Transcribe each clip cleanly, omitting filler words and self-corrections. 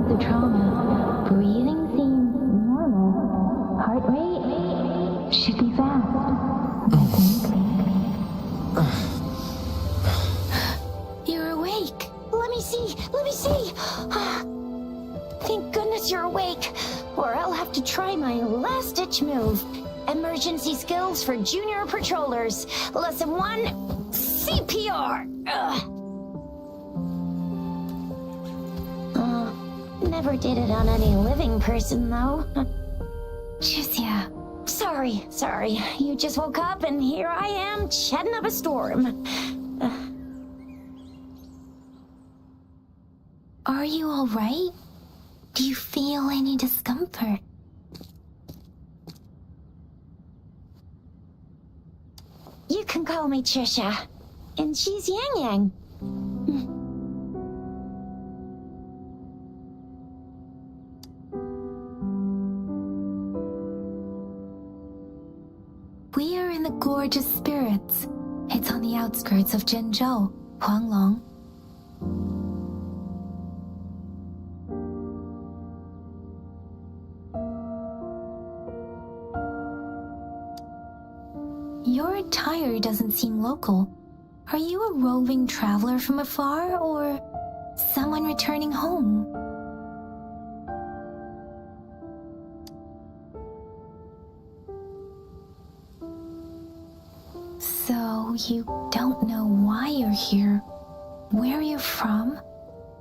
signs of trauma. Breathing seems normal. Heart rate should be fast. You're awake. Let me see. Thank goodness you're awake, or I'll have to try my last-ditch move. Emergency skills for junior patrollers. Lesson 1, CPR. Never did it on any living person, though. Tricia. Sorry. You just woke up, and here I am, chatting up a storm. Are you all right? Do you feel any discomfort? You can call me Trisha, and she's Yang Yang. We are in the Gorge of Spirits. It's on the outskirts of Zhenzhou, Huanglong. Your attire doesn't seem local. Are you a roving traveler from afar, or someone returning home? So you don't know why you're here, where you're from,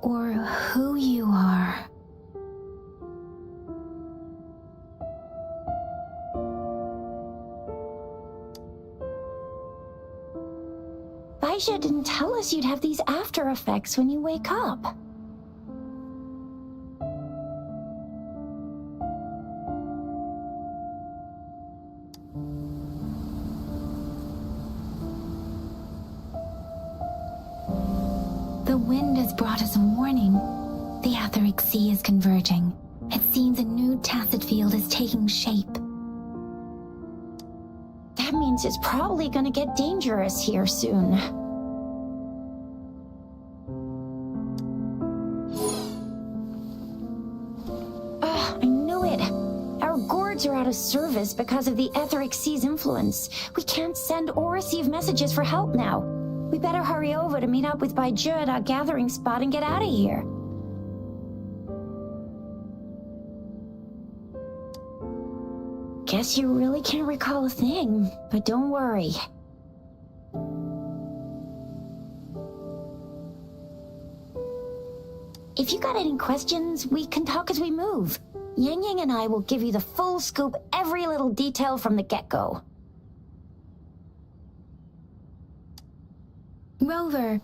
or who you are. Baisha didn't tell us you'd have these after effects when you wake up. The wind has brought us a warning. The Etheric Sea is converging. It seems a new tacit field is taking shape. That means it's probably gonna get dangerous here soon. I knew it. Our gourds are out of service because of the Etheric Sea's influence. We can't send or receive messages for help now. We better hurry over to meet up with Baiju at our gathering spot and get out of here. Guess you really can't recall a thing, but don't worry. If you got any questions, we can talk as we move. Yang Yang and I will give you the full scoop, every little detail from the get-go. Rover,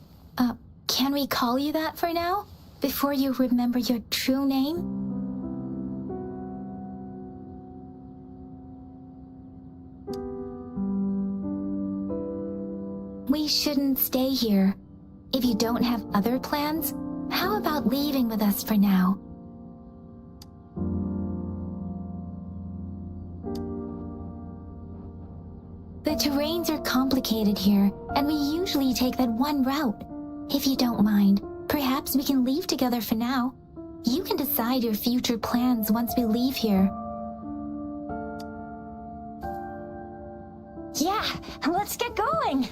can we call you that for now? Before you remember your true name? We shouldn't stay here. If you don't have other plans, how about leaving with us for now? The terrains are complicated here, and we usually take that one route. If you don't mind, perhaps we can leave together for now. You can decide your future plans once we leave here. Yeah, let's get going.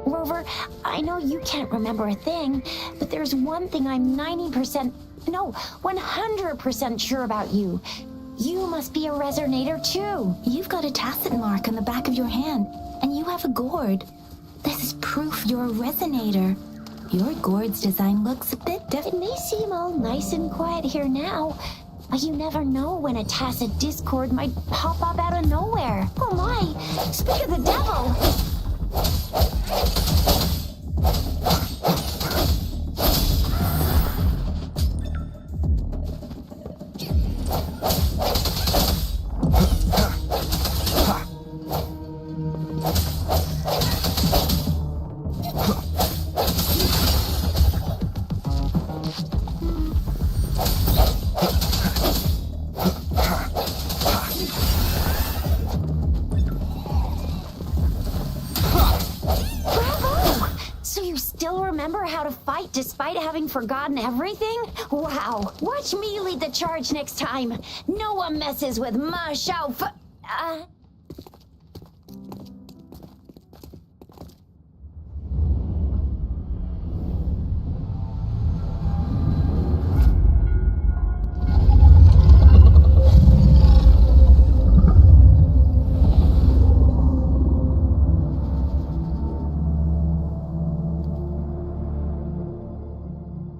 Rover, I know you can't remember a thing, but there's one thing I'm 100% sure about you. You must be a resonator too. You've got a tacit mark on the back of your hand, and you have a gourd. This is proof you're a resonator. Your gourd's design looks a bit different. It may seem all nice and quiet here now, but you never know when a tacit discord might pop up out of nowhere. Oh my, speak of the devil! You still remember how to fight despite having forgotten everything? Wow. Watch me lead the charge next time. No one messes with Ma Xiao Fu...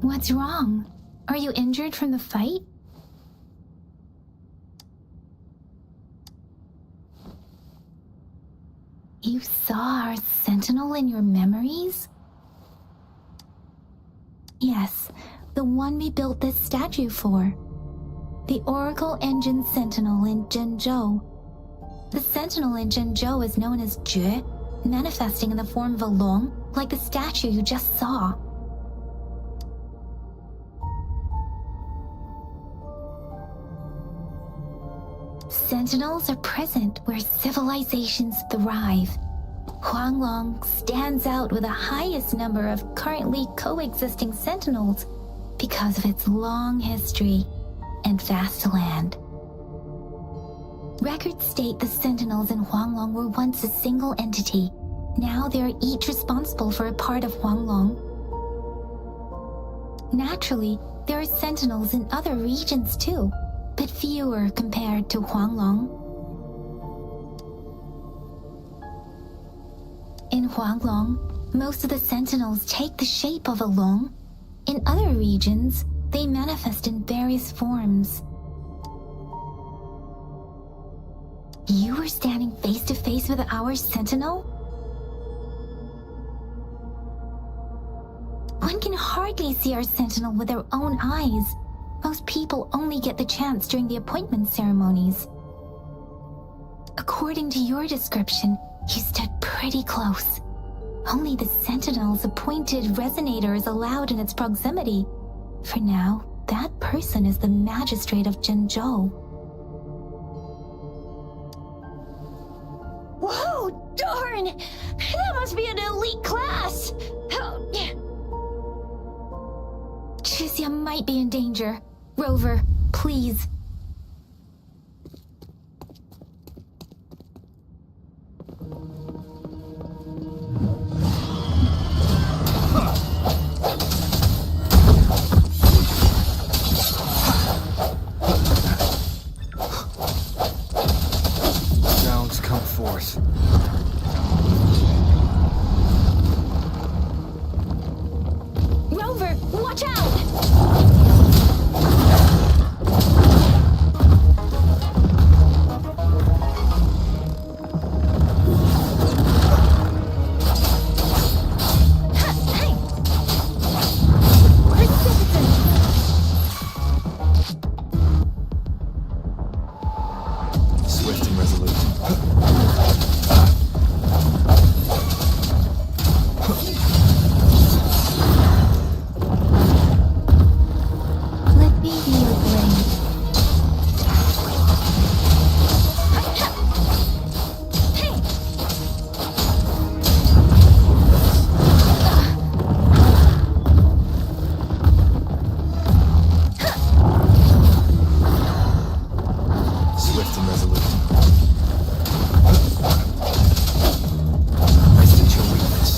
What's wrong? Are you injured from the fight? You saw our sentinel in your memories? Yes, the one we built this statue for. The Oracle Engine Sentinel in Zhenzhou. The sentinel in Zhenzhou is known as Jue, manifesting in the form of a long, like the statue you just saw. Sentinels are present where civilizations thrive. Huanglong stands out with the highest number of currently coexisting sentinels because of its long history and vast land. Records state the sentinels in Huanglong were once a single entity. Now they are each responsible for a part of Huanglong. Naturally, there are sentinels in other regions too, but fewer compared to Huanglong. In Huanglong, most of the sentinels take the shape of a long. In other regions, they manifest in various forms. You were standing face to face with our sentinel? One can hardly see our sentinel with their own eyes. Most people only get the chance during the appointment ceremonies. According to your description, you stood pretty close. Only the Sentinel's appointed resonator is allowed in its proximity. For now, that person is the magistrate of Zhenzhou. Whoa, darn! That must be an elite class! Chixia might be in danger. Rover, please. Sounds come forth. Rover, watch out! Swift and resolute. Let me be your blade. Swift and resolute. I sense your weakness.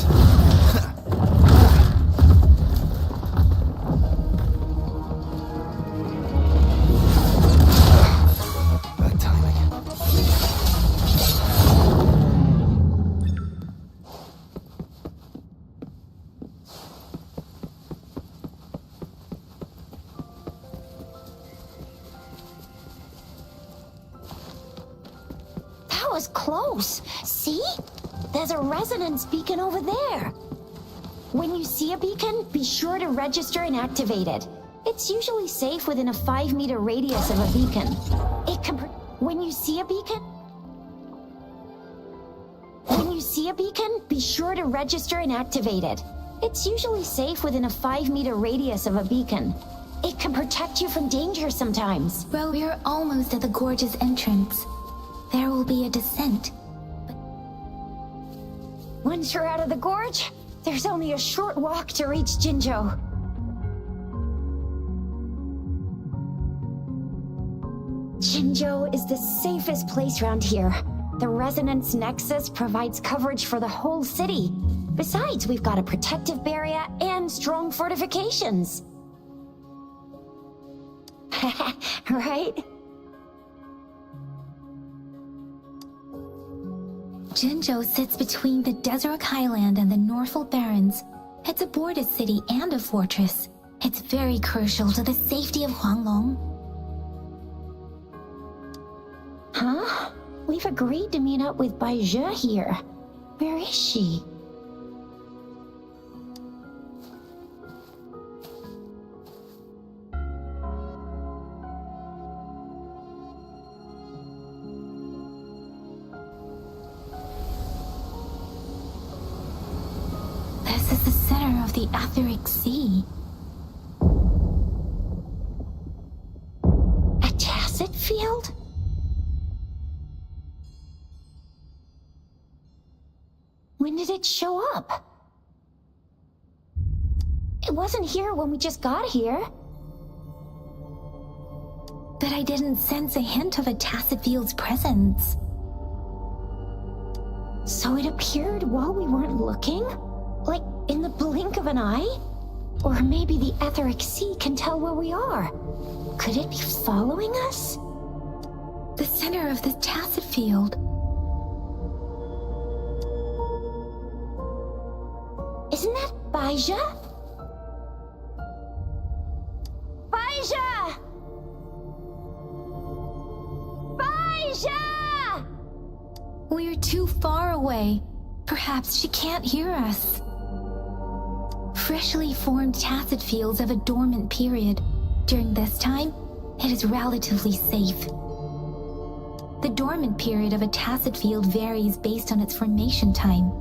Bad timing. That was close. See? There's a resonance beacon over there. When you see a beacon, be sure to register and activate it. It's usually safe within a 5-meter radius of a beacon. It can... When you see a beacon... When you see a beacon, be sure to register and activate it. It's usually safe within a 5-meter radius of a beacon. It can protect you from danger sometimes. Well, we're almost at the gorge's entrance. There will be a descent. Once you're out of the gorge, There's only a short walk to reach Jinzhou. Jinzhou is the safest place around here. The Resonance Nexus provides coverage for the whole city. Besides, we've got a protective barrier and strong fortifications. Right? Jinzhou sits between the Desert Highland and the Norfolk Barrens. It's a border city and a fortress. It's very crucial to the safety of Huanglong. Huh? We've agreed to meet up with Bai Zhe here. Where is she? This is the center of the Etheric Sea. A tacit field? When did it show up? It wasn't here when we just got here. But I didn't sense a hint of a tacit field's presence. So it appeared while we weren't looking? Like in the blink of an eye? Or maybe the Etheric Sea can tell where we are. Could it be following us? The center of the tacit field. Isn't that Bai Zhe? Bai Zhe! Bai Zhe! We're too far away. Perhaps she can't hear us. Freshly formed tacit fields have a dormant period. During this time, it is relatively safe. The dormant period of a tacit field varies based on its formation time.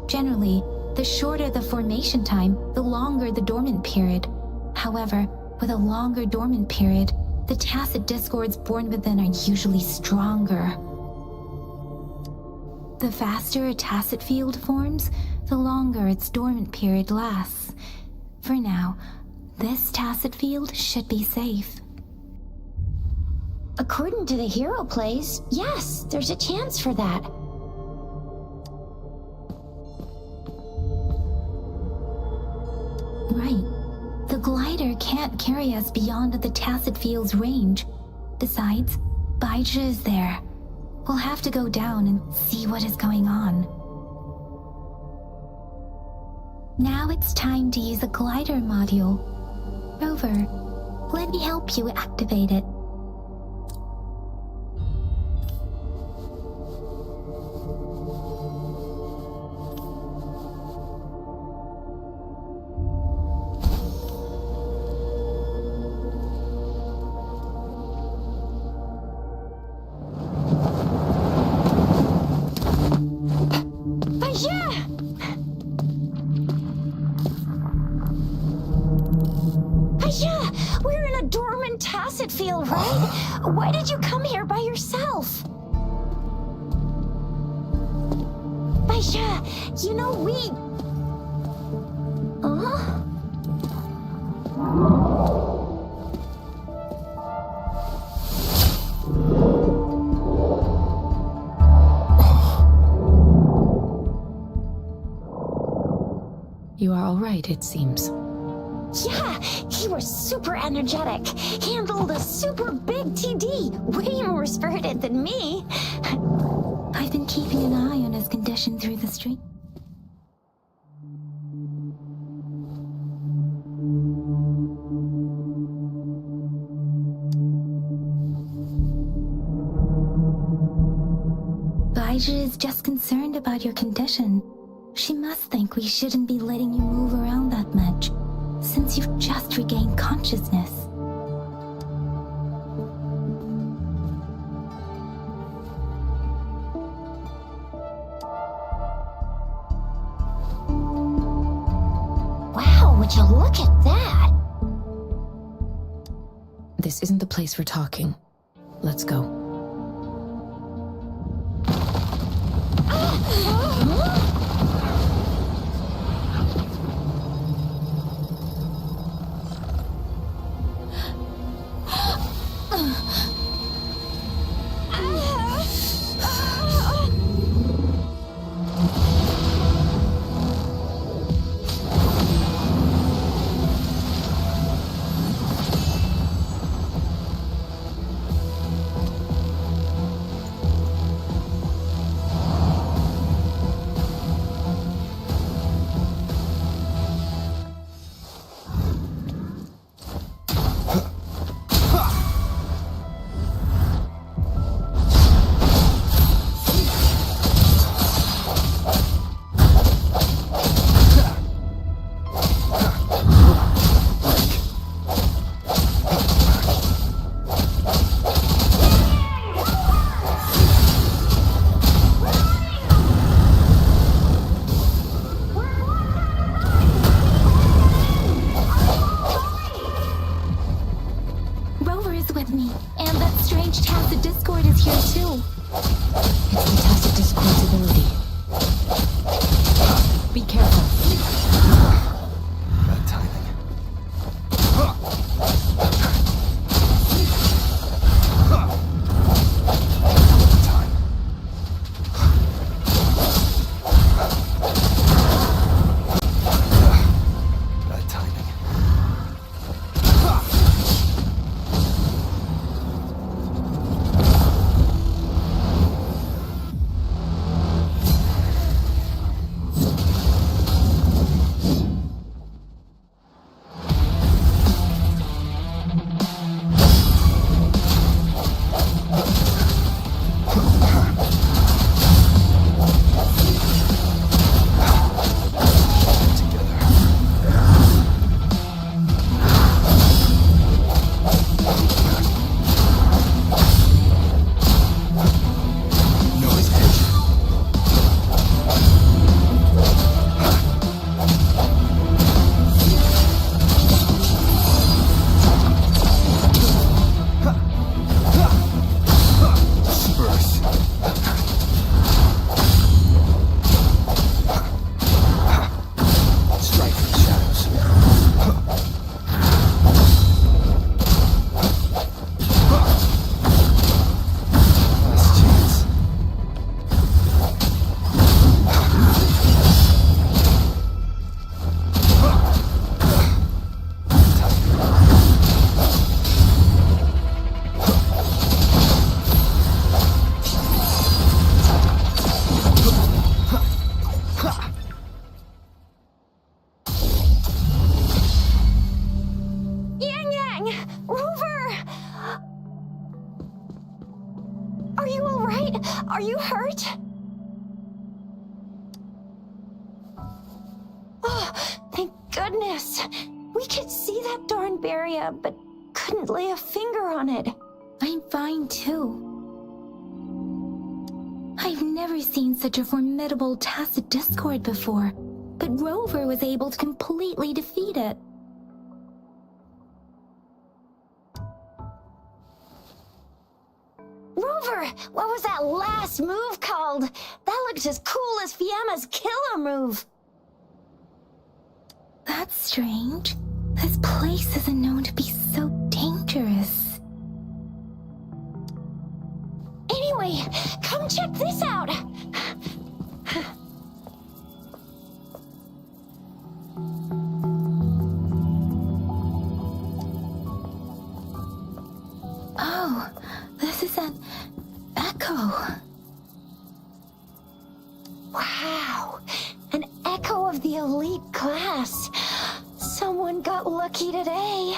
Generally, the shorter the formation time, the longer the dormant period. However, with a longer dormant period, the tacit discords born within are usually stronger. The faster a tacit field forms, the longer its dormant period lasts. For now, this tacit field should be safe. According to the hero plays, yes, there's a chance for that. Right. The glider can't carry us beyond the tacit field's range. Besides, Bai Zhe is there. We'll have to go down and see what is going on. Now it's time to use the glider module. Rover, let me help you activate it. Why did you come here by yourself? Bai Zhe, you know we... Huh? You are all right, it seems. Yeah, he was super energetic. Handled a super big TD. Way more spirited than me. I've been keeping an eye on his condition through the street. Bai Zhe is just concerned about your condition. She must think we shouldn't be letting you move around that much, since you've just regained consciousness. Wow, would you look at that? This isn't the place for talking. Let's go. Bad timing. Time. Bad timing. Are you all right? Are you hurt? Oh, thank goodness. We could see that darn barrier, but couldn't lay a finger on it. I'm fine too. I've never seen such a formidable tacit discord before, but Rover was able to completely defeat it. Rover, what was that last move called? That looked as cool as Fiamma's killer move. That's strange. This place isn't known to be so dangerous. Anyway, come check this out. Oh, this is an echo. Wow, an echo of the elite class. Someone got lucky today.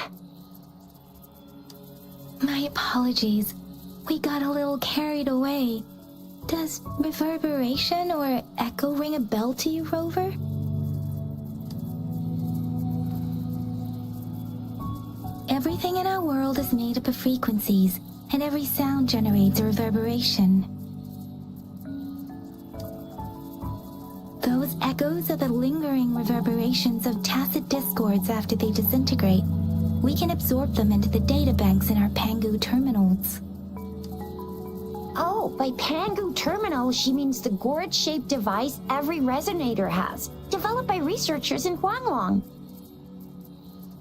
My apologies. We got a little carried away. Does reverberation or echo ring a bell to you, Rover? Everything in our world is made up of frequencies, and every sound generates a reverberation. Those echoes are the lingering reverberations of tacit discords after they disintegrate. We can absorb them into the databanks in our Pangu terminals. Oh, by Pangu terminal, she means the gourd-shaped device every resonator has, developed by researchers in Huanglong.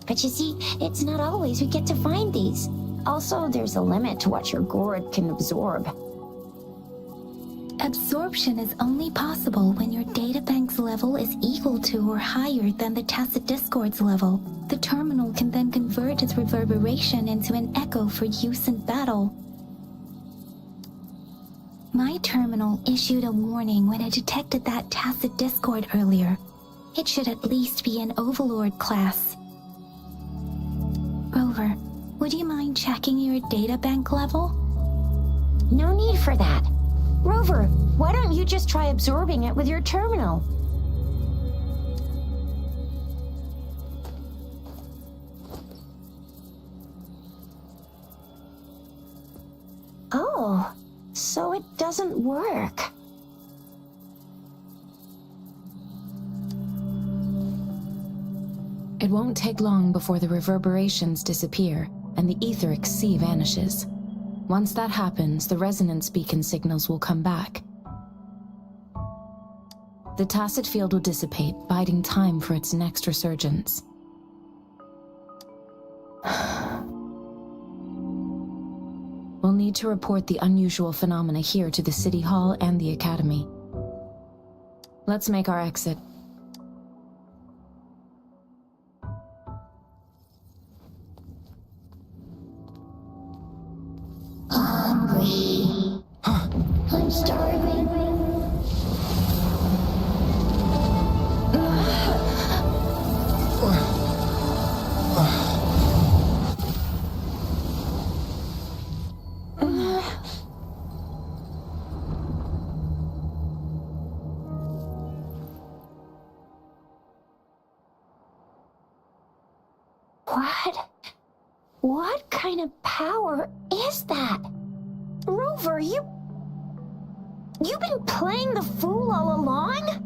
But you see, it's not always we get to find these. Also, there's a limit to what your gourd can absorb. Absorption is only possible when your databank's level is equal to or higher than the tacit discord's level. The terminal can then convert its reverberation into an echo for use in battle. My terminal issued a warning when it detected that tacit discord earlier. It should at least be an Overlord class. Rover, would you mind checking your databank level? No need for that. Rover, why don't you just try absorbing it with your terminal? Oh, so it doesn't work. It won't take long before the reverberations disappear and the etheric sea vanishes. Once that happens, the resonance beacon signals will come back. The tacit field will dissipate, biding time for its next resurgence. We'll need to report the unusual phenomena here to the City Hall and the Academy. Let's make our exit. Hungry. I'm starving. What kind of power is that? Rover, you've been playing the fool all along?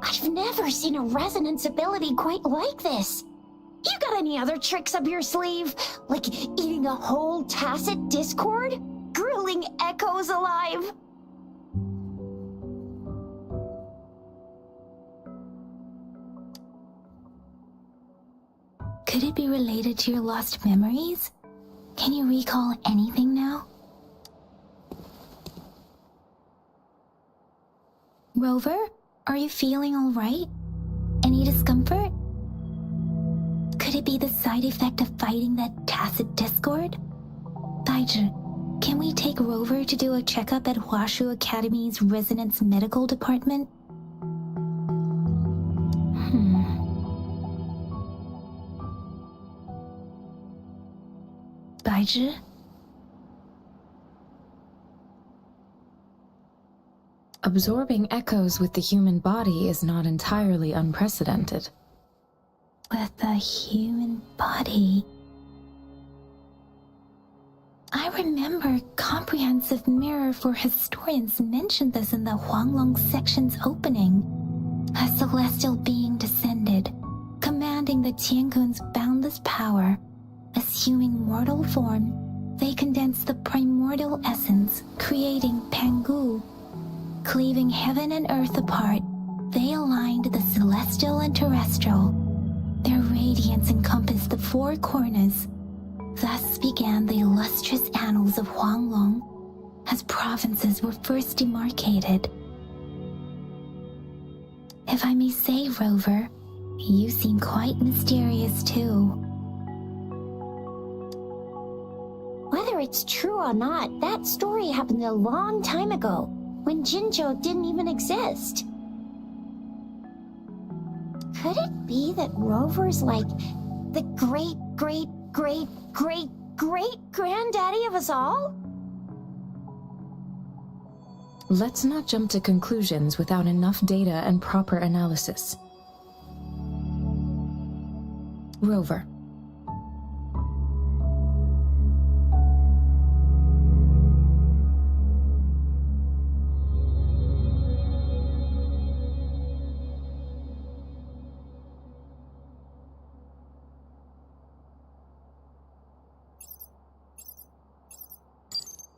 I've never seen a resonance ability quite like this. You got any other tricks up your sleeve? Like eating a whole tacit discord? Grilling echoes alive? Could it be related to your lost memories? Can you recall anything now? Rover, are you feeling all right? Any discomfort? Could it be the side effect of fighting that tacit discord? Baiju, can we take Rover to do a checkup at Hwashu Academy's Resonance Medical Department? Baiju? Absorbing echoes with the human body is not entirely unprecedented. With the human body. I remember Comprehensive Mirror for Historians mentioned this in the Huanglong section's opening. A celestial being descended, commanding the Tiankun's boundless power. Assuming mortal form, they condensed the primordial essence, creating Pangu. Cleaving heaven and earth apart, they aligned the celestial and terrestrial. Their radiance encompassed the four corners. Thus began the illustrious annals of Huanglong, as provinces were first demarcated. If I may say, Rover, you seem quite mysterious too. Whether it's true or not, that story happened a long time ago, when Jinzhou didn't even exist. Could it be that Rover's like the great-great-great-great-great-granddaddy of us all? Let's not jump to conclusions without enough data and proper analysis. Rover.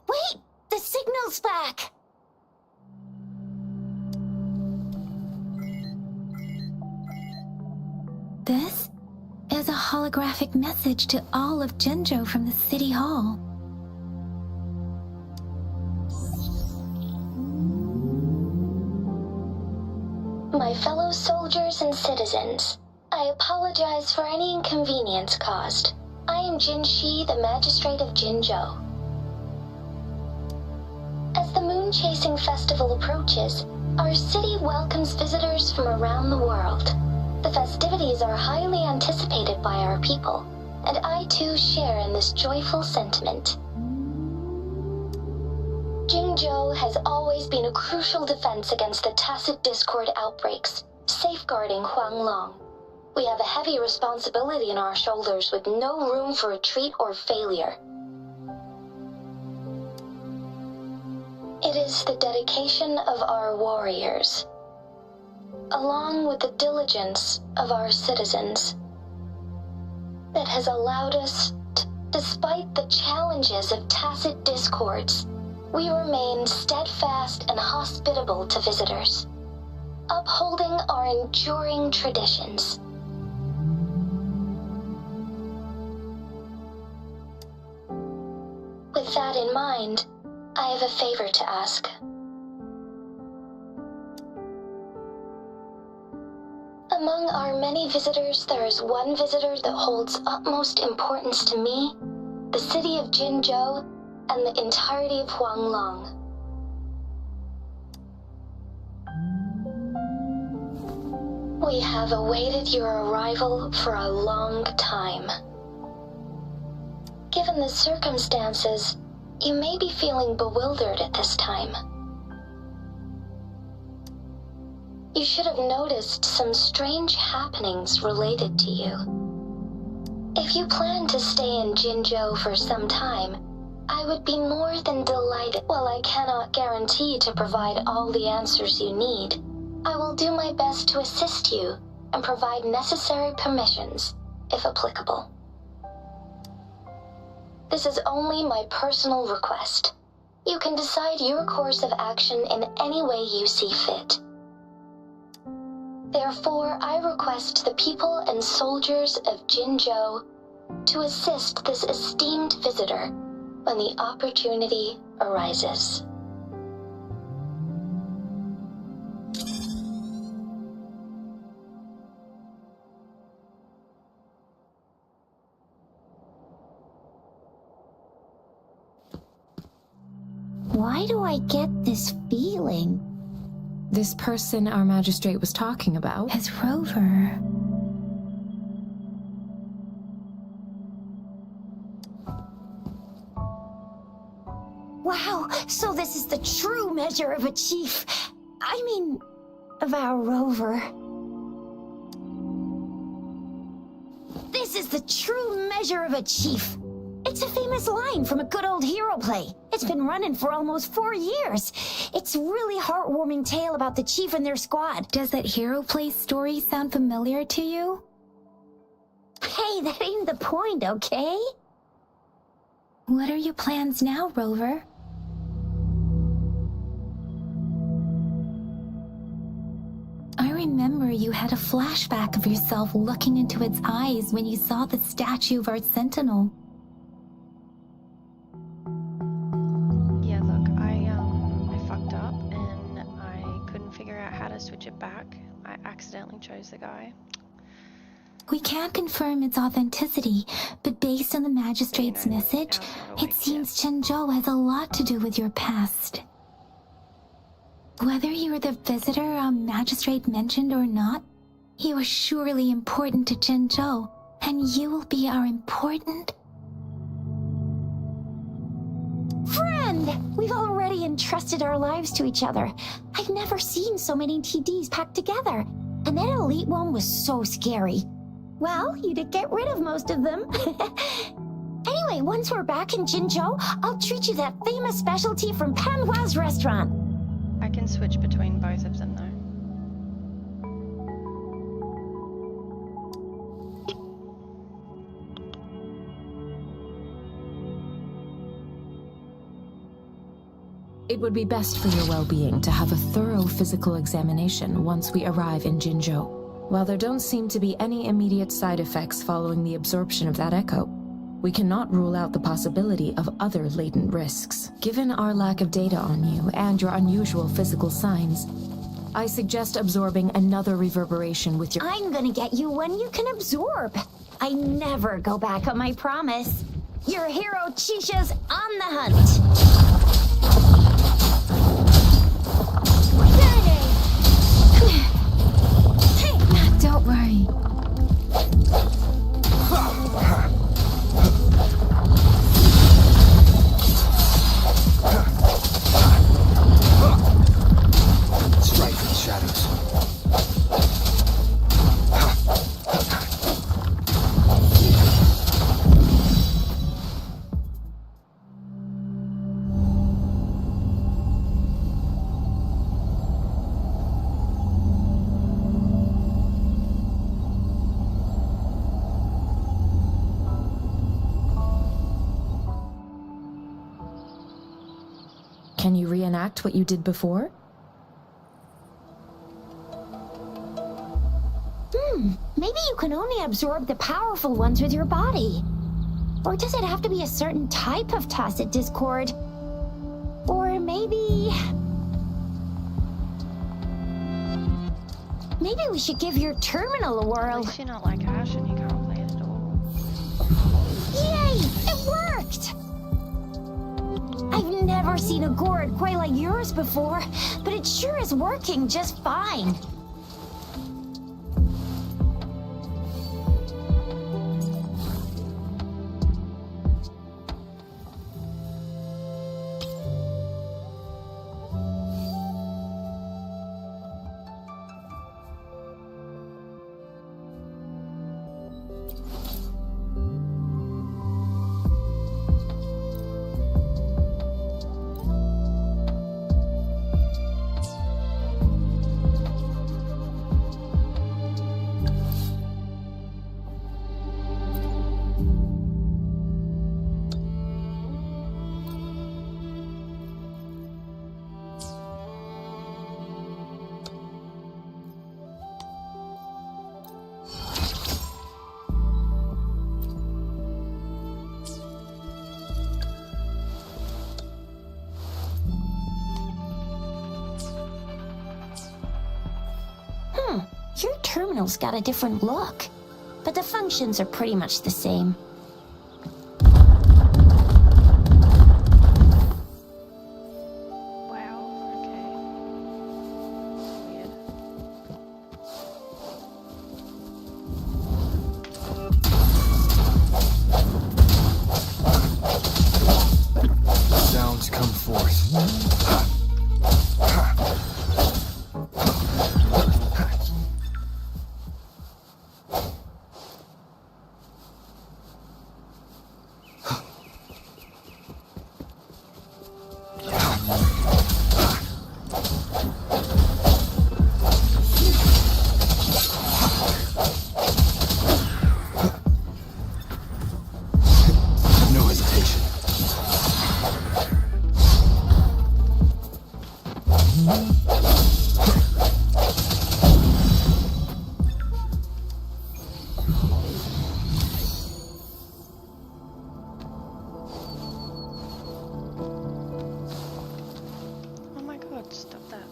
Wait! The signal's back! This is a holographic message to all of Jinzhou from the City Hall. My fellow soldiers and citizens, I apologize for any inconvenience caused. I am Jin Shi, the Magistrate of Jinzhou. As the Moon-Chasing Festival approaches, our city welcomes visitors from around the world. The festivities are highly anticipated by our people, and I too share in this joyful sentiment. Jinzhou has always been a crucial defense against the tacit discord outbreaks, safeguarding Huanglong. We have a heavy responsibility on our shoulders with no room for retreat or failure. It is the dedication of our warriors, along with the diligence of our citizens, that has allowed us Despite the challenges of tacit discords, we remain steadfast and hospitable to visitors, upholding our enduring traditions. With that in mind, I have a favor to ask. Among our many visitors, there is one visitor that holds utmost importance to me, the city of Jinzhou, and the entirety of Huanglong. We have awaited your arrival for a long time. Given the circumstances, you may be feeling bewildered at this time. You should have noticed some strange happenings related to you. If you plan to stay in Jinzhou for some time, I would be more than delighted. While I cannot guarantee to provide all the answers you need, I will do my best to assist you and provide necessary permissions, if applicable. This is only my personal request. You can decide your course of action in any way you see fit. Therefore, I request the people and soldiers of Jinzhou to assist this esteemed visitor when the opportunity arises. Why do I get this feeling? This person our magistrate was talking about? As Rover. Wow, so this is the true measure of a chief. I mean, of our Rover. This is the true measure of a chief. It's a famous line from a good old hero play. It's been running for almost 4 years. It's a really heartwarming tale about the chief and their squad. Does that hero play story sound familiar to you? Hey, that ain't the point, okay? What are your plans now, Rover? I remember you had a flashback of yourself looking into its eyes when you saw the statue of our sentinel. Yeah, look, I fucked up and I couldn't figure out how to switch it back. I accidentally chose the guy. We can't confirm its authenticity, but based on the magistrate's You know, message, out of the it way, seems Zhenzhou has a lot to do with your past. Whether you're the visitor our magistrate mentioned or not, you are surely important to Zhenzhou, and you will be our important friend! We've already entrusted our lives to each other. I've never seen so many TDs packed together, and that elite one was so scary. Well, you did get rid of most of them. Anyway, once we're back in Jinzhou, I'll treat you that famous specialty from Panhua's restaurant. I can switch between both of them though. It would be best for your well-being to have a thorough physical examination once we arrive in Jinzhou. While there don't seem to be any immediate side effects following the absorption of that echo, we cannot rule out the possibility of other latent risks. Given our lack of data on you and your unusual physical signs, I suggest absorbing another reverberation with your— I'm gonna get you one you can absorb. I never go back on my promise. Your hero Chisha's on the hunt. Don't worry. Strike from the shadows. Can you reenact what you did before? Maybe you can only absorb the powerful ones with your body. Or does it have to be a certain type of tacit discord? Or maybe we should give your terminal a At whirl. least you're not like Ash and you can't play it at all. Yay! It worked! I've never seen a gourd quite like yours before, but it sure is working just fine. Your terminal's got a different look, but the functions are pretty much the same. Wow, okay. Weird. Sounds come forth. No hesitation. Oh my god, stop that.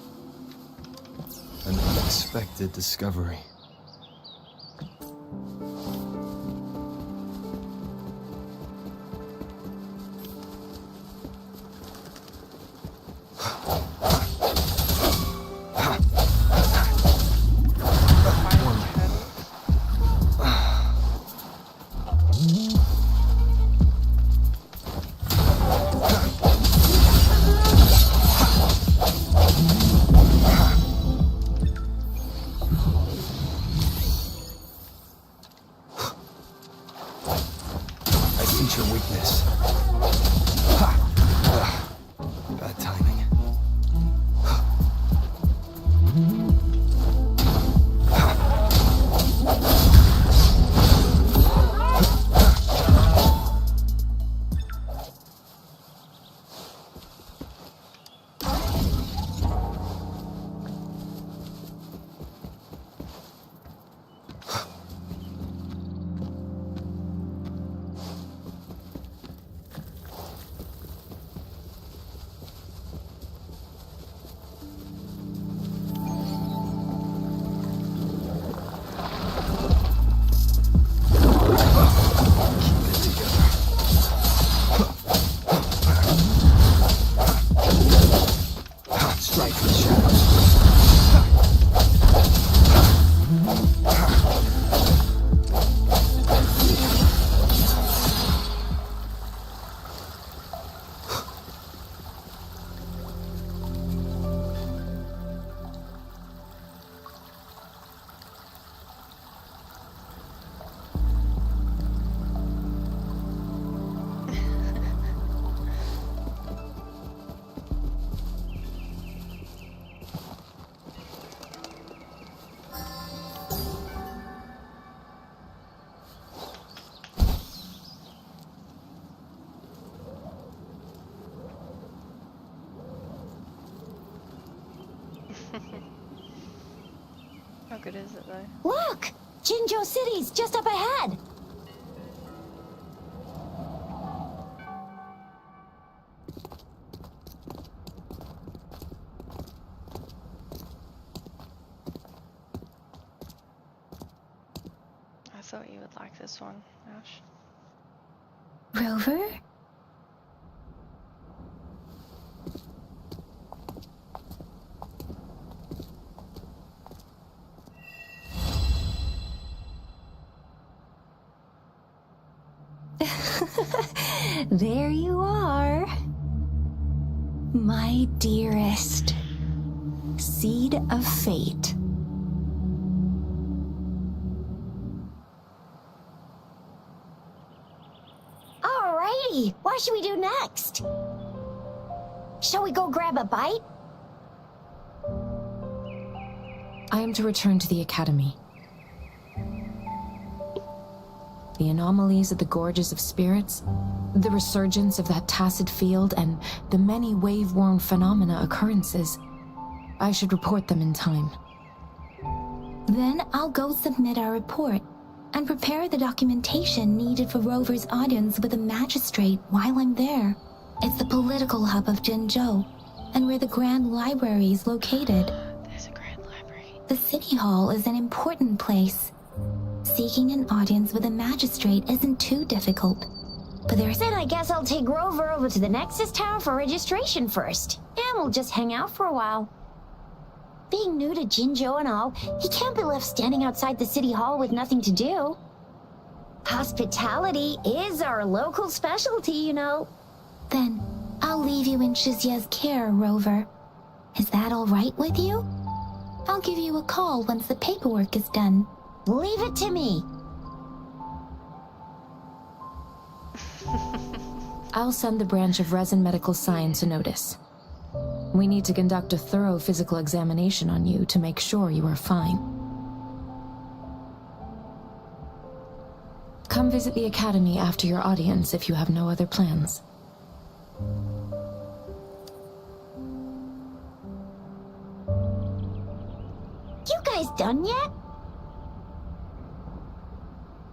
An unexpected discovery. Fire turtles. I sense your weakness. Ha! Bad timing. Strike the shadows. How good is it though? Look! Jinzhou City's just up ahead! I thought you would like this one, Ash. Rover? There you are. My dearest. Seed of fate. Alrighty, what should we do next? Shall we go grab a bite? I am to return to the Academy. The anomalies of the gorges of spirits, the resurgence of that tacit field, and the many wave-worn phenomena occurrences. I should report them in time. Then I'll go submit our report and prepare the documentation needed for Rover's audience with a magistrate while I'm there. It's the political hub of Jinzhou, and where the Grand Library is located. There's a grand library. The City Hall is an important place. Seeking an audience with a magistrate isn't too difficult. But there's... Then I guess I'll take Rover over to the Nexus Tower for registration first. And we'll just hang out for a while. Being new to Jinzhou and all, he can't be left standing outside the City Hall with nothing to do. Hospitality is our local specialty, you know. Then I'll leave you in Shizia's care, Rover. Is that all right with you? I'll give you a call once the paperwork is done. Leave it to me. I'll send the branch of Resin Medical Science a notice. We need to conduct a thorough physical examination on you to make sure you are fine. Come visit the Academy after your audience if you have no other plans. You guys done yet?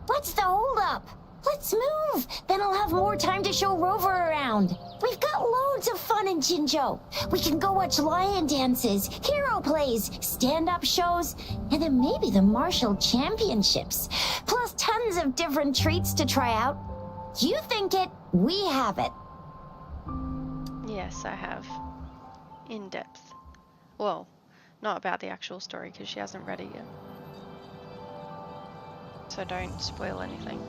What's the holdup? Let's move! Then I'll have more time to show Rover around. We've got loads of fun in Jinzhou. We can go watch lion dances, hero plays, stand-up shows, and then maybe the martial championships. Plus tons of different treats to try out. You think it, we have it. Yes, I have. In depth. Well, not about the actual story because she hasn't read it yet. So don't spoil anything.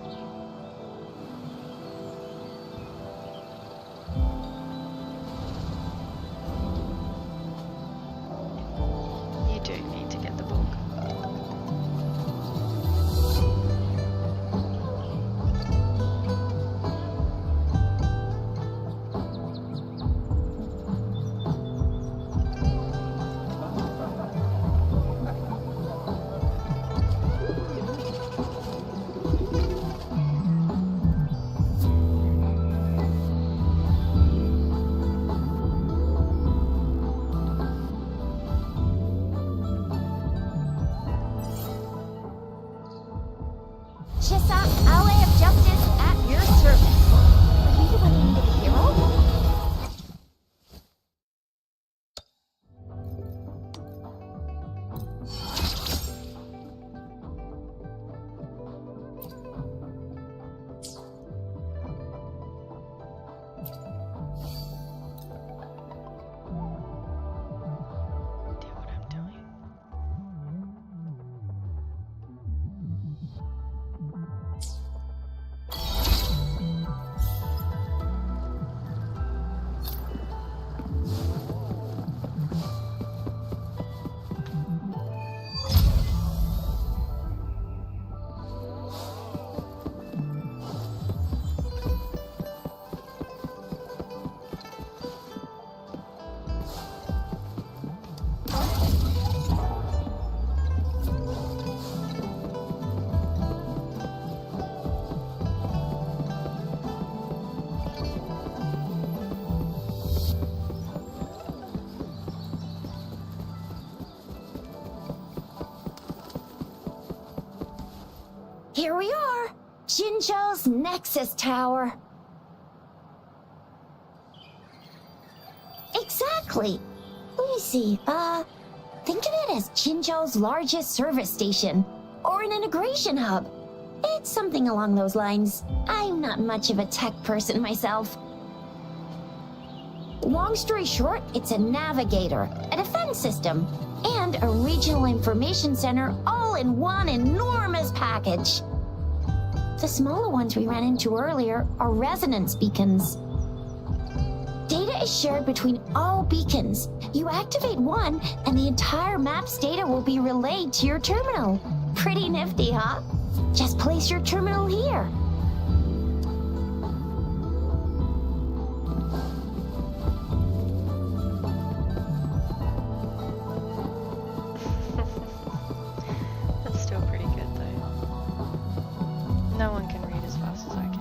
You do need to get the book. Here we are, Jinzhou's Nexus Tower. Exactly. Let me see, think of it as Jinzhou's largest service station, or an integration hub. It's something along those lines. I'm not much of a tech person myself. Long story short, it's a navigator, a defense system, and a regional information center all in one enormous package. The smaller ones we ran into earlier are resonance beacons. Data is shared between all beacons. You activate one, and the entire map's data will be relayed to your terminal. Pretty nifty, huh? Just place your terminal here. That's still pretty good though. No one can read as fast as I can.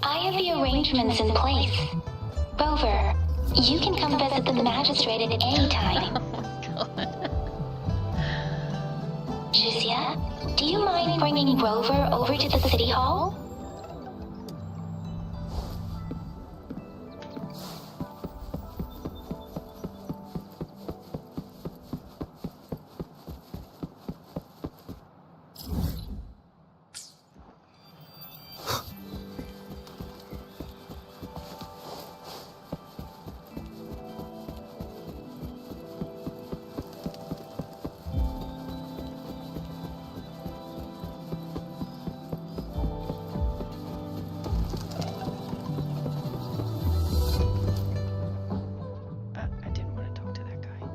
I have the arrangements in place. Rover, you can come visit the magistrate at any time. Oh my god. Shuzia, do you mind bringing Rover over to the city hall? I didn't want to talk to that guy.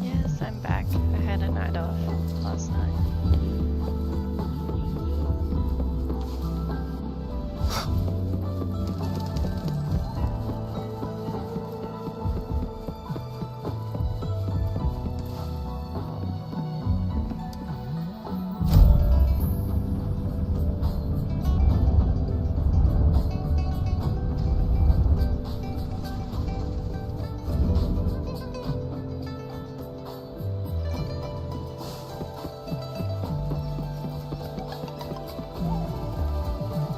Yes, I'm back. I had a night off last night.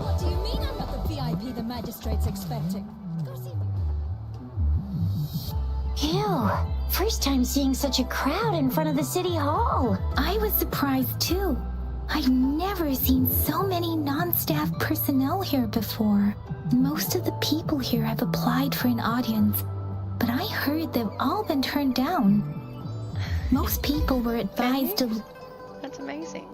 What do you mean I'm not the VIP the magistrate's expecting? Go see. Ew, first time seeing such a crowd in front of the city hall. I was surprised too. I've never seen so many non-staff personnel here before. Most of the people here have applied for an audience, but I heard they've all been turned down. Most people were advised to... That's amazing.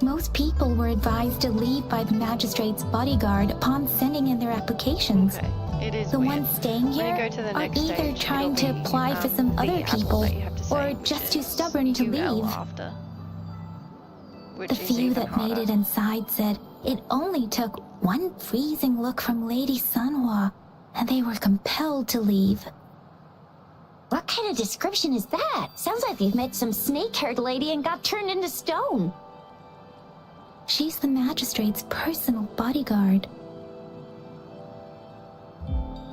Most people were advised to leave by the magistrate's bodyguard upon sending in their applications. Okay, it is The weird. ones staying When you here go to the are next either stage, trying it'll to be, apply for some the other alphabet people, you have to say, or which just too is stubborn to UL leave. after, which The is few even that harder. made it inside said it only took one freezing look from Lady Sunhua, and they were compelled to leave. What kind of description is that? Sounds like you've met some snake-haired lady and got turned into stone. She's the magistrate's personal bodyguard.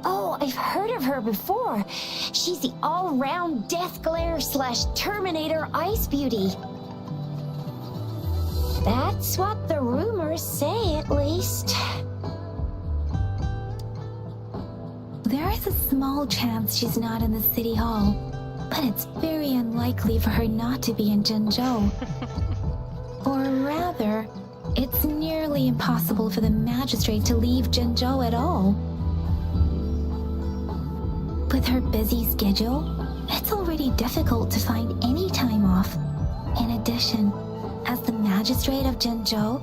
Oh, I've heard of her before. She's the all-round Death Glare / Terminator Ice Beauty. That's what the rumors say, at least. There is a small chance she's not in the city hall, but it's very unlikely for her not to be in Zhengzhou. Or rather, it's nearly impossible for the magistrate to leave Zhengzhou at all. With her busy schedule, it's already difficult to find any time off. In addition, as the magistrate of Zhengzhou,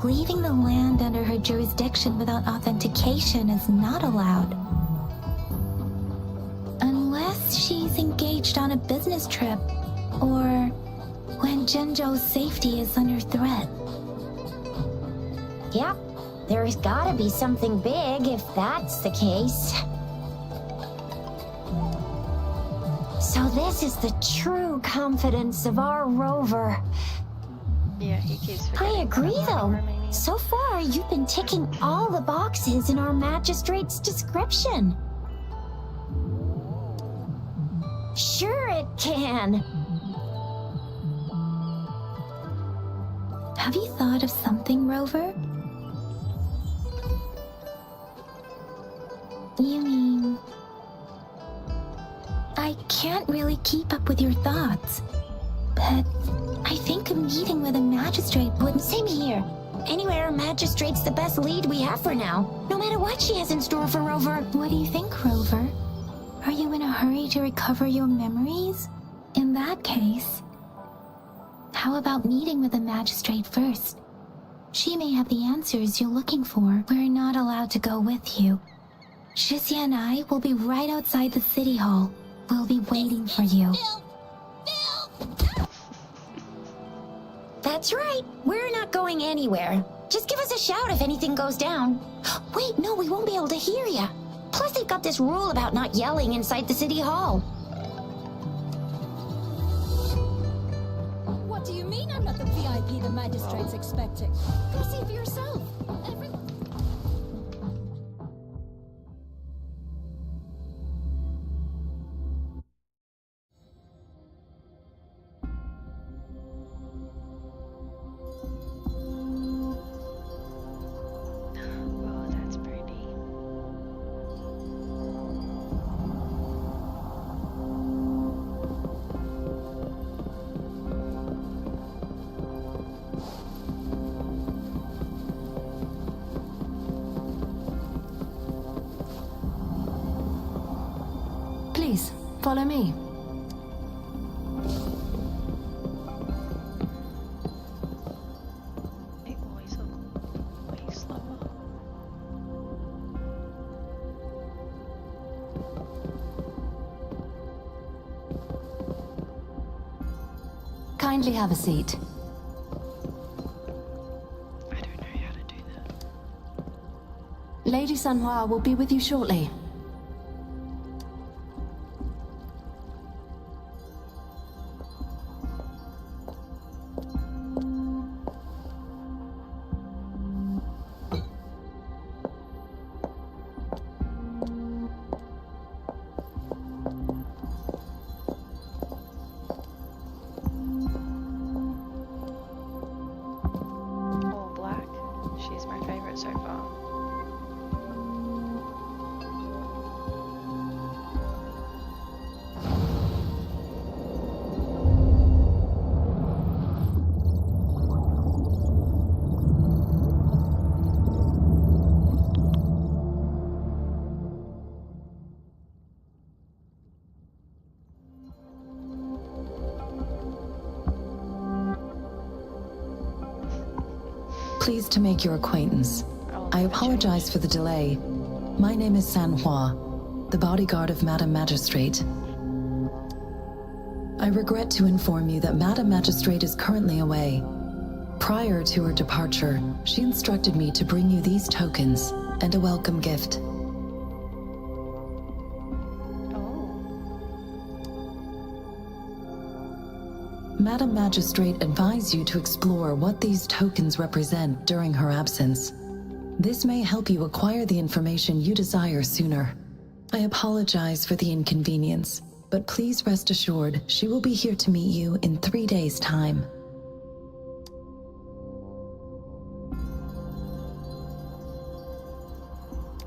leaving the land under her jurisdiction without authentication is not allowed. Unless she's engaged on a business trip, or when Zhengzhou's safety is under threat. Yep, there's gotta be something big if that's the case. So this is the true confidence of our rover. Yeah, he keeps I forgetting agree, that I'm though. not Romanian. So far, you've been ticking all the boxes in our magistrate's description. Sure it can. Have you thought of something, Rover? You mean... I can't really keep up with your thoughts, but I think a meeting with a magistrate would... Same here. Anywhere, magistrate's the best lead we have for now, no matter what she has in store for Rover. What do you think, Rover? Are you in a hurry to recover your memories? In that case, how about meeting with the magistrate first? She may have the answers you're looking for. We're not allowed to go with you. Shizia and I will be right outside the city hall. We'll be waiting for you. That's right. We're not going anywhere. Just give us a shout if anything goes down. Wait, no, we won't be able to hear ya. Plus, they've got this rule about not yelling inside the city hall. What do you mean I'm not the VIP the magistrate's expecting? Go see for yourself. Oh, that's pretty. Please, follow me. It always look way slower. Kindly have a seat. I don't know how to do that. Lady Sanhua will be with you shortly. All black. She's my favorite so far. Pleased to make your acquaintance. Oh, I for apologize change. for the delay. My name is Sanhua, the bodyguard of Madam Magistrate. I regret to inform you that Madam Magistrate is currently away. Prior to her departure, she instructed me to bring you these tokens and a welcome gift. Oh, Madam Magistrate advised you to explore what these tokens represent during her absence. This may help you acquire the information you desire sooner. I apologize for the inconvenience, but please rest assured she will be here to meet you in 3 days' time.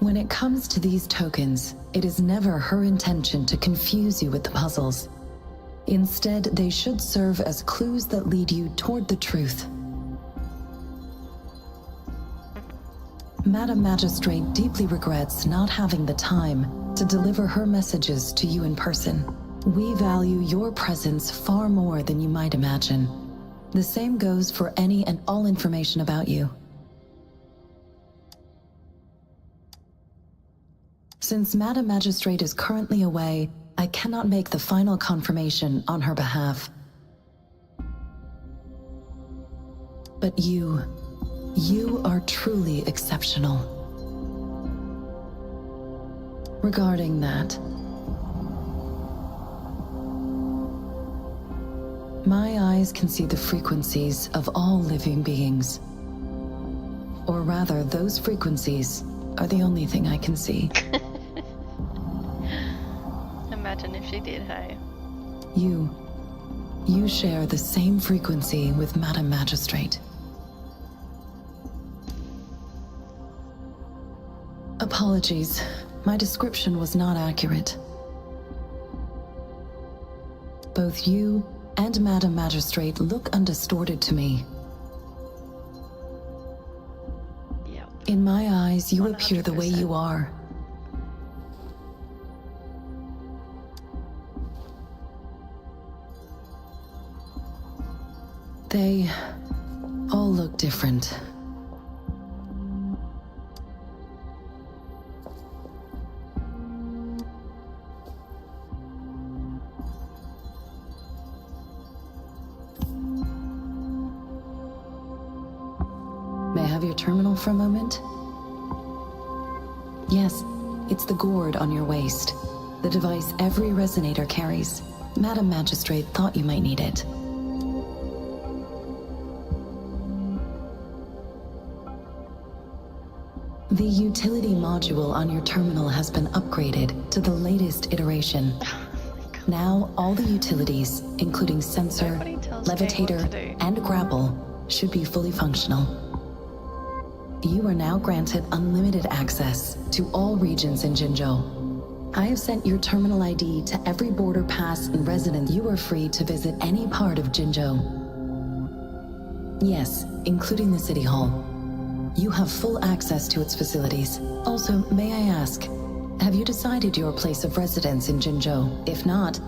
When it comes to these tokens, it is never her intention to confuse you with the puzzles. Instead, they should serve as clues that lead you toward the truth. Madam Magistrate deeply regrets not having the time to deliver her messages to you in person. We value your presence far more than you might imagine. The same goes for any and all information about you. Since Madam Magistrate is currently away, I cannot make the final confirmation on her behalf. But you are truly exceptional. Regarding that, my eyes can see the frequencies of all living beings. Or rather, those frequencies are the only thing I can see. Imagine if she did, hey? You share the same frequency with Madam Magistrate. Apologies, my description was not accurate. Both you and Madam Magistrate look undistorted to me. Yep. In my eyes, you appear the way 100%. you are. They all look different. May I have your terminal for a moment? Yes, it's the gourd on your waist. The device every resonator carries. Madam Magistrate thought you might need it. The utility module on your terminal has been upgraded to the latest iteration. Now, all the utilities, including sensor, Nobody tells Jane what to levitator, do. and grapple, should be fully functional. You are now granted unlimited access to all regions in Jinzhou. I have sent your terminal ID to every border pass and resident. You are free to visit any part of Jinzhou. Yes, including the City Hall. You have full access to its facilities. Also, may I ask, have you decided your place of residence in Jinzhou? If not,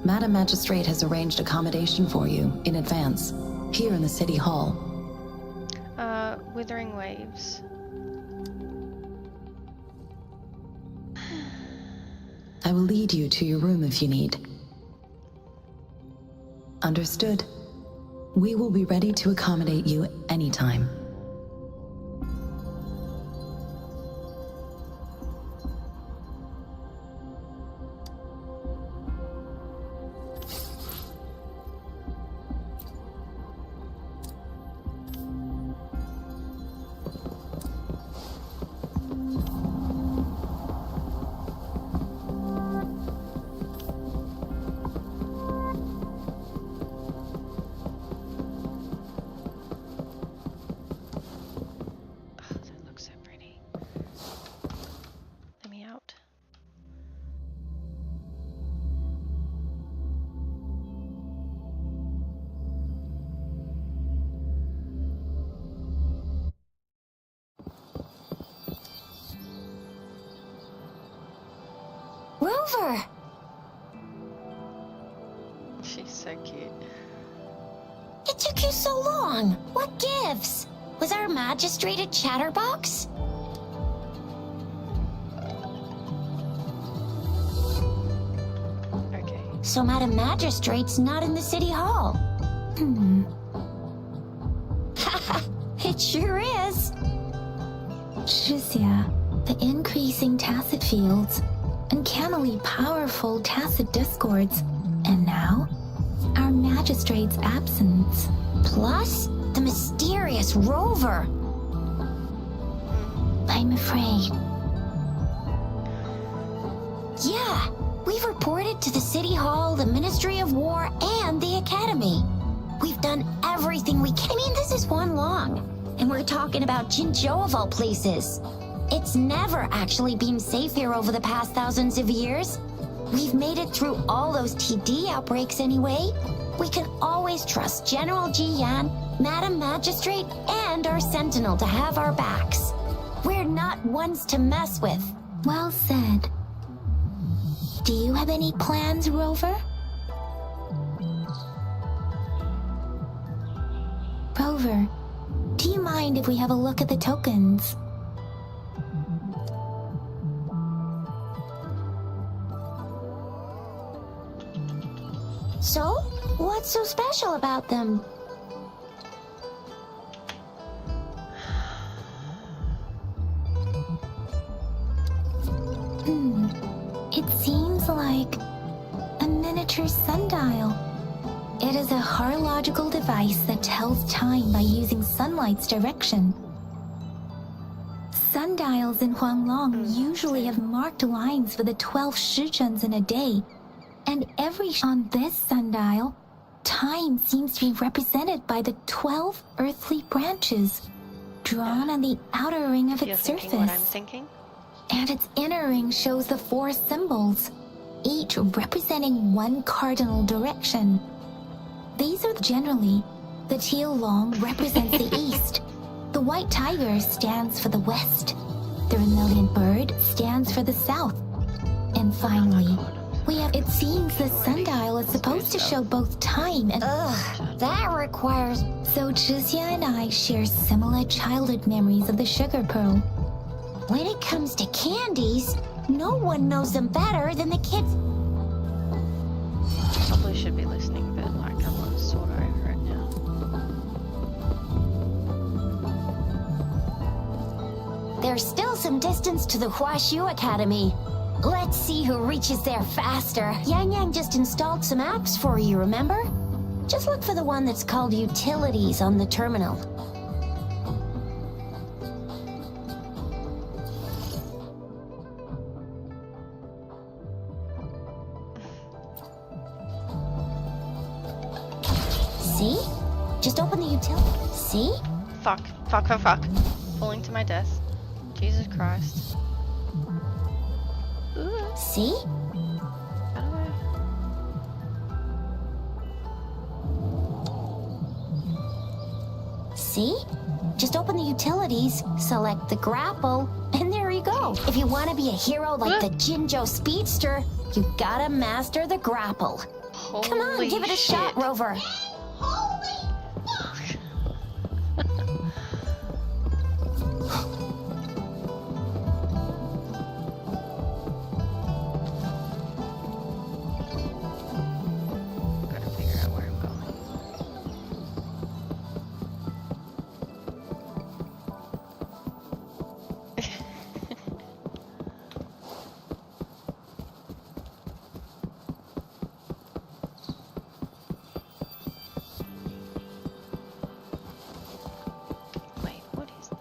Madam Magistrate has arranged accommodation for you in advance, here in the City Hall. Wuthering Waves. I will lead you to your room if you need. Understood. We will be ready to accommodate you anytime. Oh, that looks so pretty. Let me out. Rover! She's so cute. It took you so long. What gives? Was our magistrate a chatterbox? Okay. So Madam Magistrate's not in the City Hall. It sure is. Shizia, the increasing tacit fields, uncannily powerful tacit discords, and now, our magistrate's absence. Plus, the mysterious Rover. I'm afraid. Yeah, we've reported to the City Hall, the Ministry of War, and the Academy. We've done everything we can. I mean, this is one long. And we're talking about Jinzhou of all places. It's never actually been safe here over the past thousands of years. We've made it through all those TD outbreaks anyway. We can always trust General Ji Yan, Madam Magistrate, and our Sentinel to have our backs. We're not ones to mess with. Well said. Do you have any plans, Rover? Rover, do you mind if we have a look at the tokens? So, what's so special about them? It seems like a miniature sundial. It is a horological device that tells time by using sunlight's direction. Sundials in Huanglong usually have marked lines for the 12 shijuns in a day, and on this sundial, time seems to be represented by the 12 earthly branches drawn on the outer ring of You're its thinking surface. what I'm thinking? And its inner ring shows the 4 symbols, each representing one cardinal direction. These are generally, the teal long represents the east, the white tiger stands for the west, the vermilion bird stands for the south, and finally, it seems the sundial is supposed to show both time and... Ugh, that requires... So Chixia and I share similar childhood memories of the sugar pearl. When it comes to candies, no one knows them better than the kids. Probably should be listening a bit, like I'm sort of over it now. There's still some distance to the Huashu Academy. Let's see who reaches there faster. Yang Yang just installed some apps for you, remember? Just look for the one that's called Utilities on the terminal. See? Just open the utility. See? Fuck. Falling to my death. Jesus Christ. Ooh. See? How do I... See? Just open the utilities, select the grapple, and there you go. If you want to be a hero like the Jinzhou Speedster, you gotta master the grapple. Holy Come on, give it a shit. shot, Rover. Gotta figure out where I'm going. Wait, what is that?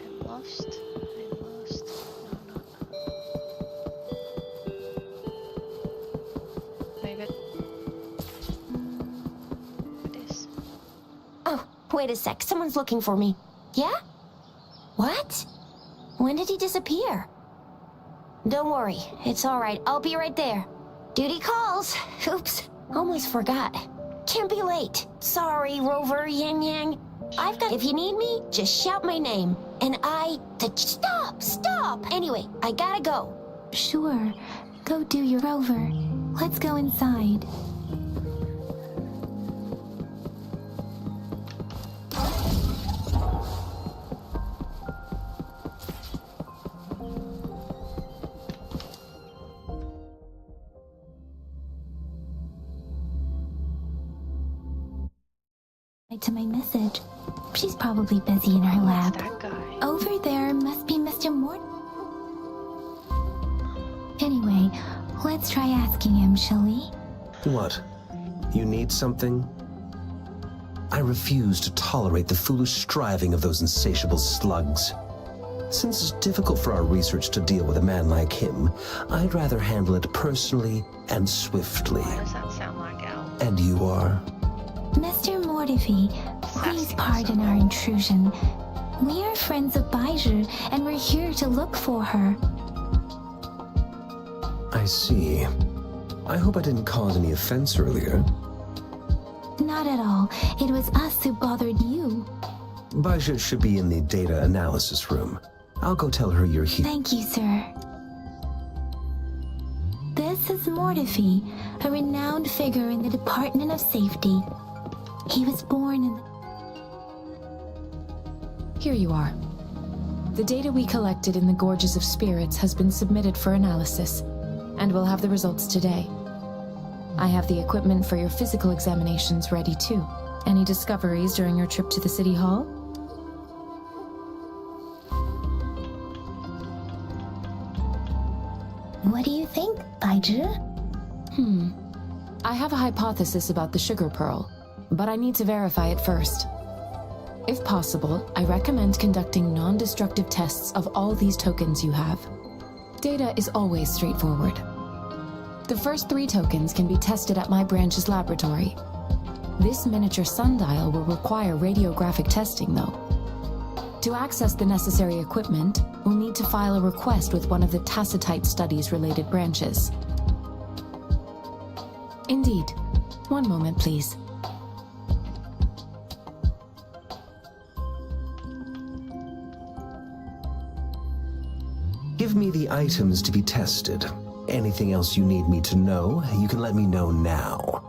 I'm lost. No. Maybe. What is? Oh, wait a sec. Someone's looking for me. Yeah? What? When did he disappear? Don't worry. It's all right. I'll be right there. Duty calls. Oops. Almost forgot. Can't be late. Sorry, Rover, Yang Yang. If you need me, just shout my name. And Stop! Anyway, I gotta go. Sure, go do your Rover. Let's go inside. To my message. She's probably busy in her lab. That guy. Over there must be Mr. Mort. Anyway, let's try asking him, shall we? What? You need something? I refuse to tolerate the foolish striving of those insatiable slugs. Since it's difficult for our research to deal with a man like him, I'd rather handle it personally and swiftly. Why does that sound like Al? And you are? Mr. Mortivy, please pardon our intrusion. We are friends of Baiju, and we're here to look for her. I see. I hope I didn't cause any offense earlier. Not at all. It was us who bothered you. Baja should be in the data analysis room. I'll go tell her you're here. Thank you, sir. This is Mortivy, a renowned figure in the Department of Safety. He was born in... Here you are. The data we collected in the Gorges of Spirits has been submitted for analysis, and we'll have the results today. I have the equipment for your physical examinations ready too. Any discoveries during your trip to the City Hall? What do you think, Baiju? I have a hypothesis about the sugar pearl, but I need to verify it first. If possible, I recommend conducting non-destructive tests of all these tokens you have. Data is always straightforward. The first 3 tokens can be tested at my branch's laboratory. This miniature sundial will require radiographic testing, though. To access the necessary equipment, we'll need to file a request with one of the Tacitite Studies-related branches. Indeed. One moment, please. Give me the items to be tested. Anything else you need me to know, you can let me know now.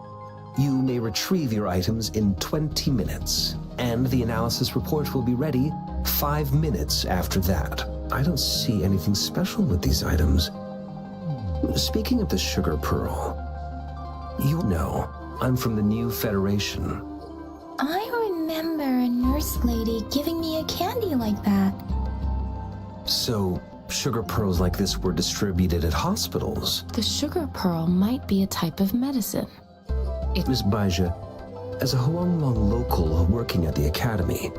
You may retrieve your items in 20 minutes, and the analysis report will be ready 5 minutes after that. I don't see anything special with these items. Speaking of the sugar pearl, you know, I'm from the New Federation. I remember a nurse lady giving me a candy like that. So, sugar pearls like this were distributed at hospitals. The sugar pearl might be a type of medicine. Miss Baija, as a Huanglong local working at the academy,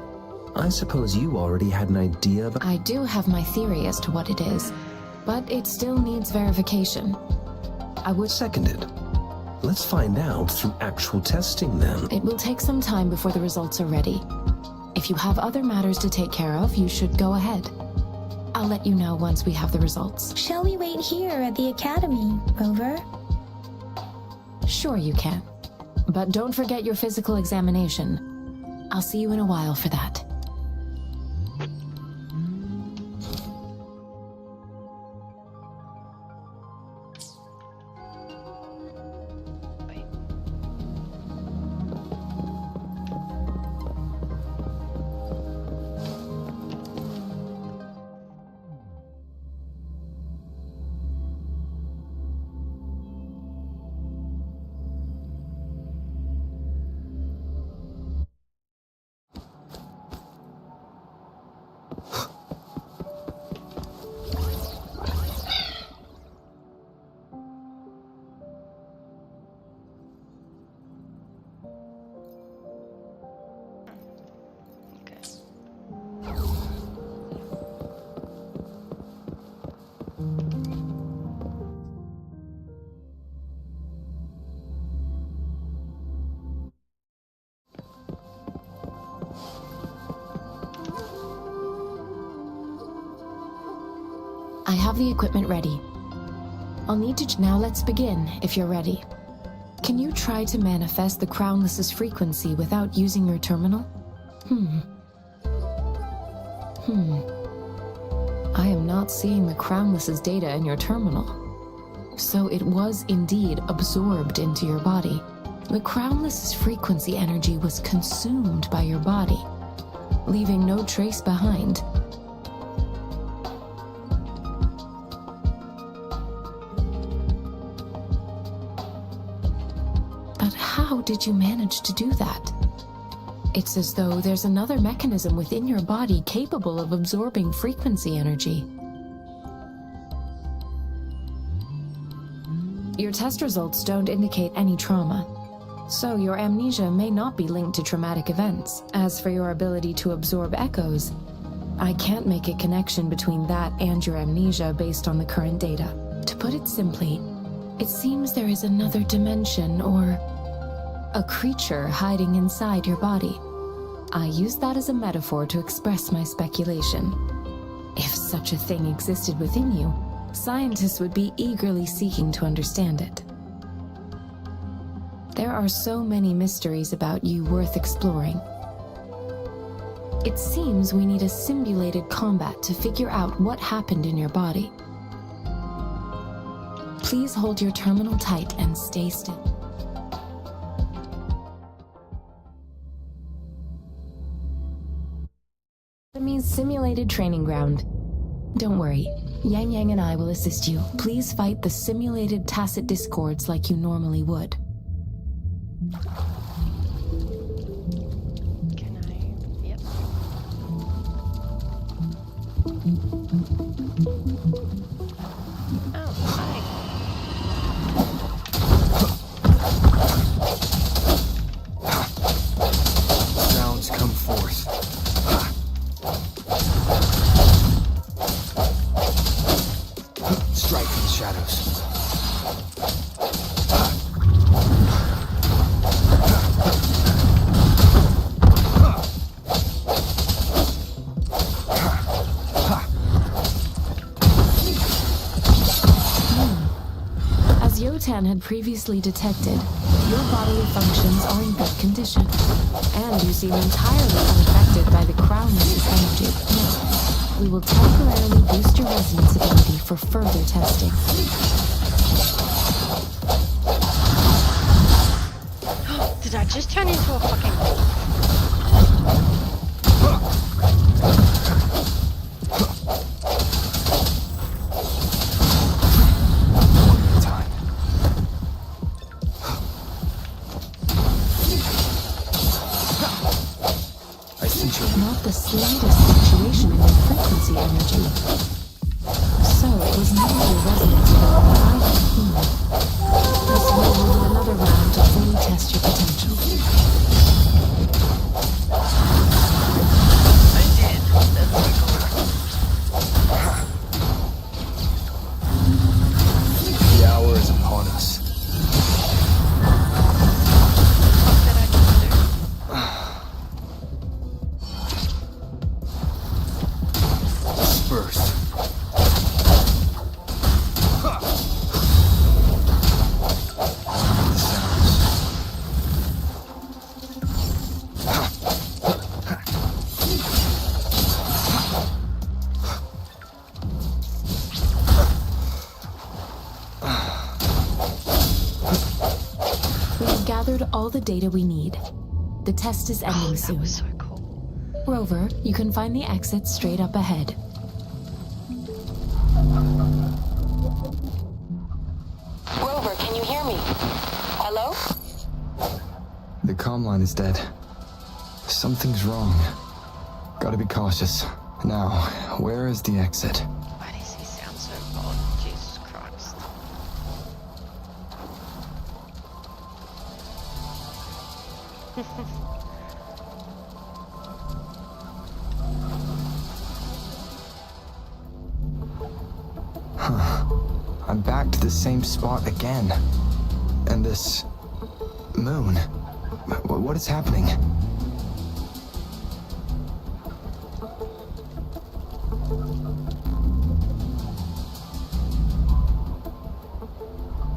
I suppose you already had an idea of... I do have my theory as to what it is, but it still needs verification. I would... Seconded. Let's find out through actual testing then. It will take some time before the results are ready. If you have other matters to take care of, you should go ahead. I'll let you know once we have the results. Shall we wait here at the academy, Rover? Sure you can. But don't forget your physical examination. I'll see you in a while for that. I have the equipment ready. I'll need to... Now let's begin, if you're ready. Can you try to manifest the Crownless's frequency without using your terminal? I am not seeing the Crownless's data in your terminal. So it was indeed absorbed into your body. The Crownless's frequency energy was consumed by your body, leaving no trace behind. But how did you manage to do that? It's as though there's another mechanism within your body capable of absorbing frequency energy. Your test results don't indicate any trauma, so your amnesia may not be linked to traumatic events. As for your ability to absorb echoes, I can't make a connection between that and your amnesia based on the current data. To put it simply, it seems there is another dimension or a creature hiding inside your body. I use that as a metaphor to express my speculation. If such a thing existed within you, scientists would be eagerly seeking to understand it. There are so many mysteries about you worth exploring. It seems we need a simulated combat to figure out what happened in your body. Please hold your terminal tight and stay still. Enemy's simulated training ground. Don't worry, Yang Yang and I will assist you. Please fight the simulated tacit discords like you normally would. Can I? Yep. Oh, hi. Sounds come forth. Strike in the shadows. As Yotan had previously detected, your bodily functions are in good condition, and you seem entirely unaffected by the Crownless's energy. Now, we will temporarily boost your resonance ability for further testing. Did I just turn into a fucking wolf? Time. I sense your Not the slightest fluctuation in your frequency energy. So it was not your resonance ability either. This way we'll do another round to fully test your potential. I did. That's so cool. The hour is upon us. What did I just do? Disperse. The sounds. We have gathered all the data we need. The test is ending That soon. was so cool. Rover, you can find the exit straight up ahead. Rover, can you hear me? Hello? The comm line is dead. Something's wrong. Gotta be cautious. Now, where is the exit? Why does he sound so odd? Jesus Christ. I'm back to the same spot again. And this moon. What is happening?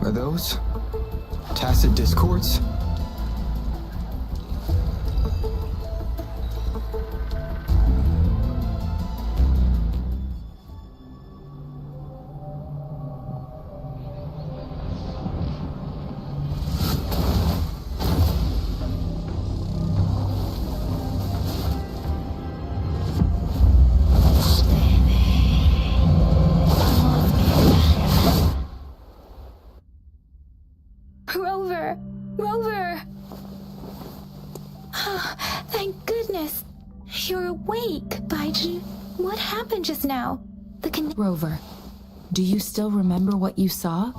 Are those tacit discords? Rover! Rover! Thank goodness. You're awake, Baiju. What happened just now? Rover, do you still remember what you saw?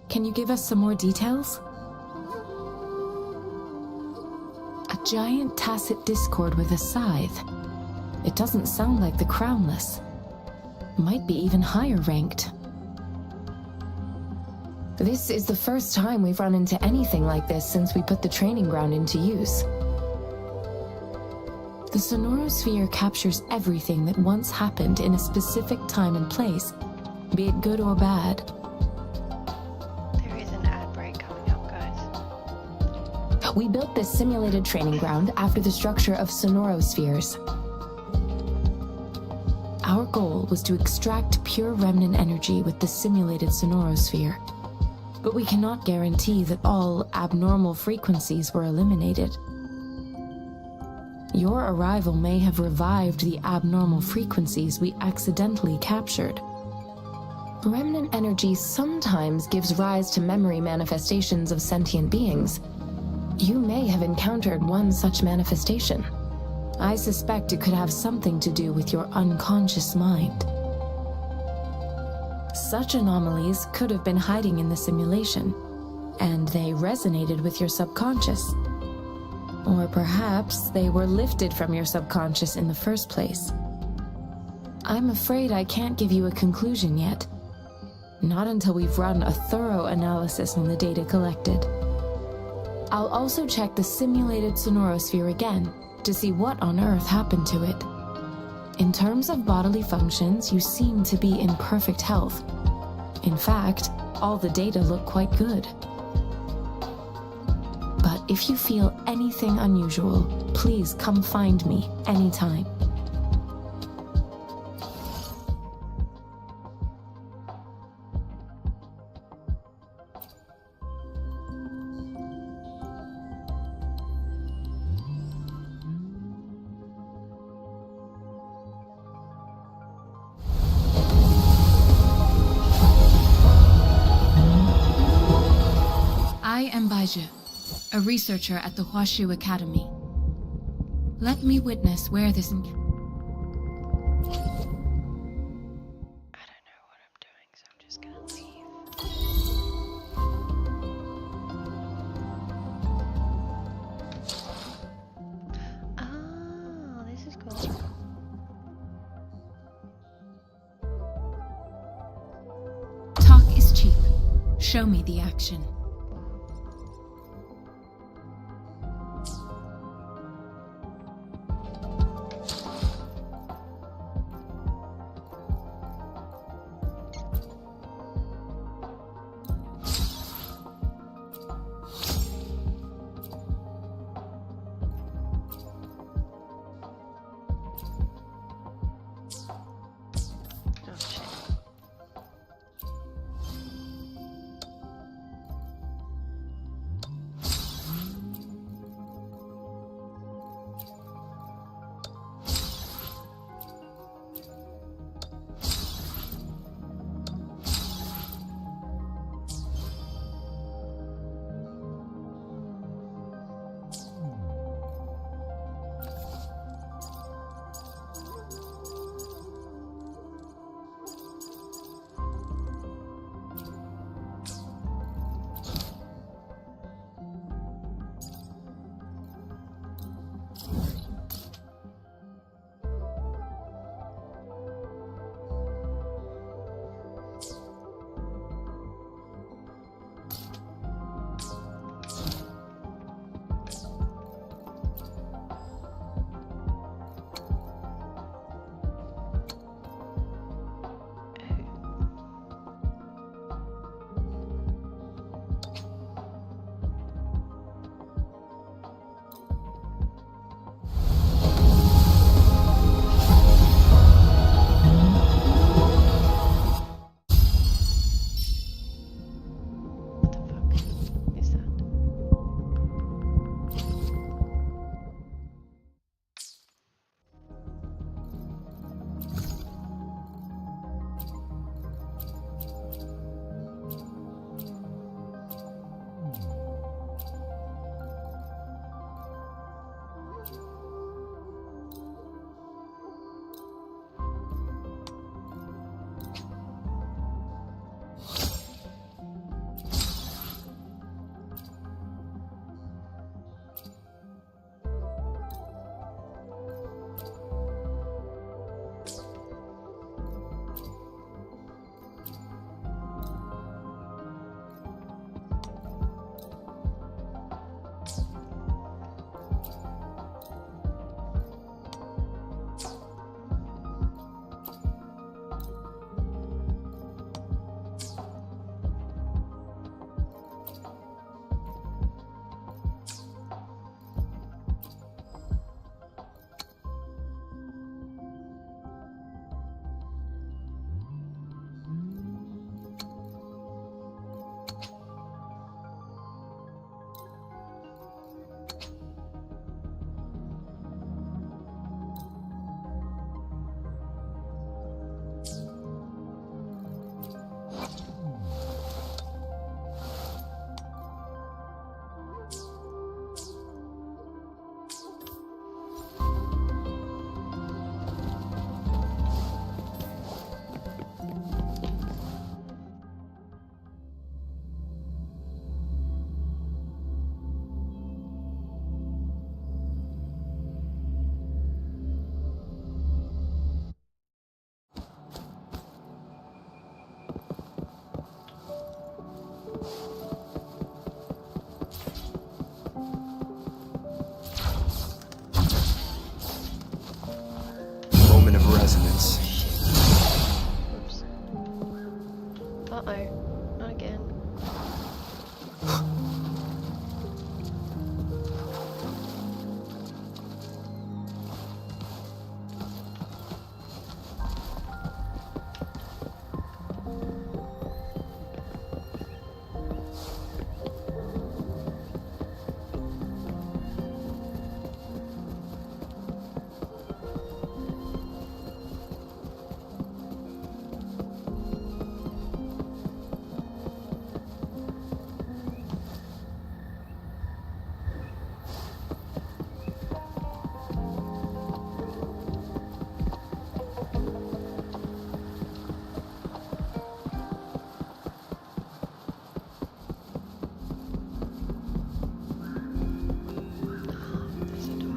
Can you give us some more details? A giant tacit discord with a scythe. It doesn't sound like the Crownless. Might be even higher ranked. This is the first time we've run into anything like this since we put the training ground into use. The sonorosphere captures everything that once happened in a specific time and place, be it good or bad. There is an ad break coming up, guys. We built this simulated training ground after the structure of sonorospheres. Our goal was to extract pure remnant energy with the simulated sonorosphere. But we cannot guarantee that all abnormal frequencies were eliminated. Your arrival may have revived the abnormal frequencies we accidentally captured. Remnant energy sometimes gives rise to memory manifestations of sentient beings. You may have encountered one such manifestation. I suspect it could have something to do with your unconscious mind. Such anomalies could have been hiding in the simulation, and they resonated with your subconscious. Or perhaps they were lifted from your subconscious in the first place. I'm afraid I can't give you a conclusion yet. Not until we've run a thorough analysis on the data collected. I'll also check the simulated sonorosphere again to see what on earth happened to it. In terms of bodily functions, you seem to be in perfect health. In fact, all the data look quite good. But if you feel anything unusual, please come find me anytime. I am Baiju, a researcher at the Huashu Academy. Let me witness where this I don't know what I'm doing, so I'm just gonna leave. Oh, this is cool. talk is cheap. Show me the action. Uh-oh. Not again. There's a dog.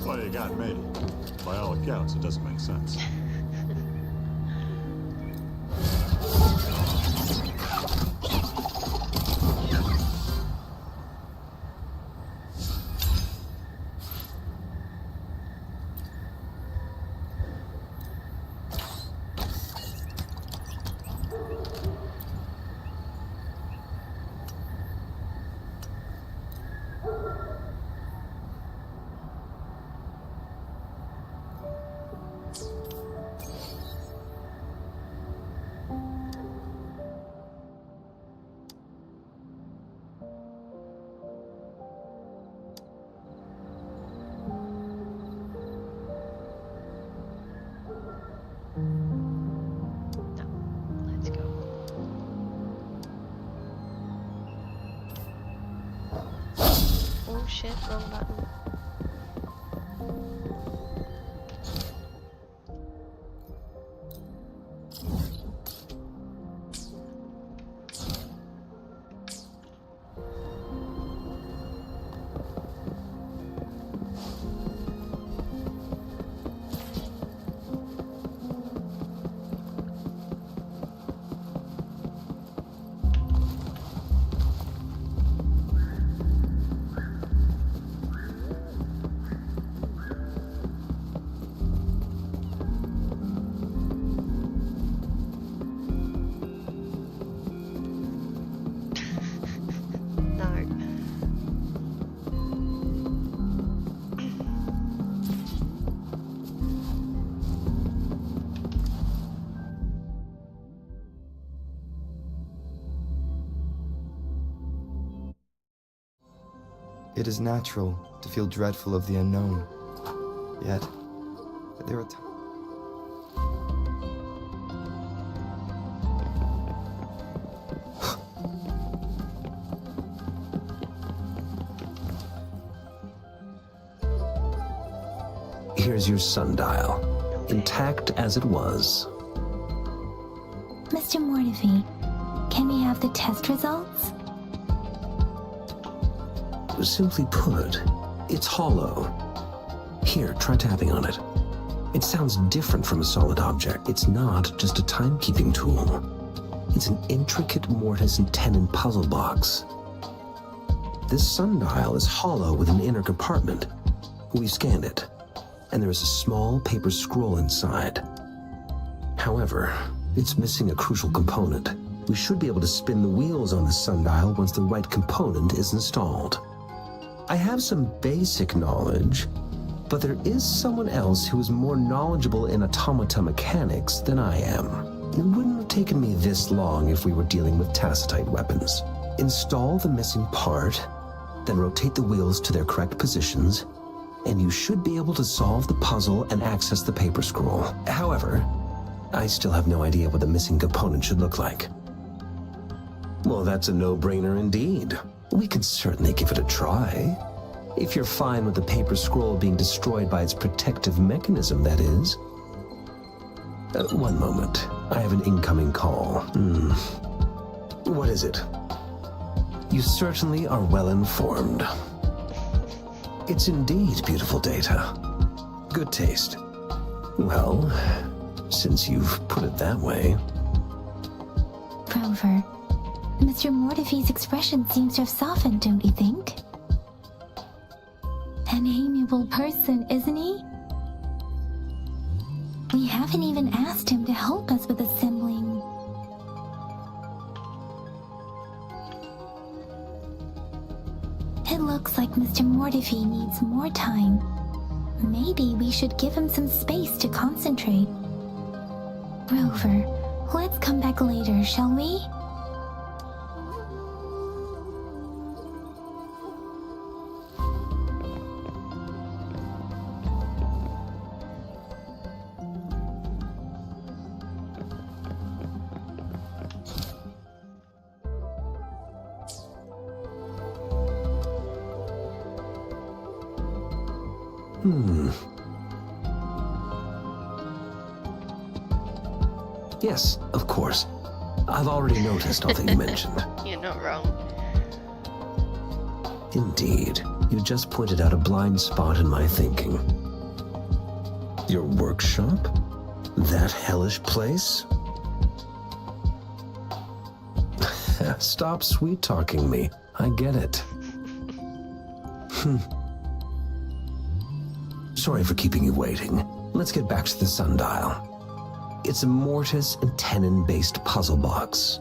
Well, you got me. By all accounts, it doesn't make sense. Let's go. Oh shit, wrong button. No. It is natural to feel dreadful of the unknown. Yet, there are times. Here's your sundial, intact as it was. Mr. Mortefi, can we have the test results? Simply put, it's hollow. Here, try tapping on it. It sounds different from a solid object. It's not just a timekeeping tool. It's an intricate mortise and tenon puzzle box. This sundial is hollow with an inner compartment. We scanned it, and there is a small paper scroll inside. However, it's missing a crucial component. We should be able to spin the wheels on the sundial once the right component is installed. I have some basic knowledge, but there is someone else who is more knowledgeable in automata mechanics than I am. It wouldn't have taken me this long if we were dealing with tacitite weapons. Install the missing part, then rotate the wheels to their correct positions, and you should be able to solve the puzzle and access the paper scroll. However, I still have no idea what the missing component should look like. Well, that's a no-brainer indeed. We can certainly give it a try. If you're fine with the paper scroll being destroyed by its protective mechanism, that is. One moment. I have an incoming call. What is it? You certainly are well informed. It's indeed beautiful data. Good taste. Well, since you've put it that way. Rover, Mr. Mortefi's expression seems to have softened, don't you think? An amiable person, isn't he? We haven't even asked him to help us with assembling. It looks like Mr. Mortefi needs more time. Maybe we should give him some space to concentrate. Rover, let's come back later, shall we? Yes, of course. I've already noticed all that you mentioned. You're not wrong. Indeed. You just pointed out a blind spot in my thinking. Your workshop? That hellish place? Stop sweet-talking me. I get it. Sorry for keeping you waiting. Let's get back to the sundial. It's a mortise and tenon-based puzzle box.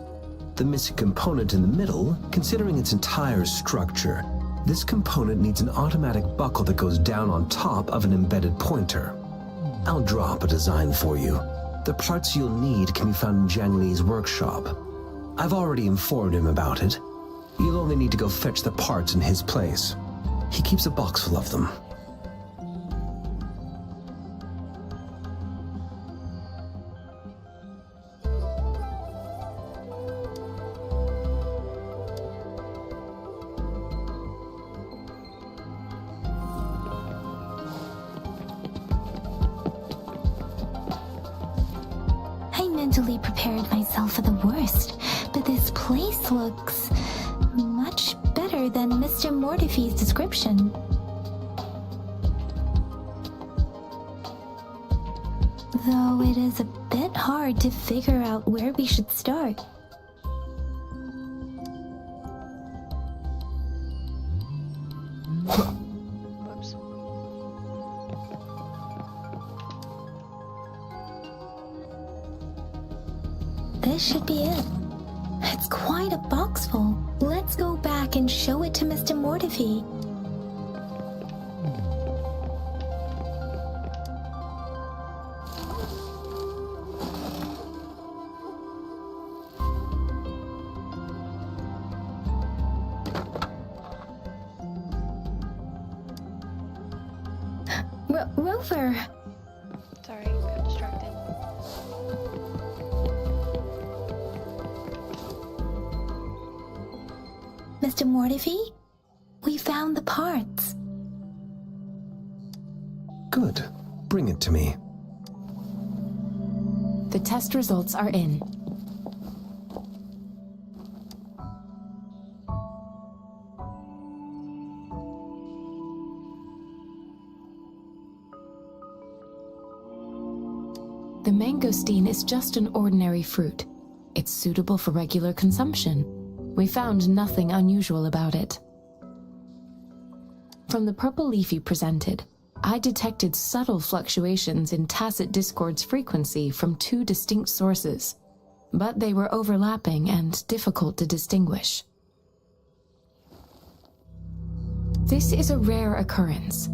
The missing component in the middle, considering its entire structure, this component needs an automatic buckle that goes down on top of an embedded pointer. I'll drop a design for you. The parts you'll need can be found in Jiang Li's workshop. I've already informed him about it. You'll only need to go fetch the parts in his place. He keeps a box full of them. Mentally prepared myself for the worst, but this place looks much better than Mr. Mortefi's description. Though it is a bit hard to figure out where we should start. Whoops. This should be it. It's quite a box full. Let's go back and show it to Mr. Mortefi. Rover! Sorry, got distracted. Mr. Mortefi, we found the parts. Good. Bring it to me. The test results are in. The mangosteen is just an ordinary fruit. It's suitable for regular consumption. We found nothing unusual about it. From the purple leaf you presented, I detected subtle fluctuations in tacit discord's frequency from two distinct sources, but they were overlapping and difficult to distinguish. This is a rare occurrence.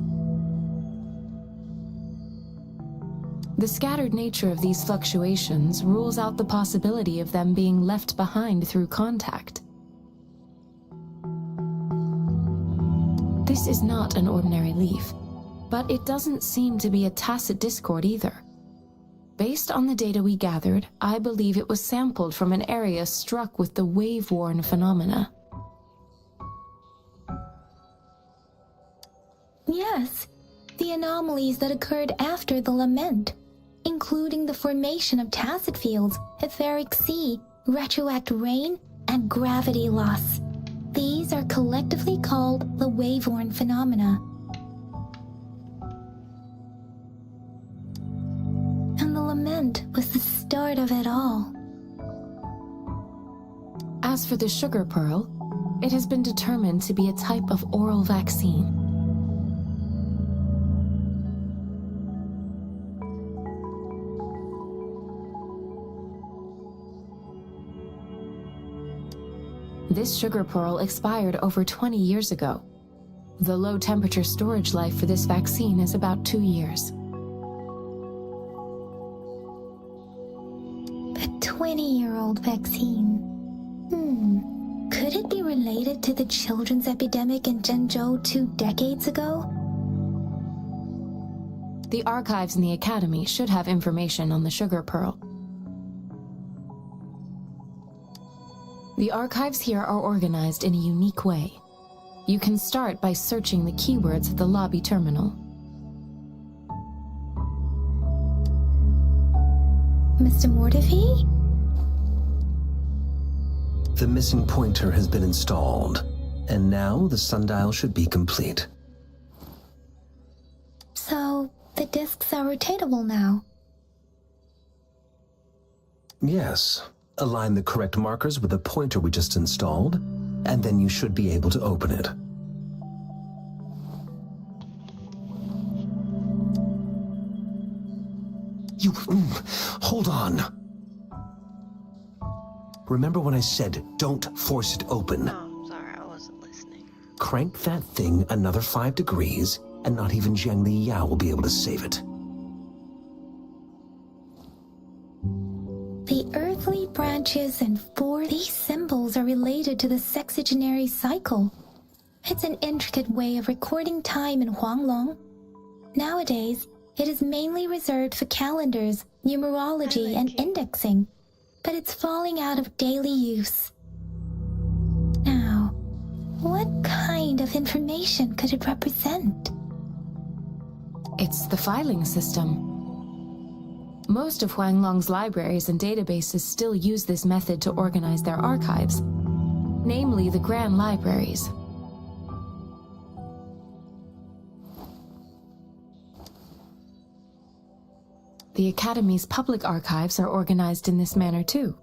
The scattered nature of these fluctuations rules out the possibility of them being left behind through contact. This is not an ordinary leaf, but it doesn't seem to be a tacit discord either. Based on the data we gathered, I believe it was sampled from an area struck with the wave-worn phenomena. Yes, the anomalies that occurred after the lament, including the formation of tacit fields, etheric sea, retroact rain, and gravity loss. These are collectively called the wave-worn phenomena. And the lament was the start of it all. As for the sugar pearl, it has been determined to be a type of oral vaccine. This sugar pearl expired over 20 years ago. The low-temperature storage life for this vaccine is about 2 years. A 20-year-old vaccine. Could it be related to the children's epidemic in Zhengzhou 2 decades ago? The archives in the Academy should have information on the sugar pearl. The archives here are organized in a unique way. You can start by searching the keywords at the lobby terminal. Mr. Mortefi? The missing pointer has been installed, and now the sundial should be complete. So, the discs are rotatable now? Yes. Align the correct markers with the pointer we just installed, and then you should be able to open it. Hold on. Remember when I said don't force it open? Oh, sorry, I wasn't listening. Crank that thing another 5 degrees, and not even Zhang Li Yao will be able to save it. The earthly branches and these symbols are related to the sexagenary cycle. It's an intricate way of recording time in Huanglong. Nowadays, it is mainly reserved for calendars, numerology, and indexing, but it's falling out of daily use. Now, what kind of information could it represent? It's the filing system. Most of Huanglong's libraries and databases still use this method to organize their archives, namely the Grand Libraries. The Academy's public archives are organized in this manner too.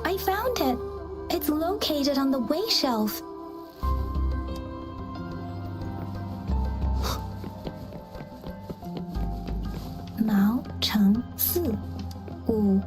I found it. It's located on the way shelf. Mao Cheng Si Wu.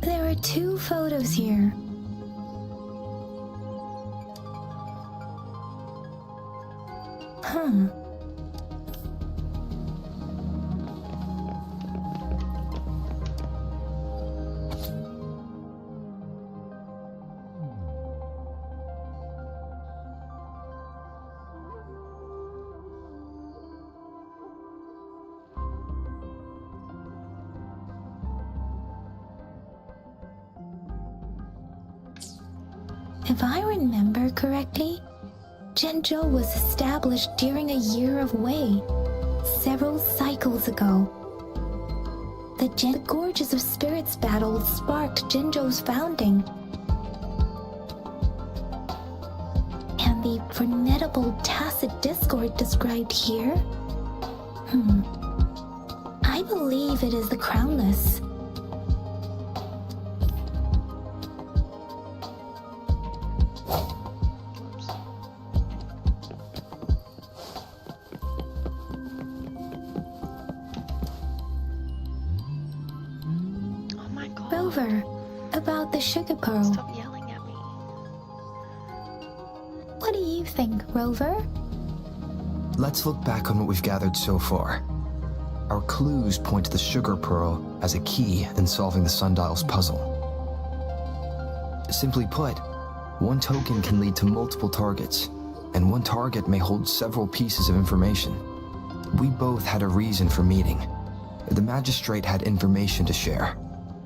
There are 2 photos here. If I remember correctly, Zhenzhou was established during a year of Wei, several cycles ago. The Gorges of Spirits battle sparked Zhenzhou's founding. And the formidable tacit discord described here? I believe it is the Crownless. Rover, about the sugar pearl. Stop yelling at me. What do you think, Rover? Let's look back on what we've gathered so far. Our clues point to the sugar pearl as a key in solving the sundial's puzzle. Simply put, one token can lead to multiple targets, and one target may hold several pieces of information. We both had a reason for meeting. The magistrate had information to share,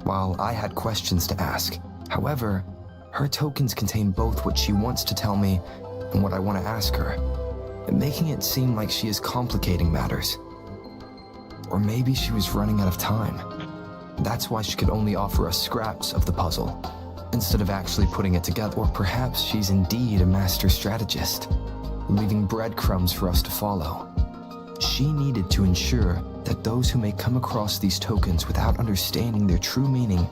while I had questions to ask. However, her tokens contain both what she wants to tell me and what I want to ask her, making it seem like she is complicating matters. Or maybe she was running out of time. That's why she could only offer us scraps of the puzzle, instead of actually putting it together. Or perhaps she's indeed a master strategist, leaving breadcrumbs for us to follow. She needed to ensure that those who may come across these tokens without understanding their true meaning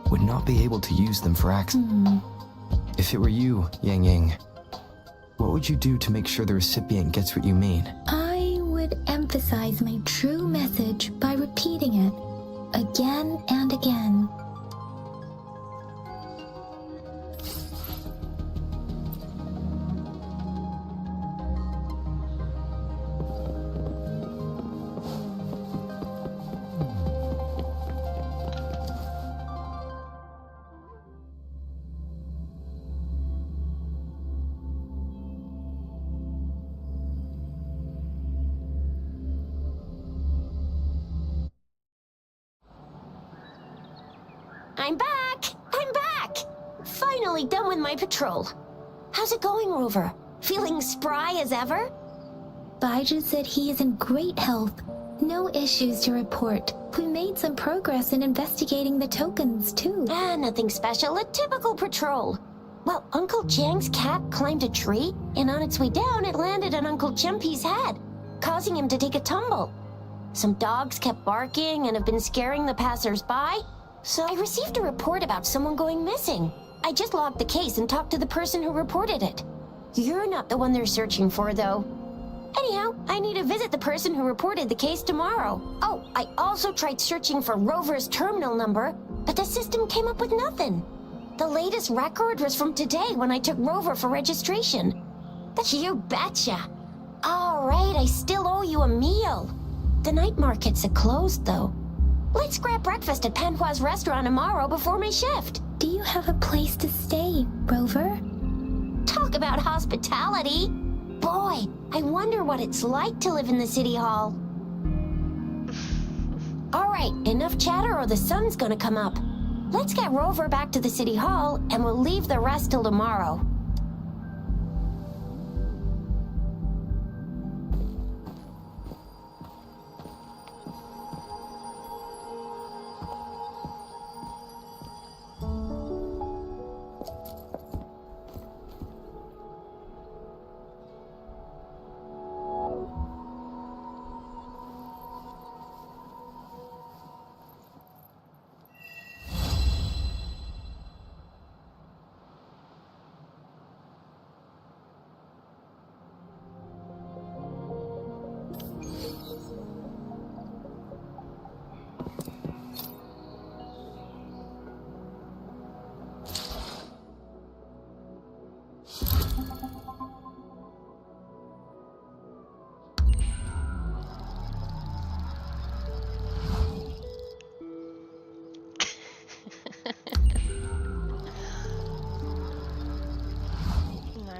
would not be able to use them for access. If it were you, Yang Yang, what would you do to make sure the recipient gets what you mean? I would emphasize my true message by repeating it again and again. I'm back! I'm back! Finally done with my patrol. How's it going, Rover? Feeling spry as ever? Baiju said he is in great health. No issues to report. We made some progress in investigating the tokens, too. Nothing special. A typical patrol. Well, Uncle Jiang's cat climbed a tree, and on its way down, it landed on Uncle Chimpi's head, causing him to take a tumble. Some dogs kept barking and have been scaring the passers-by, so I received a report about someone going missing. I just logged the case and talked to the person who reported it. You're not the one they're searching for, though. Anyhow, I need to visit the person who reported the case tomorrow. Oh, I also tried searching for Rover's terminal number, but the system came up with nothing. The latest record was from today when I took Rover for registration. You betcha. All right, I still owe you a meal. The night markets are closed, though. Let's grab breakfast at Panhua's restaurant tomorrow before my shift. Do you have a place to stay, Rover? Talk about hospitality. Boy, I wonder what it's like to live in the city hall. All right, enough chatter or the sun's gonna come up. Let's get Rover back to the city hall and we'll leave the rest till tomorrow.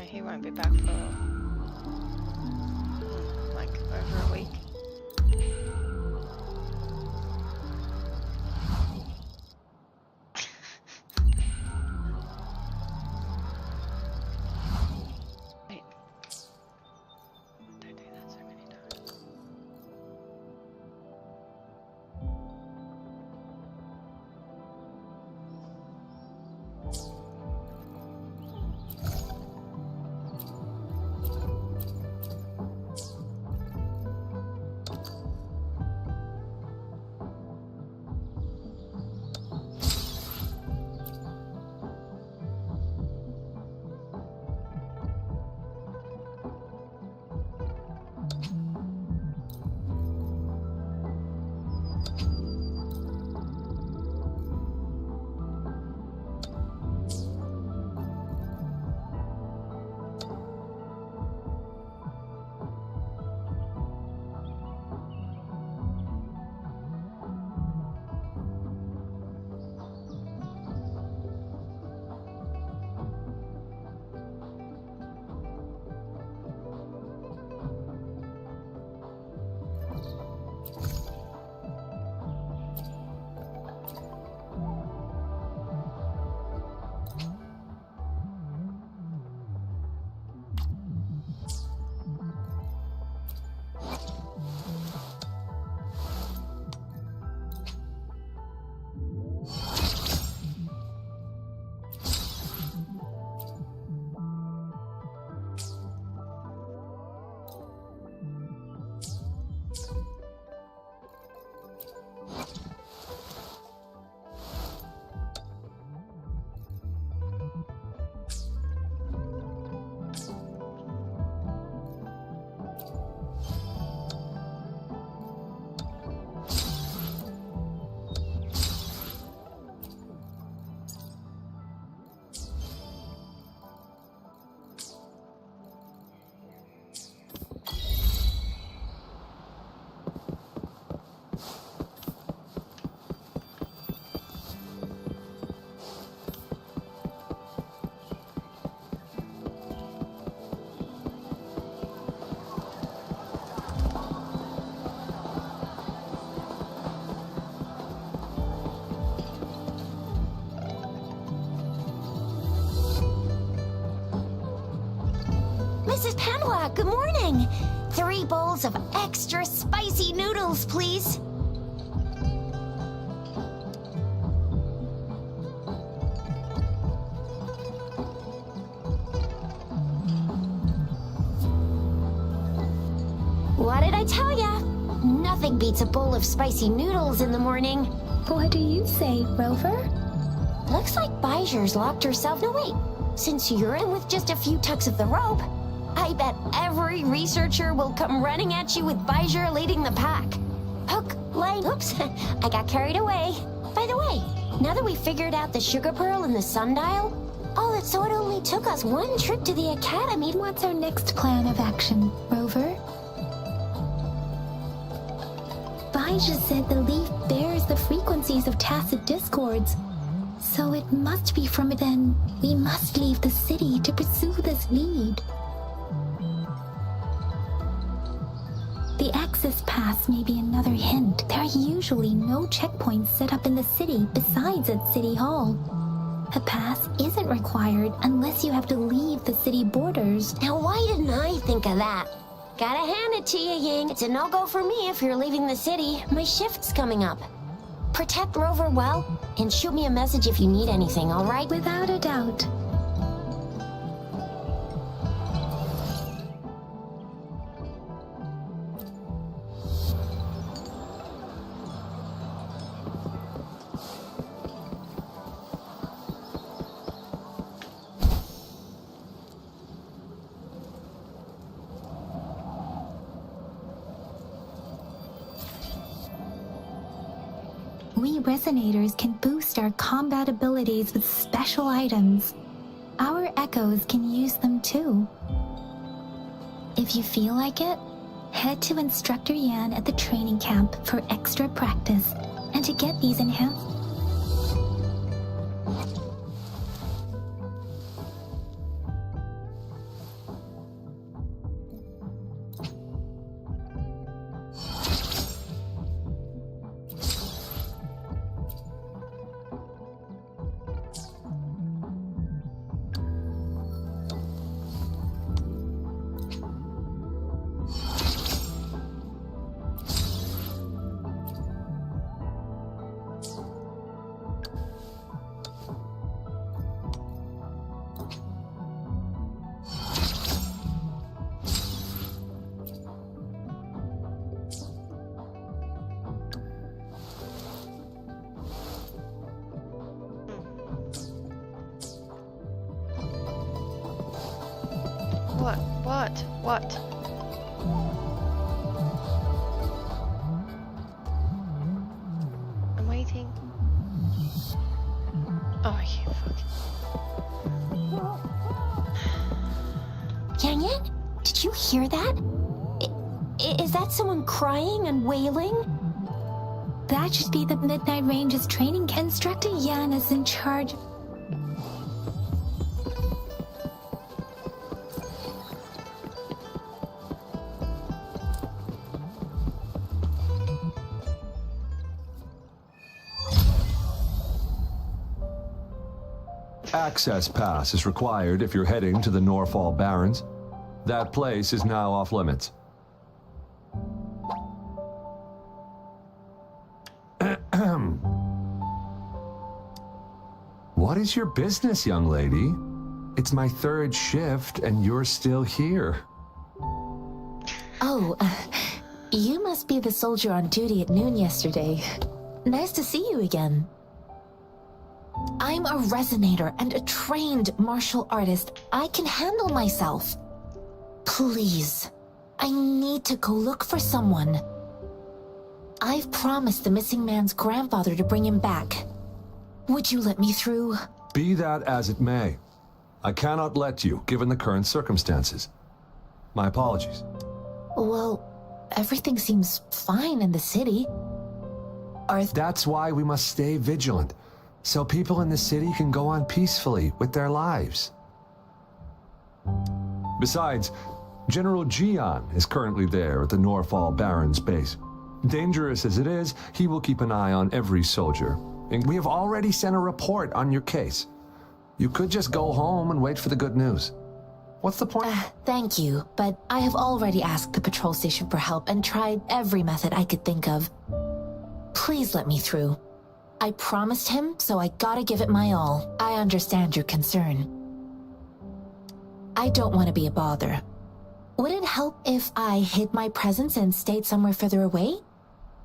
He won't be back for like over a week. Mrs. Panwa, good morning. 3 bowls of extra spicy noodles, please. What did I tell ya? Nothing beats a bowl of spicy noodles in the morning. What do you say, Rover? Looks like Bijur's locked herself. No, wait. Since you're in with just a few tucks of the rope, I bet every researcher will come running at you with Bijur leading the pack. Hook, line, oops, I got carried away. By the way, now that we figured out the sugar pearl and the sundial, so it only took us 1 trip to the academy. What's our next plan of action, Rover? Bijah said the leaf bears the frequencies of tacit discords. So it must be from it then. We must leave the city to pursue this lead. The access pass may be another hint. There are usually no checkpoints set up in the city besides at City Hall. A pass isn't required unless you have to leave the city borders. Now why didn't I think of that? Gotta hand it to you, Ying. It's a no-go for me if you're leaving the city. My shift's coming up. Protect Rover well, and shoot me a message if you need anything, all right? Without a doubt. We resonators can boost our combat abilities with special items. Our echoes can use them too. If you feel like it, head to Instructor Yan at the training camp for extra practice and to get these enhanced. What? I'm waiting. Oh, you fuck. Yang Yang, did you hear that? Is that someone crying and wailing? That should be the Midnight Ranges training. Instructor Yan is in charge. Access pass is required if you're heading to the Norfall Barrens. That place is now off limits. What is your business, young lady? It's my 3rd shift and you're still here. Oh, you must be the soldier on duty at noon yesterday. Nice to see you again. I'm a resonator and a trained martial artist. I can handle myself. Please, I need to go look for someone. I've promised the missing man's grandfather to bring him back. Would you let me through? Be that as it may, I cannot let you, given the current circumstances. My apologies. Well, everything seems fine in the city. That's why we must stay vigilant, so people in the city can go on peacefully with their lives. Besides, General Jian is currently there at the Norfall Barrens base. Dangerous as it is, he will keep an eye on every soldier. And we have already sent a report on your case. You could just go home and wait for the good news. What's the point? Thank you, but I have already asked the patrol station for help and tried every method I could think of. Please let me through. I promised him, so I gotta give it my all. I understand your concern. I don't want to be a bother. Would it help if I hid my presence and stayed somewhere further away?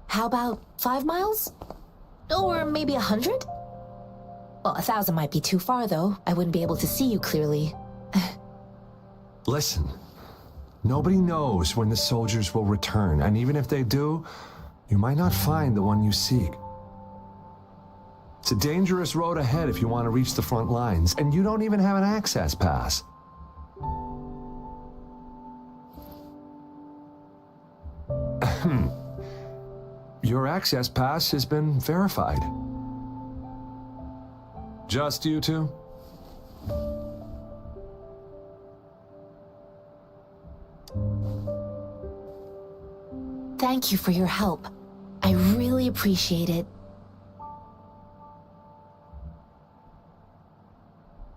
How about 5 miles? Or maybe 100? Well, 1,000 might be too far, though. I wouldn't be able to see you clearly. Listen, nobody knows when the soldiers will return, and even if they do, you might not find the one you seek. It's a dangerous road ahead if you want to reach the front lines, and you don't even have an access pass. Your access pass has been verified. Just you two? Thank you for your help. I really appreciate it.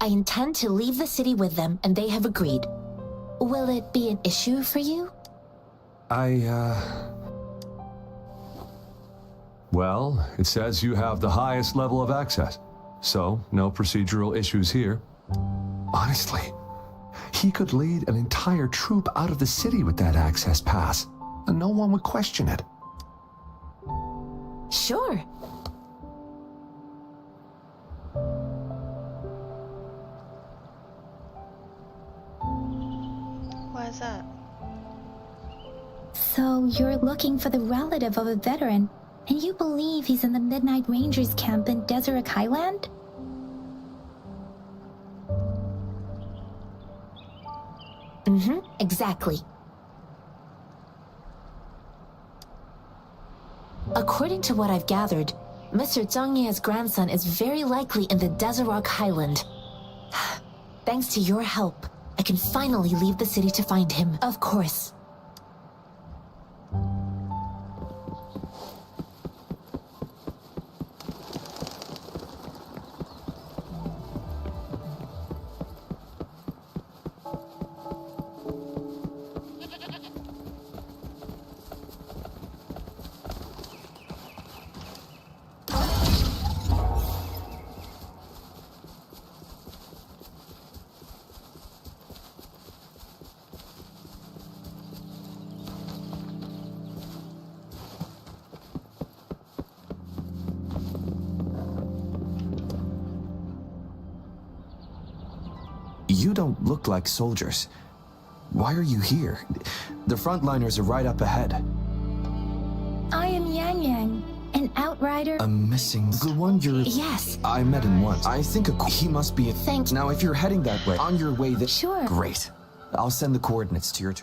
I intend to leave the city with them, and they have agreed. Will it be an issue for you? Well, it says you have the highest level of access, so no procedural issues here. Honestly, he could lead an entire troop out of the city with that access pass, and no one would question it. Sure. Why is that? So you're looking for the relative of a veteran, and you believe he's in the Midnight Rangers camp in Deseret Highland? Exactly. According to what I've gathered, Mr. Zhang Ye's grandson is very likely in the Deseret Highland. Thanks to your help, I can finally leave the city to find him. Of course. You don't look like soldiers. Why are you here? The frontliners are right up ahead. I am Yang Yang, an outrider. A missing... The one you're... Yes. I met him once. I think he must be... Thank you. Now, if you're heading that way, on your way there... Sure. Great. I'll send the coordinates to your...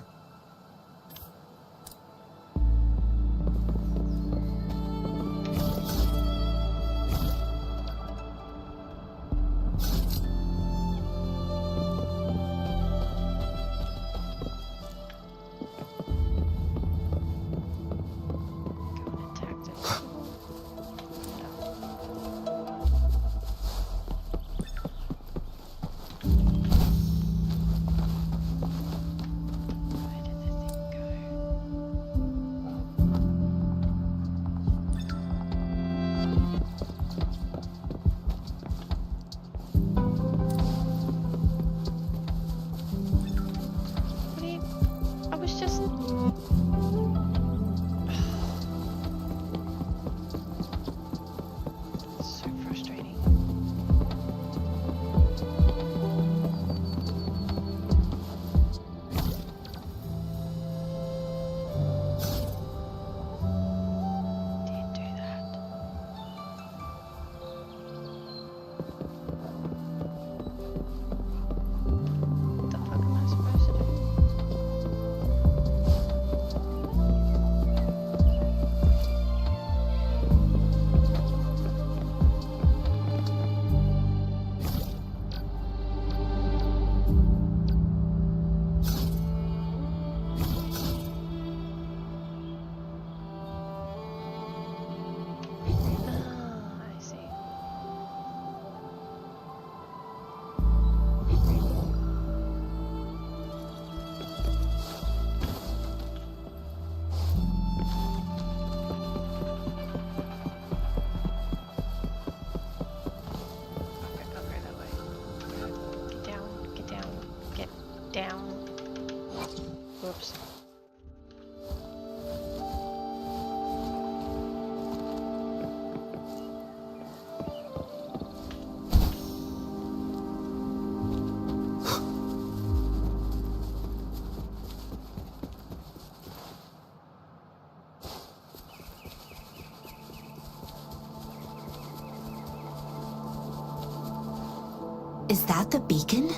Is that the beacon?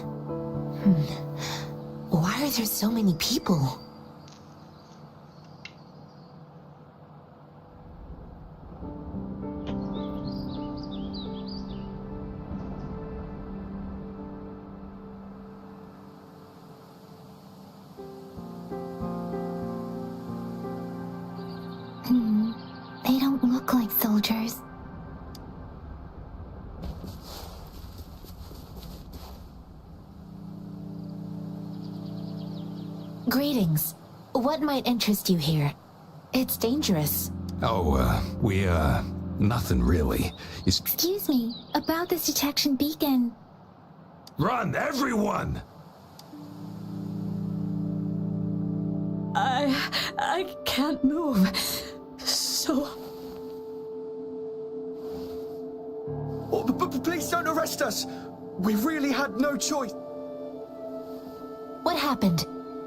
Why are there so many people? They don't look like soldiers. Greetings. What might interest you here? It's dangerous. Nothing really. Excuse me, about this detection beacon. Run, everyone! I can't move. So... Please don't arrest us! We really had no choice. What happened?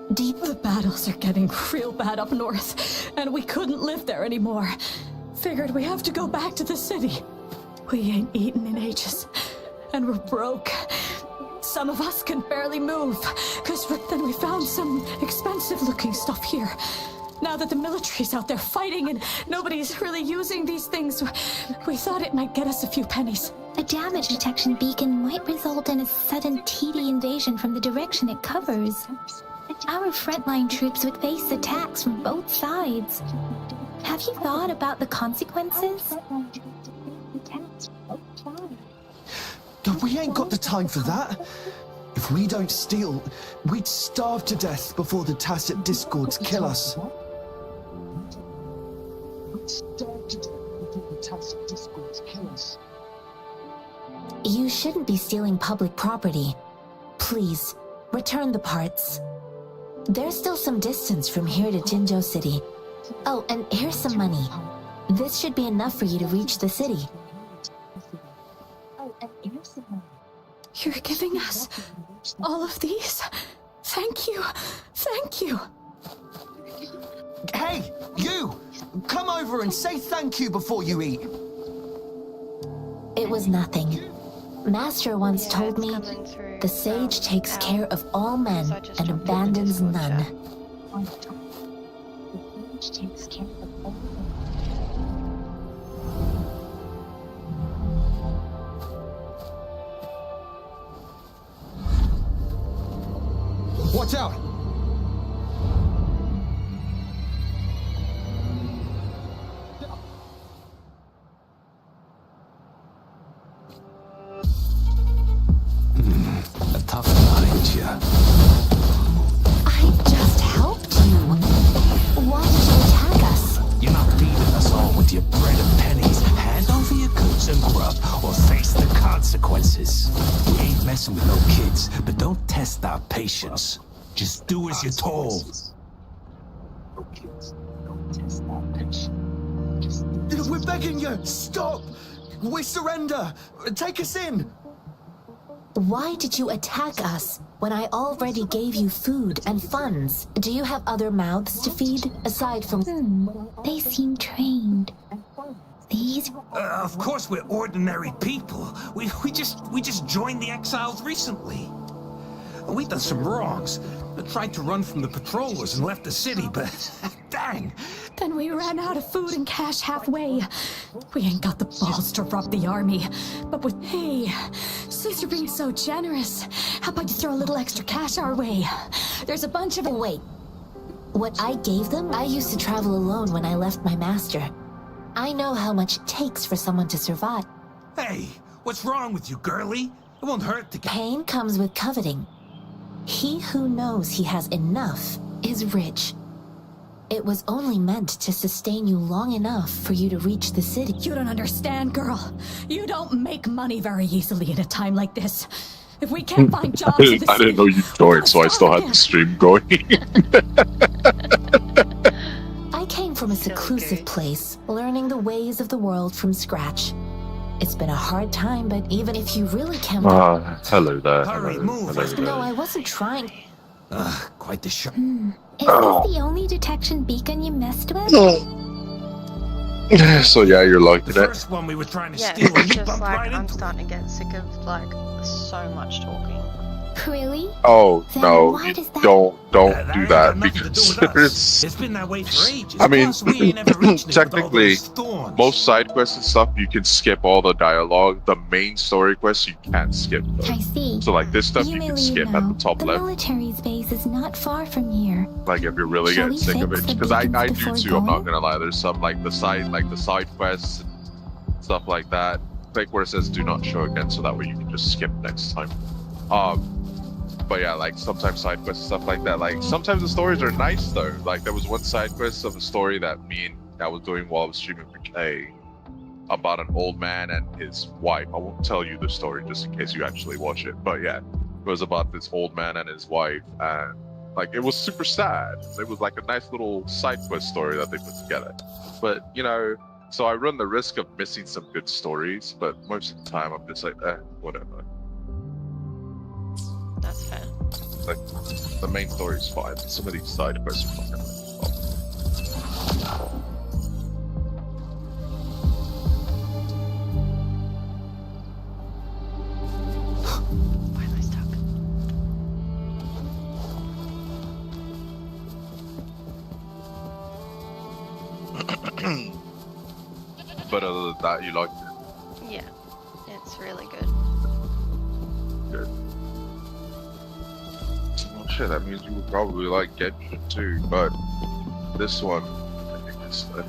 The battles are getting real bad up north, and we couldn't live there anymore. Figured we have to go back to the city. We ain't eaten in ages, and we're broke. Some of us can barely move, but then we found some expensive-looking stuff here. Now that the military's out there fighting and nobody's really using these things, we thought it might get us a few pennies. A damage detection beacon might result in a sudden TD invasion from the direction it covers. Our frontline troops would face attacks from both sides. Have you thought about the consequences? We ain't got the time for that. If we don't steal, we'd starve to death before the tacit discords kill us. You shouldn't be stealing public property. Please, return the parts. There's still some distance from here to Jinzhou City. Oh, and here's some money. This should be enough for you to reach the city. You're giving us all of these? Thank you. Thank you. Hey, you! Come over and say thank you before you eat. It was nothing. Master once told me, the sage takes care of all men and abandons none. Watch out! A tough night, yeah. I just helped you. Why did you attack us? You're not feeding us all with your bread and pennies. Hand over your goods and grub, or face the consequences. We ain't messing with no kids, but don't test our patience. Just do as you're told. We're begging you! Stop! We surrender! Take us in! Why did you attack us when I already gave you food and funds? Do you have other mouths to feed, aside from... They seem trained. These... Of course we're ordinary people. We just joined the exiles recently. We've done some wrongs. I tried to run from the patrollers and left the city, but dang. Then we ran out of food and cash halfway. We ain't got the balls to rob the army. But hey, since you're being so generous, how about you throw a little extra cash our way? There's a bunch of... Wait. What I gave them, I used to travel alone when I left my master. I know how much it takes for someone to survive. Hey, what's wrong with you, girlie? It won't hurt to get... Pain comes with coveting. He who knows he has enough is rich. It was only meant to sustain you long enough for you to reach the city. You don't understand, girl. You don't make money very easily in a time like this. If we can't find jobs in the I didn't know you joined, so I still had the stream going. I came from a seclusive place, learning the ways of the world from scratch. It's been a hard time, but even if you really can't... Hello there. Hurry, move. Hello there. No, I wasn't trying. Quite the show. Is this the only detection beacon you messed with? So yeah, you're liking The it. first one we were trying to Yeah, steal, and it's you just bumped like right I'm into it. starting to get sick of like so much talking. Really? Oh Then no, why you does that- don't That do ain't that got nothing to do because with us. there's. It's been that way for ages. I mean, Plus, we ain't ever reached it with all technically, those thorns. most side quests and stuff you can skip all the dialogue. The main story quests you can't skip though. I see. So like this stuff You you may can leave skip now. at the top The left. military's base is not far from here. Like if you're really Shall getting we sick of fix it, the because I beacons do before too. I'm not going? gonna lie. There's some like the side quests and stuff like that. Like where it says do not show again, so that way you can just skip next time. But yeah, like sometimes side quests and stuff like that. Like sometimes the stories are nice though. Like there was one side quest of a story that I was doing while I was streaming for K about an old man and his wife. I won't tell you the story just in case you actually watch it. But yeah, it was about this old man and his wife, and like it was super sad. It was like a nice little side quest story that they put together. But you know, so I run the risk of missing some good stories. But most of the time, I'm just like, whatever. That's fair. Like the main story is fine. Some of these side quests are fucking. Why am I stuck? But other than that, you liked it? Yeah, it's really good. Good. Oh shit, that means you would probably like Genshin too, but this one, I think it's better.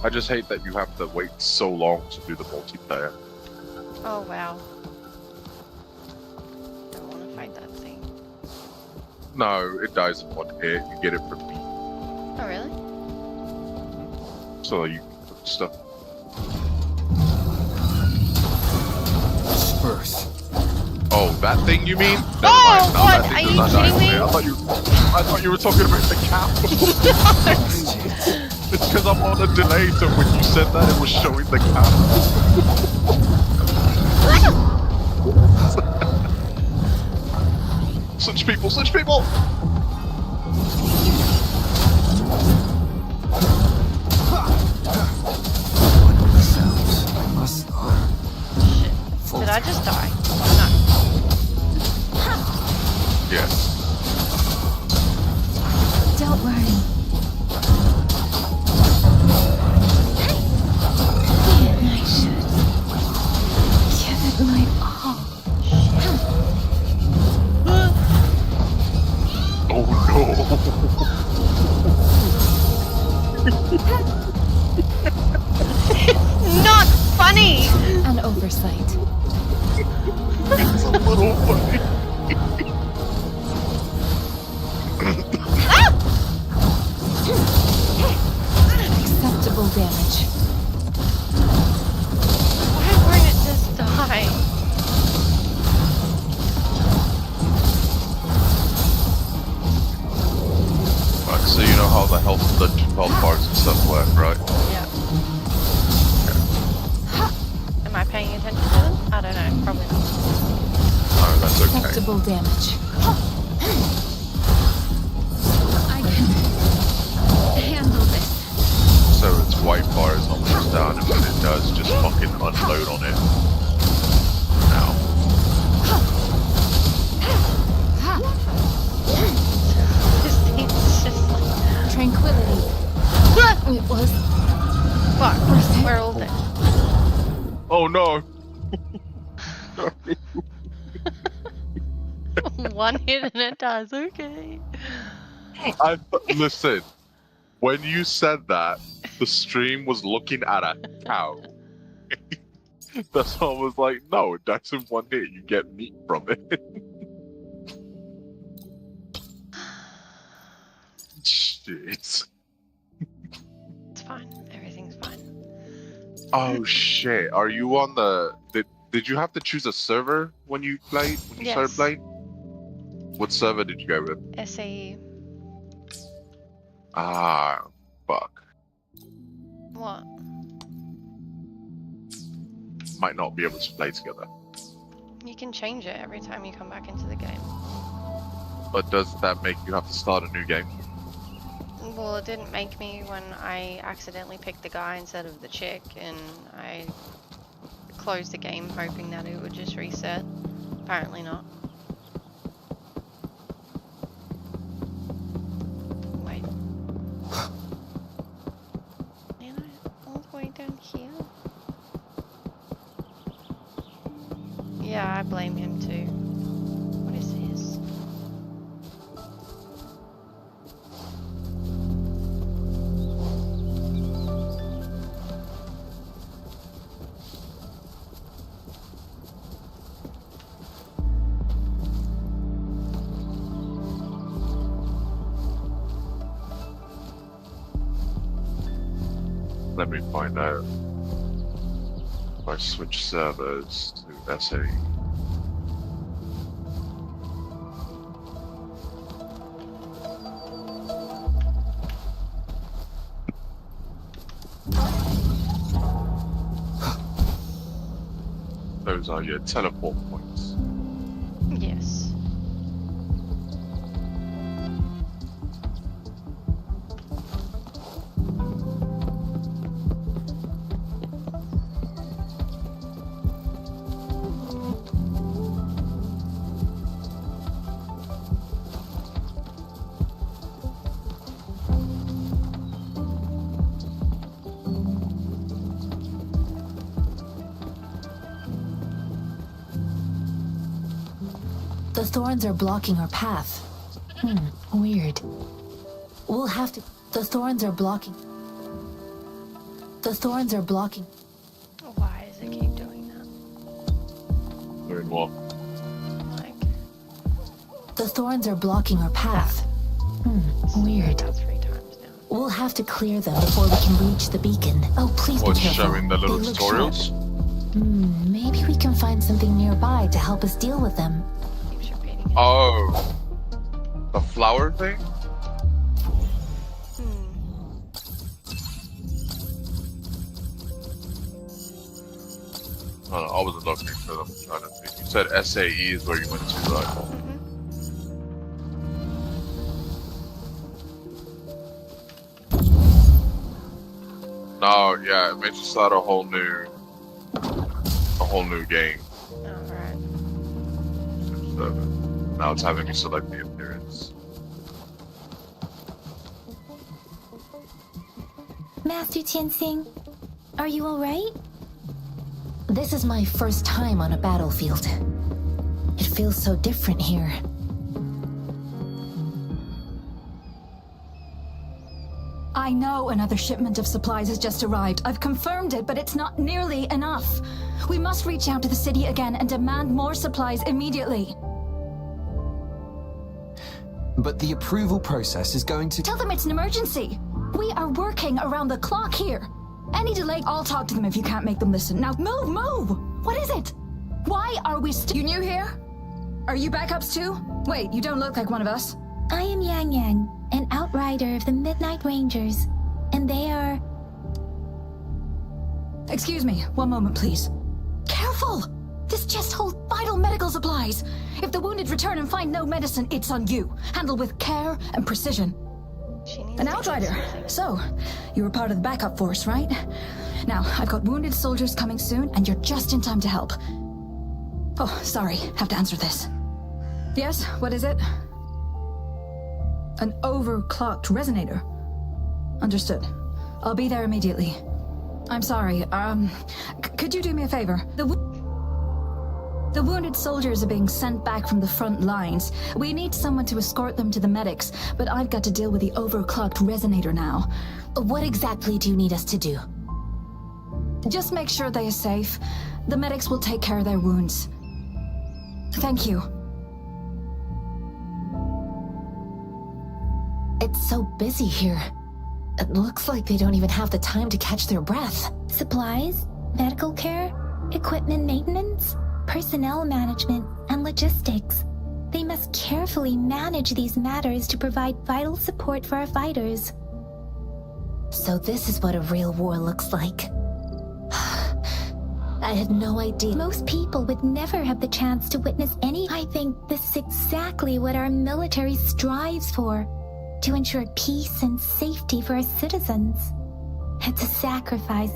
I just hate that you have to wait so long to do the multiplayer. Oh wow. Don't want to fight that thing. No, it dies in one hit. You get it from me. Oh really? So you can put stuff. Spurs. Oh, that thing you mean? Never Oh, mind. No, what? that thing Are does you not die kidding from me? it. I thought you were talking about the cow. It's because I'm on a delay, so when you said that, it was showing the cow. Switch people, switch people! Shit. Did I just die? No. Yes. Don't worry. I should give it my all. Oh Not funny! An oversight. It's a little funny. Acceptable damage. Why wouldn't it just die? Right, so you know how the health bars and stuff work, right? Yeah. Am I paying attention to them? I don't know, probably not. Oh, that's okay. Acceptable damage. I can handle this. So its white bar is almost down, and when it does, just fucking unload on it. Now. This thing's just like... Tranquility. It was. Fuck, we're all dead. Oh no! One hit and it dies, okay. Listen, when you said that, the stream was looking at a cow. That's why I was like, no, it dies in one hit, you get meat from it. Shit. It's fine, everything's fine. Oh shit, are you on the... Did you have to choose a server when you played? When you started Yes. playing? What server did you go with? SAE. Ah, fuck. What? Might not be able to play together. You can change it every time you come back into the game. But does that make you have to start a new game? Well, it didn't make me when I accidentally picked the guy instead of the chick, and I closed the game hoping that it would just reset. Apparently not. Wait. Man, all the way down here? Yeah, I blame him too. What is this? Let me find out. If I switch servers to SA. Those are your teleport points. Yes. The thorns are blocking our path. Weird. We'll have to... The thorns are blocking... The thorns are blocking... Why does it keep doing that? Doing what? Like... The thorns are blocking our path. Weird. About 3 times now. We'll have to clear them before we can reach the beacon. Oh, please be What's careful. showing the little They look tutorials? sharp. Maybe we can find something nearby to help us deal with them. Keeps repeating it. Oh, the flower thing? Oh, no, I wasn't looking for them. I'm trying to think. You said SAE is where you went to, right? No, yeah, it makes you start a whole new game. Alright. So, now it's having me select the appearance. Master Tianxing, are you alright? This is my first time on a battlefield. It feels so different here. I know another shipment of supplies has just arrived. I've confirmed it, but it's not nearly enough. We must reach out to the city again and demand more supplies immediately. But the approval process is going to... Tell them it's an emergency. We are working around the clock here. Any delay, I'll talk to them if you can't make them listen. Now, move! What is it? Why are we You new here? Are you backups too? Wait, you don't look like one of us. I am Yang Yang, an outrider of the Midnight Rangers, and they are... Excuse me, one moment, please. Careful! This chest holds vital medical supplies. If the wounded return and find no medicine, it's on you. Handle with care and precision. An outrider. So, you were part of the backup force, right? Now, I've got wounded soldiers coming soon, and you're just in time to help. Oh, sorry, have to answer this. Yes, what is it? An overclocked resonator. Understood. I'll be there immediately. I'm sorry, could you do me a favor? The wounded soldiers are being sent back from the front lines. We need someone to escort them to the medics, but I've got to deal with the overclocked resonator now. What exactly do you need us to do? Just make sure they are safe. The medics will take care of their wounds. Thank you. It's so busy here. It looks like they don't even have the time to catch their breath. Supplies, medical care, equipment maintenance, personnel management, and logistics. They must carefully manage these matters to provide vital support for our fighters. So this is what a real war looks like. I had no idea. Most people would never have the chance to witness any. I think this is exactly what our military strives for, to ensure peace and safety for our citizens. It's a sacrifice.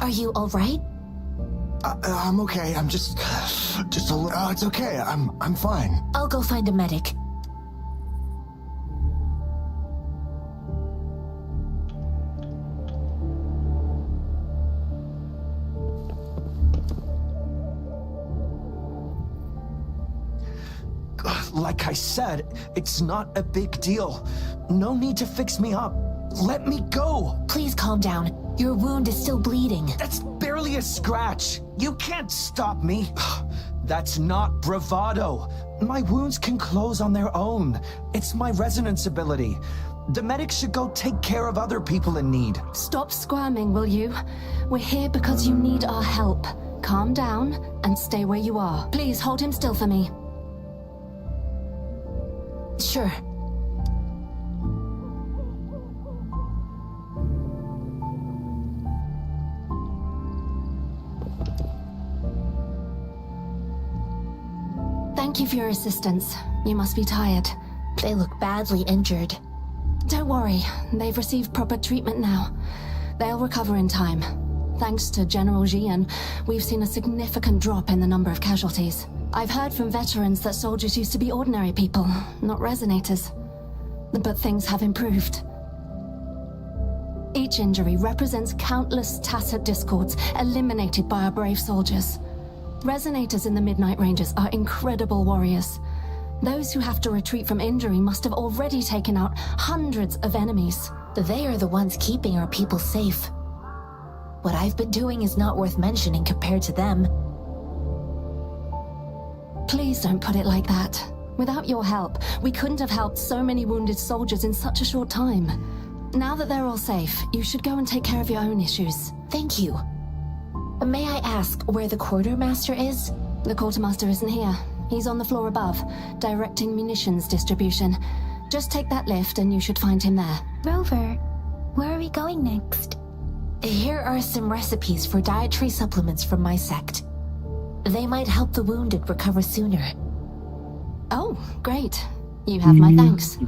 Are you all right? I'm okay. I'm just a little. It's okay. I'm fine. I'll go find a medic. Like I said, it's not a big deal. No need to fix me up. Let me go. Please calm down. Your wound is still bleeding. That's barely a scratch. You can't stop me. That's not bravado. My wounds can close on their own. It's my resonance ability. The medics should go take care of other people in need. Stop squirming, will you? We're here because you need our help. Calm down and stay where you are. Please hold him still for me. Sure. Thank you for your assistance. You must be tired. They look badly injured. Don't worry, they've received proper treatment now. They'll recover in time. Thanks to General Jian, we've seen a significant drop in the number of casualties. I've heard from veterans that soldiers used to be ordinary people, not resonators. But things have improved. Each injury represents countless tacit discords eliminated by our brave soldiers. Resonators in the Midnight Rangers are incredible warriors. Those who have to retreat from injury must have already taken out hundreds of enemies. They are the ones keeping our people safe. What I've been doing is not worth mentioning compared to them. Please don't put it like that. Without your help, we couldn't have helped so many wounded soldiers in such a short time. Now that they're all safe, you should go and take care of your own issues. Thank you. May I ask where the quartermaster is? The quartermaster isn't here. He's on the floor above, directing munitions distribution. Just take that lift and you should find him there. Rover, where are we going next? Here are some recipes for dietary supplements from my sect. They might help the wounded recover sooner. Oh, great. You have my thanks.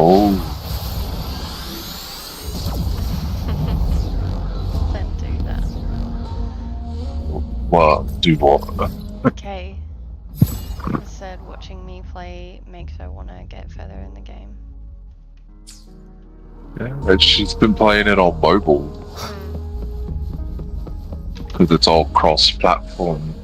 Oh. Don't do that. What? Do what? Okay. I said watching me play makes her want to get further in the game. Yeah, and she's been playing it on mobile. Because it's all cross-platform.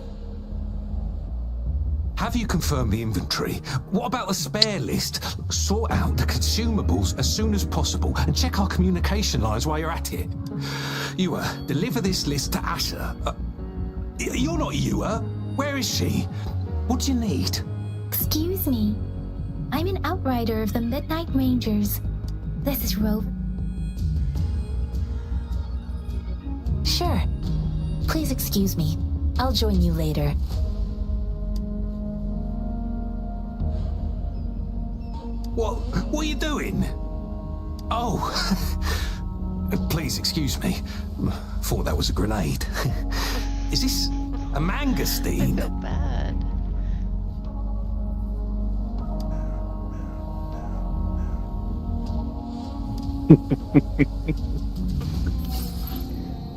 Have you confirmed the inventory? What about the spare list? Sort out the consumables as soon as possible and check our communication lines while you're at it. Ewa, deliver this list to Asher. You're not Ewa. Where is she? What do you need? Excuse me. I'm an outrider of the Midnight Rangers. This is Rover. Sure. Please excuse me. I'll join you later. What are you doing? Oh, please excuse me. Thought that was a grenade. Is this a mangosteen? I feel bad.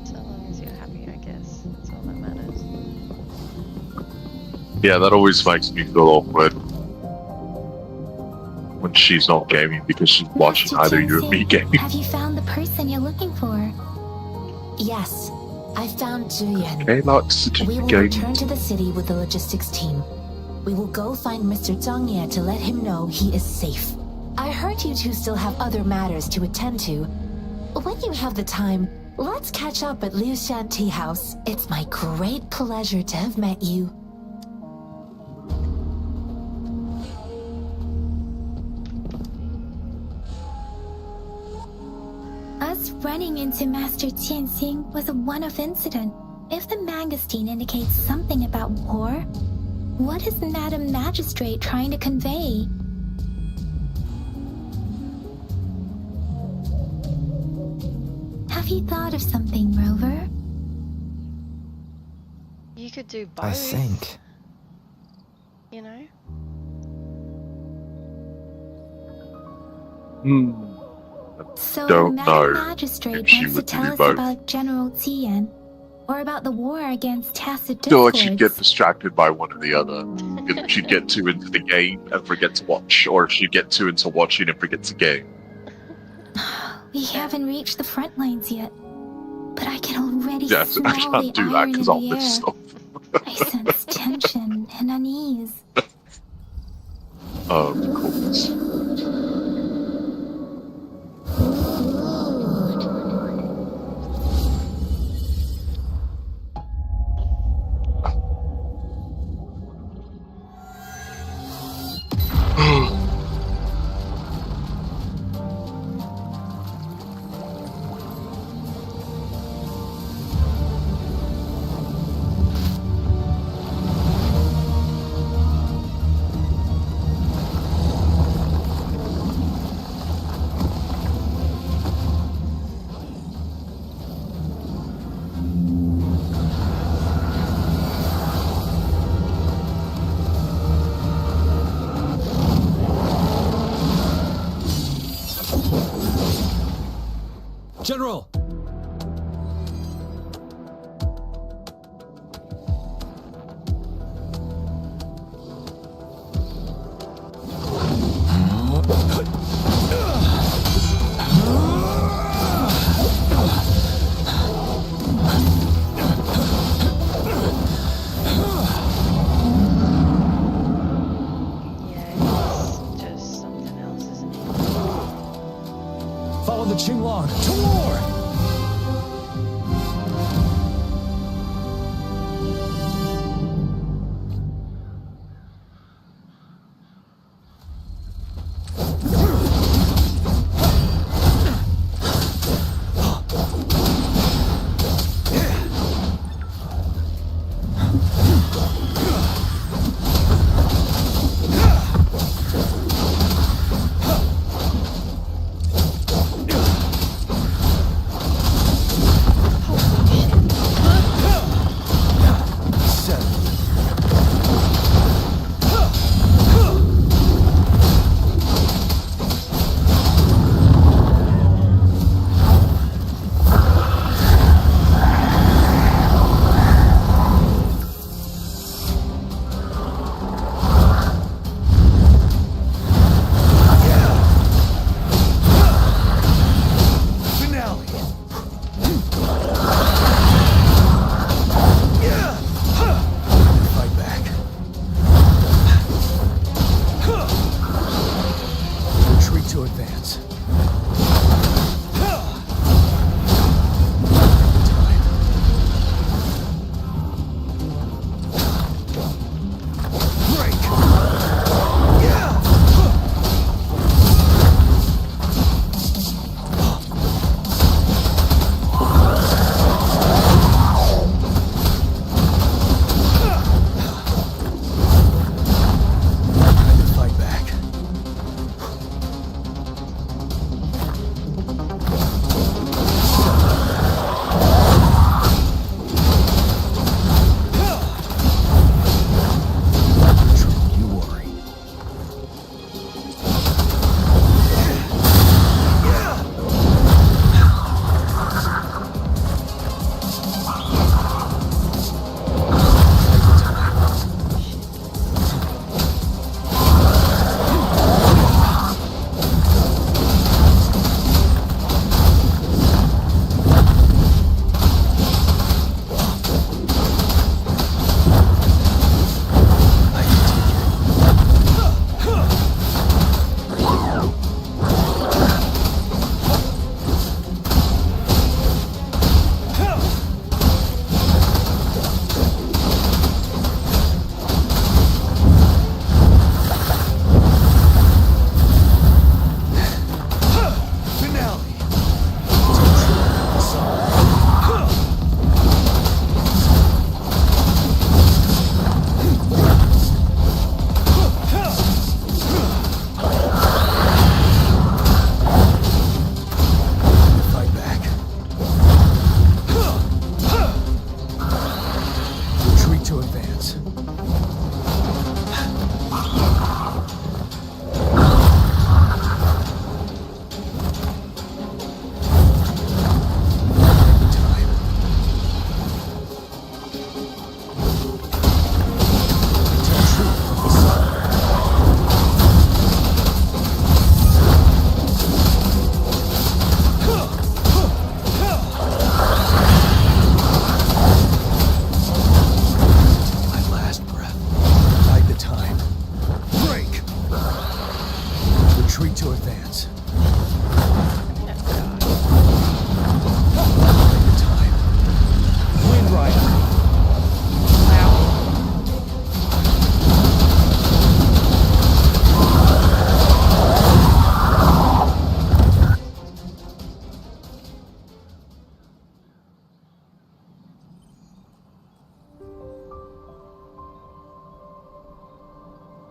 So long as you're happy, I guess. That's all that matters. Yeah, that always makes me feel awkward. When she's not gaming because she's watching either you or me gaming. Have you found the person you're looking for? Yes, I found Julian. Okay, let's We will return to the city with the logistics team. We will go find Mr. Zhang Ye to let him know he is safe. I heard you two still have other matters to attend to. When you have the time, let's catch up at Liu Shan Tea House. It's my great pleasure to have met you. running into Master Tianxing was a one-off incident, if the mangosteen indicates something about war, what is Madam Magistrate trying to convey? Have you thought of something, Rover? You could do both. I think. You know? So Don't Madam know Magistrate if she wants to would tell do us both. about General Tian, or about the war against tacit I feel like she'd discords. get distracted by one or the other. If she'd get too into the game and forget to watch, or if she'd get too into watching and forget to game. We haven't reached the front lines yet, but I can already Yes, smell I the can't do that iron in because the I'll miss air. stuff. I sense tension and unease. Of course. General! Just something else, isn't it? Follow the Qinglong to war!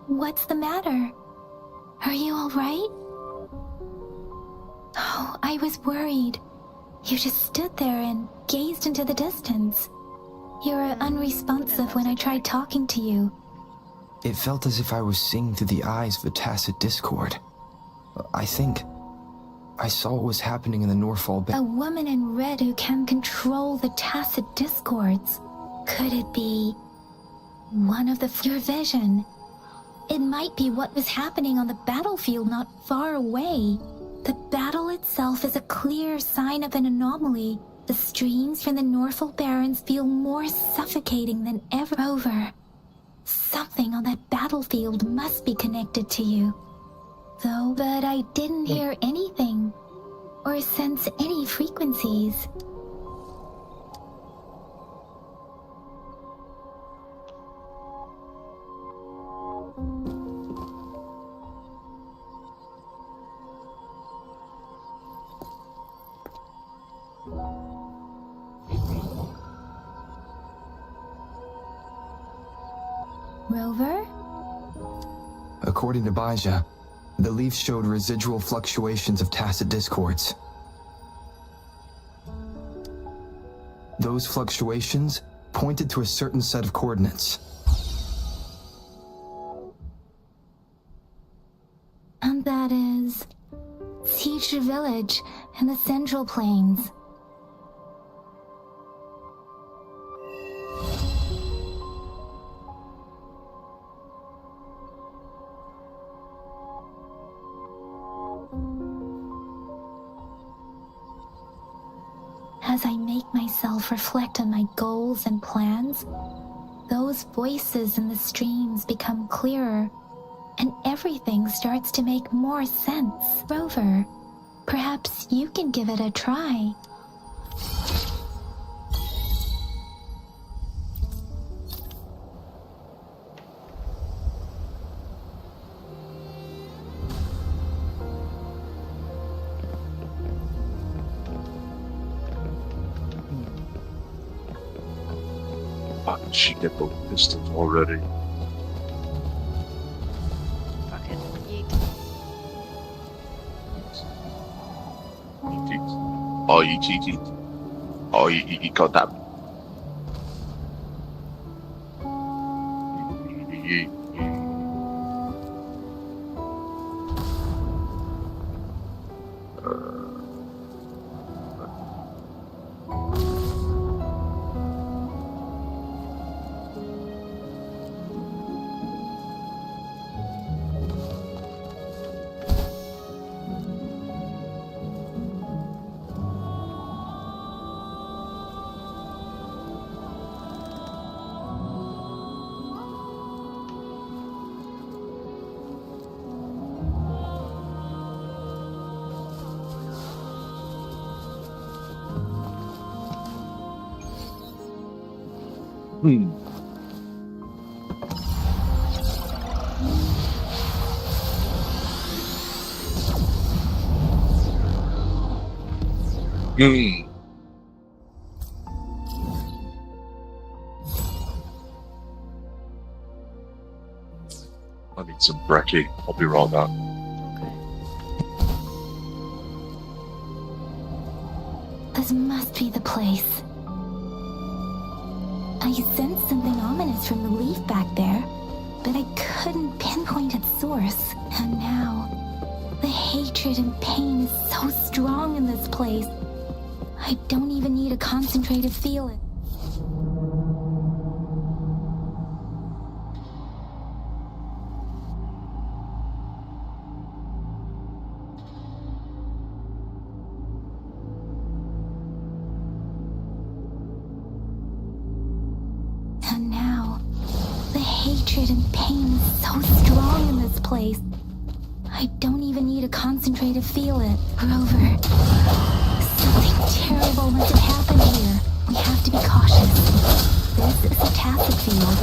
What's the matter? Are you all right? Oh, I was worried. You just stood there and gazed into the distance. You were unresponsive when I tried talking to you. It felt as if I was seeing through the eyes of a tacit discord. I think I saw what was happening in the Norfall Bay. A woman in red who can control the tacit discords. Could it be one of your vision? It might be what was happening on the battlefield not far away. The battle itself is a clear sign of an anomaly. The streams from the Norfall Barrens feel more suffocating than ever over. Something on that battlefield must be connected to you. But I didn't hear anything or sense any frequencies. Rover? According to Baija, the leaf showed residual fluctuations of tacit discords. Those fluctuations pointed to a certain set of coordinates. And that is Siege Village in the Central Plains. As I make myself reflect on my goals and plans, those voices in the streams become clearer, and everything starts to make more sense. Rover, perhaps you can give it a try. Fuck, she get those pistols already. Fucking yeet. Yeet. Oh, you cheated. Oh, you got that. Yeet. I need some brekkie. I'll be right back. This must be the place. I sensed something ominous from the leaf back there, but I couldn't pinpoint its source. And now, the hatred and pain is so strong in this place. I don't even need to concentrate to feel it. And now, the hatred and pain is so strong in this place. I don't even need to concentrate to feel it. Rover, something terrible must have happened here. We have to be cautious. This is a tacit field.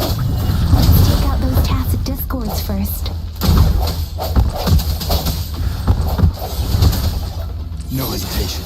Let's take out those tacit discords first. No hesitation.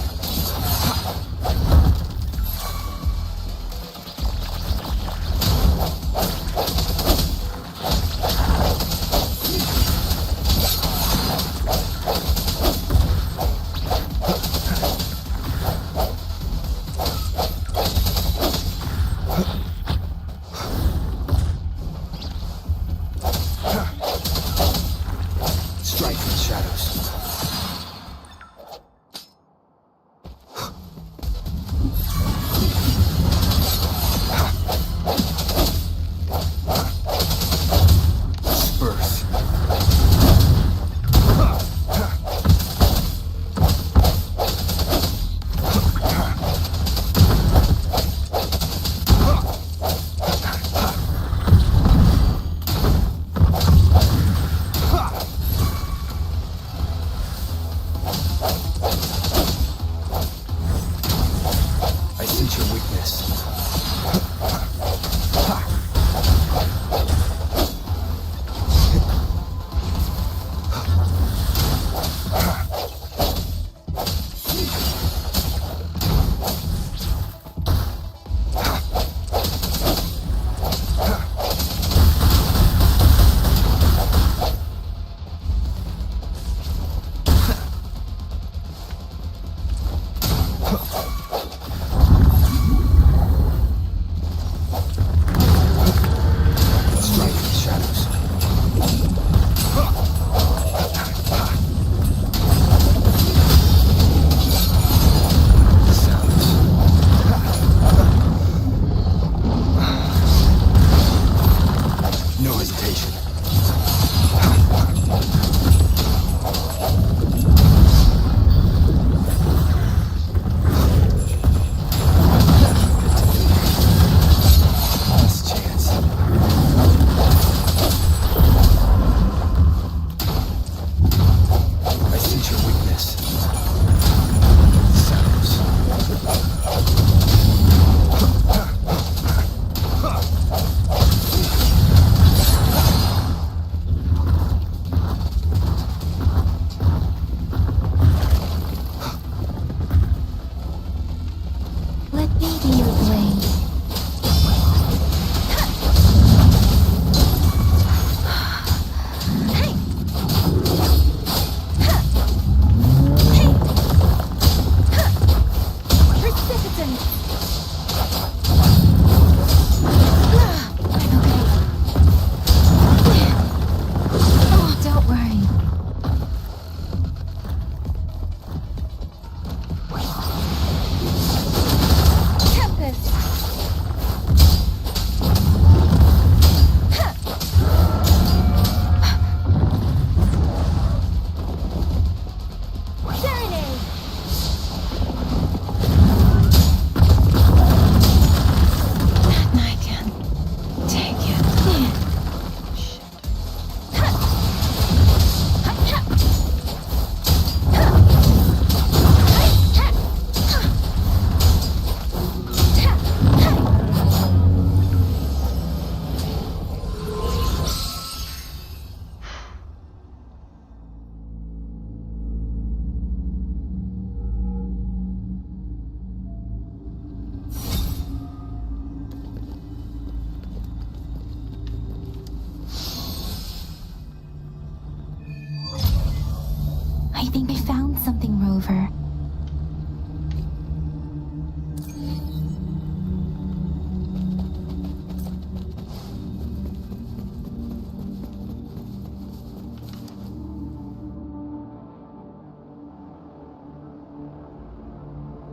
I think I found something, Rover.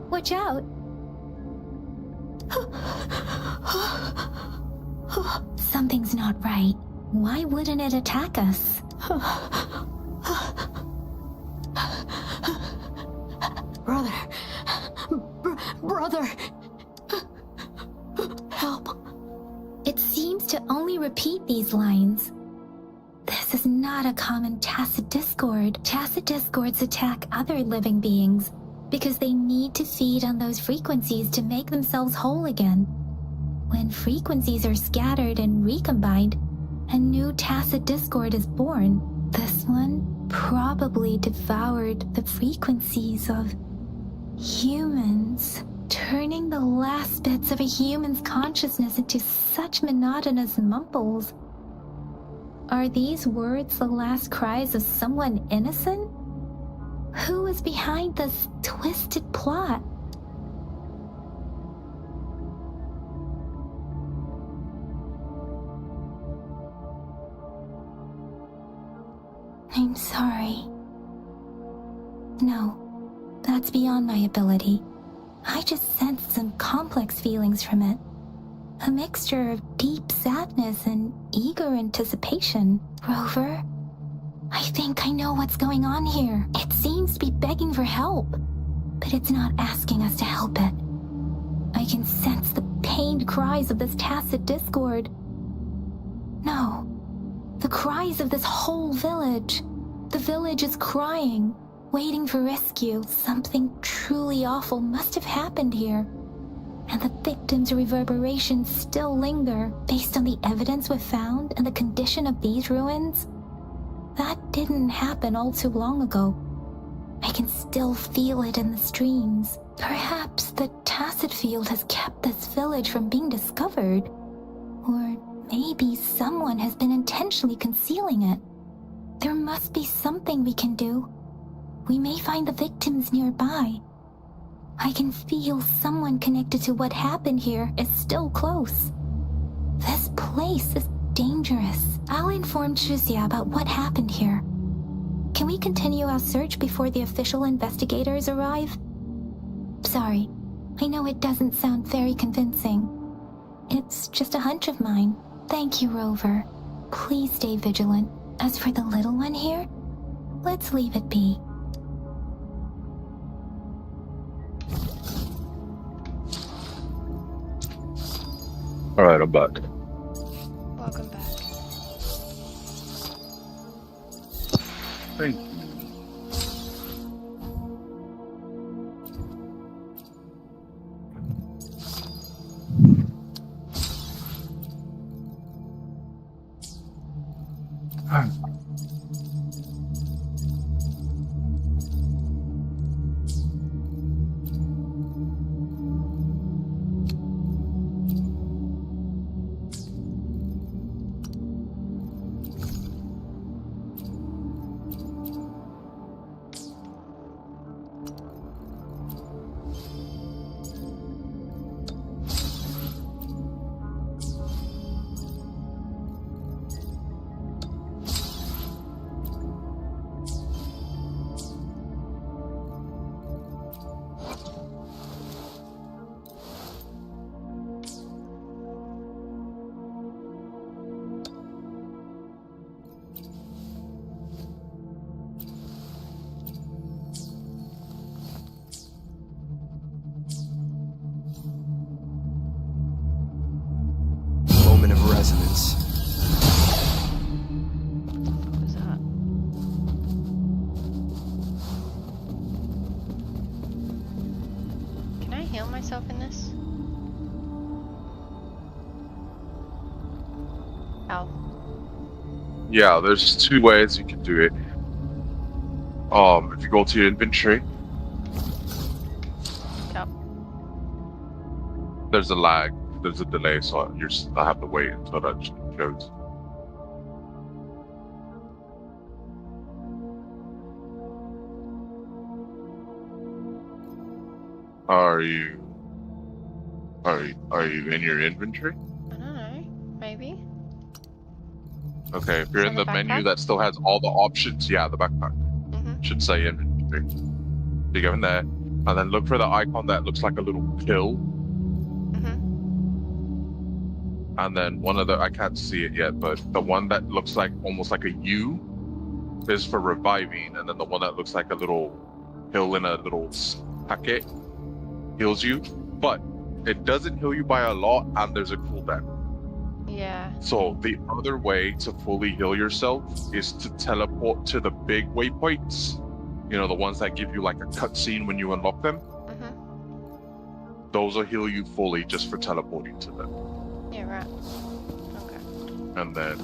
Watch out! Something's not right. Why wouldn't it attack us? Brother. Brother. Help. It seems to only repeat these lines. This is not a common tacit discord. Tacit discords attack other living beings because they need to feed on those frequencies to make themselves whole again. When frequencies are scattered and recombined, a new tacit discord is born. This one probably devoured the frequencies of humans, turning the last bits of a human's consciousness into such monotonous mumbles. Are these words the last cries of someone innocent? Who is behind this twisted plot? I'm sorry. No, that's beyond my ability. I just sensed some complex feelings from it. A mixture of deep sadness and eager anticipation. Rover, I think I know what's going on here. It seems to be begging for help, but it's not asking us to help it. I can sense the pained cries of this tacit discord. No, the cries of this whole village. The village is crying, waiting for rescue. Something truly awful must have happened here. And the victims' reverberations still linger. Based on the evidence we've found and the condition of these ruins, that didn't happen all too long ago. I can still feel it in the streams. Perhaps the tacit field has kept this village from being discovered. Or maybe someone has been intentionally concealing it. There must be something we can do. We may find the victims nearby. I can feel someone connected to what happened here is still close. This place is dangerous. I'll inform Chuzia about what happened here. Can we continue our search before the official investigators arrive? Sorry, I know it doesn't sound very convincing. It's just a hunch of mine. Thank you, Rover. Please stay vigilant. As for the little one here, let's leave it be. Alright, I'm back. Welcome back. Thank you. Moment of resonance. Who's that? Can I heal myself in this? Ow. Yeah, there's two ways you can do it. If you go to your inventory, Yep. there's a lag, there's a delay, so I have to wait until that shows. Are you in your inventory? I don't know. Maybe. Okay, if you're in the the menu backpack? that still has all the options, yeah, the backpack should say inventory. You go in there, and then look for the icon that looks like a little pill. And then one of the, I can't see it yet, but the one that looks like almost like a U is for reviving, and then the one that looks like a little pill in a little packet heals you, but it doesn't heal you by a lot, and there's a cooldown. Yeah. So the other way to fully heal yourself is to teleport to the big waypoints. You know, the ones that give you like a cutscene when you unlock them. Those will heal you fully just for teleporting to them. Yeah, right. Okay. And then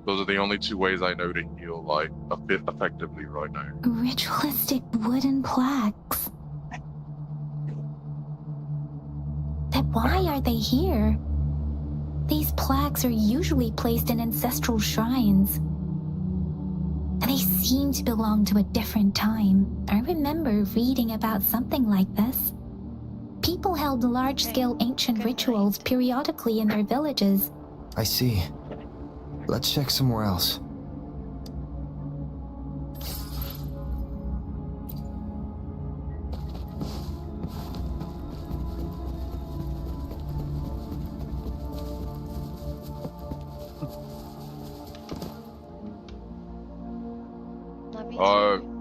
those are the only two ways I know to heal like a bit effectively right now. Ritualistic wooden plaques. Then why are they here? These plaques are usually placed in ancestral shrines. And they seem to belong to a different time. I remember reading about something like this. People held large-scale ancient rituals periodically in their villages. I see. Let's check somewhere else.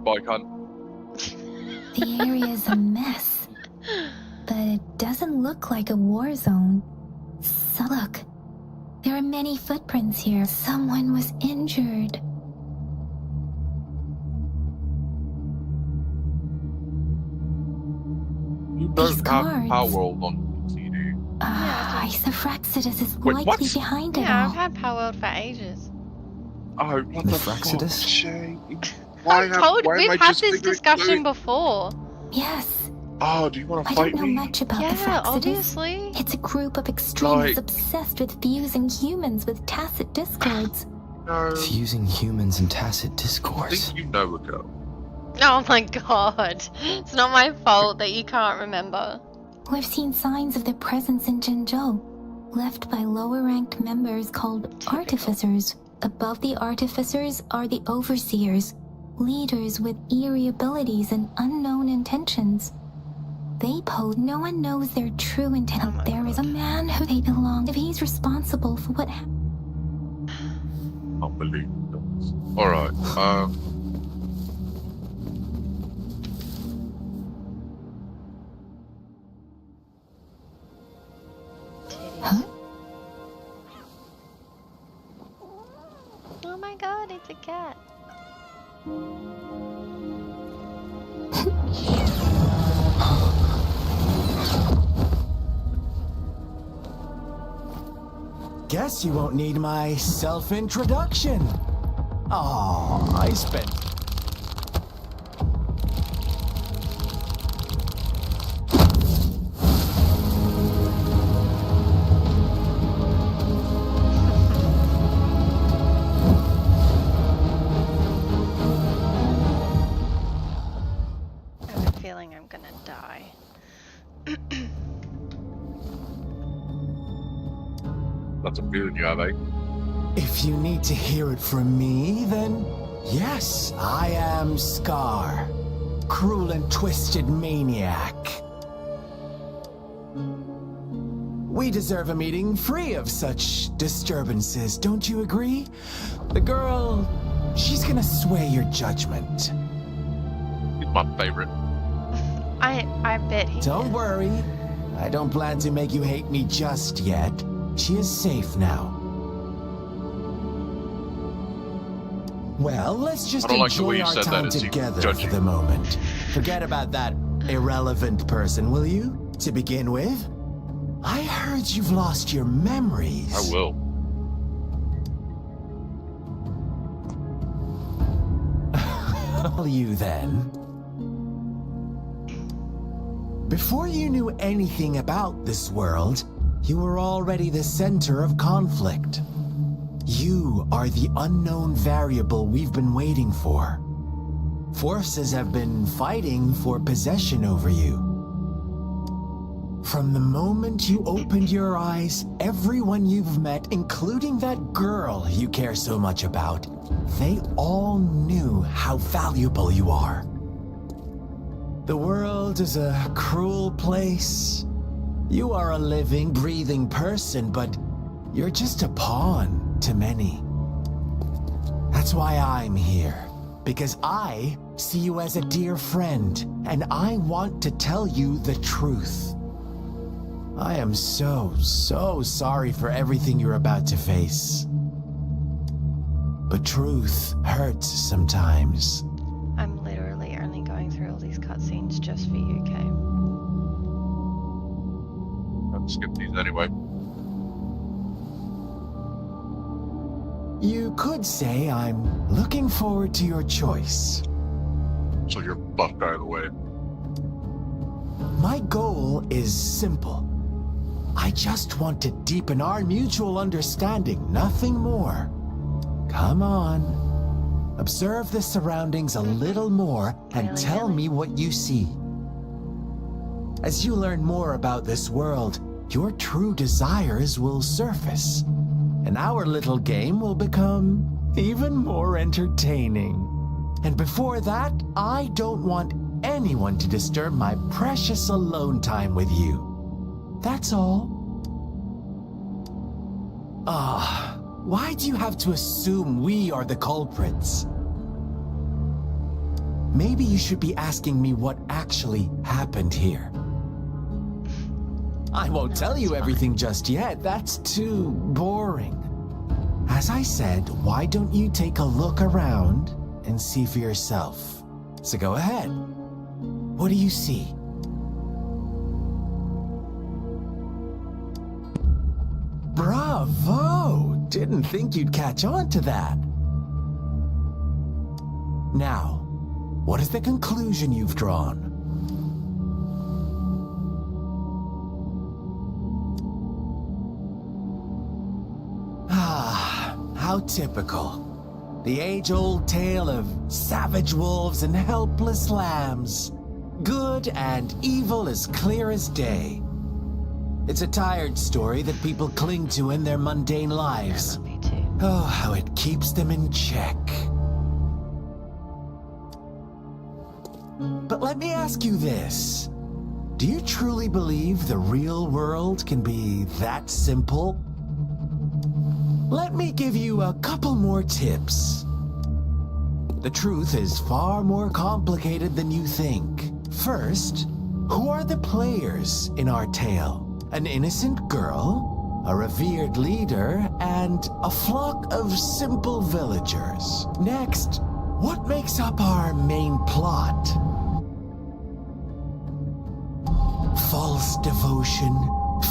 Bike hunt. The area is a mess, but it doesn't look like a war zone. So look, there are many footprints here. Someone was injured. You don't have Power World on CD. Isophrexidus is Wait, likely what? behind it Yeah, all. I've had Power World for ages. Oh, what the fuck? Nefrexidus? We've had this discussion before. Yes. Oh, do you want to I fight don't know me? much about the Yeah, Frexidus. obviously. It's a group of extremists Like- obsessed with fusing humans with tacit discords. No. Fusing humans and tacit I discourse. think you know a girl. Oh my god. It's not my fault that you can't remember. We've seen signs of their presence in Jinzhou, left by lower-ranked members called artificers. Above the artificers are the overseers, leaders with eerie abilities and unknown intentions. They pose. No one knows their true intent. There is a man who they belong. If he's responsible for what happened. Unbelievable. Alright, Huh? Oh my god, it's a cat. Guess you won't need my self-introduction. Oh, I spent... I have a feeling I'm gonna die. that's a feeling you have, eh? If you need to hear it from me, then yes, I am Scar. Cruel and twisted maniac. We deserve a meeting free of such disturbances, don't you agree? The girl, she's gonna sway your judgment. He's my favorite. I bet he Don't is. worry. I don't plan to make you hate me just yet. She is safe now. Well, let's just I don't like the way enjoy you our said that, time it's you together judging. for the moment. Forget about that irrelevant person, will you? To begin with, I heard you've lost your memories. I will. Well, you then. Before you knew anything about this world, you were already the center of conflict. You are the unknown variable we've been waiting for. Forces have been fighting for possession over you. From the moment you opened your eyes, everyone you've met, including that girl you care so much about, they all knew how valuable you are. The world is a cruel place. You are a living, breathing person, but you're just a pawn to many. That's why I'm here, because I see you as a dear friend, and I want to tell you the truth. I am so sorry for everything you're about to face. But truth hurts sometimes. I'm literally only going through all these cutscenes just for you, Kay. I'll skip these anyway. You could say I'm looking forward to your choice. So you're buff guy of the way. My goal is simple. I just want to deepen our mutual understanding, nothing more. Come on. Observe the surroundings a little more and tell me what you see. As you learn more about this world, your true desires will surface, and our little game will become even more entertaining. And before that, I don't want anyone to disturb my precious alone time with you. That's all. Why do you have to assume we are the culprits? Maybe you should be asking me what actually happened here. I won't tell you everything just yet. That's too boring. As I said, why don't you take a look around and see for yourself? So go ahead. What do you see? Bravo! Didn't think you'd catch on to that. Now, what is the conclusion you've drawn? How typical. The age-old tale of savage wolves and helpless lambs. Good and evil as clear as day. It's a tired story that people cling to in their mundane lives. Oh, how it keeps them in check. But let me ask you this. Do you truly believe the real world can be that simple? Let me give you a couple more tips. The truth is far more complicated than you think. First, who are the players in our tale? An innocent girl, a revered leader, and a flock of simple villagers. Next, what makes up our main plot? False devotion,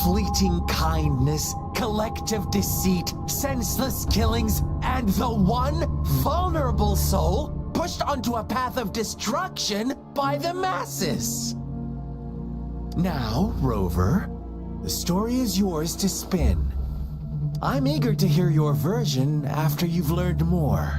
fleeting kindness, collective deceit, senseless killings, and the one vulnerable soul pushed onto a path of destruction by the masses. Now, Rover, the story is yours to spin. I'm eager to hear your version after you've learned more.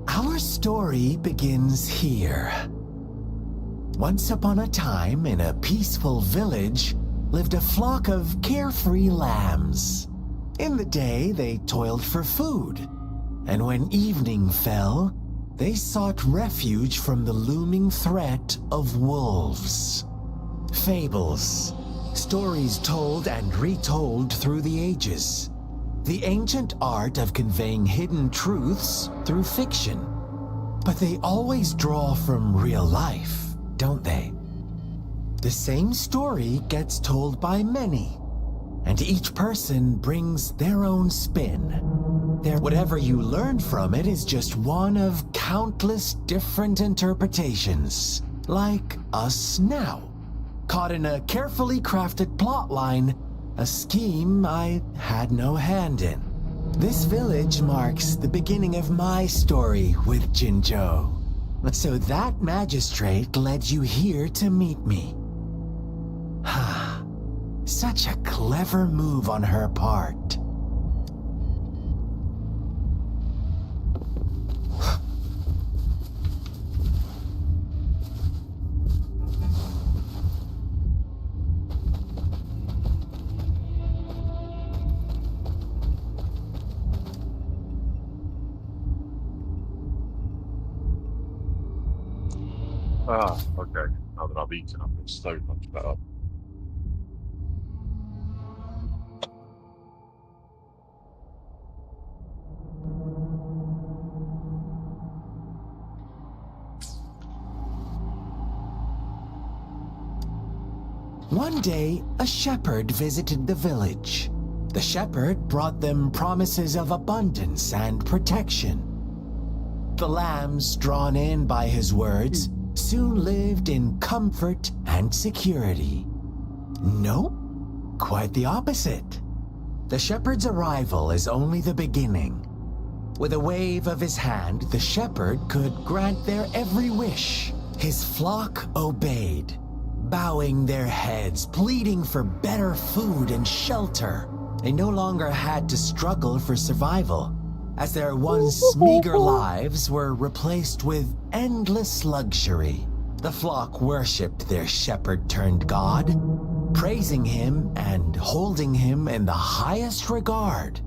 Our story begins here. Once upon a time, in a peaceful village, lived a flock of carefree lambs. In the day, they toiled for food, and when evening fell, They sought refuge from the looming threat of wolves. Fables, stories told and retold through the ages. The ancient art of conveying hidden truths through fiction. But they always draw from real life, don't they? The same story gets told by many, and each person brings their own spin. Whatever you learn from it is just one of countless different interpretations. Like us now, caught in a carefully crafted plotline, a scheme I had no hand in. This village marks the beginning of my story with Jinzhou. So that magistrate led you here to meet me. Such a clever move on her part. Okay. Now that I've eaten, I feel so much better. One day, a shepherd visited the village. The shepherd brought them promises of abundance and protection. The lambs, drawn in by his words, soon lived in comfort and security. No, quite the opposite. The shepherd's arrival is only the beginning. With a wave of his hand, the shepherd could grant their every wish. His flock obeyed, bowing their heads, pleading for better food and shelter. They no longer had to struggle for survival, as their once meager lives were replaced with endless luxury. The flock worshipped their shepherd-turned-god, praising him and holding him in the highest regard.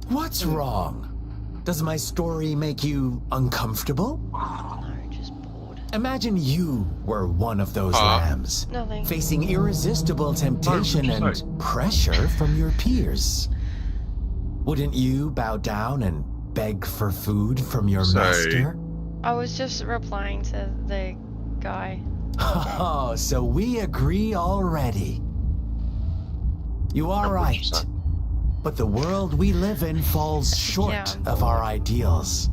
What's wrong? Does my story make you uncomfortable? Imagine you were one of those lambs, facing irresistible temptation and pressure from your peers. Wouldn't you bow down and beg for food from your master? I was just replying to the guy. Oh, so we agree already. You are right, but the world we live in falls short of our ideals.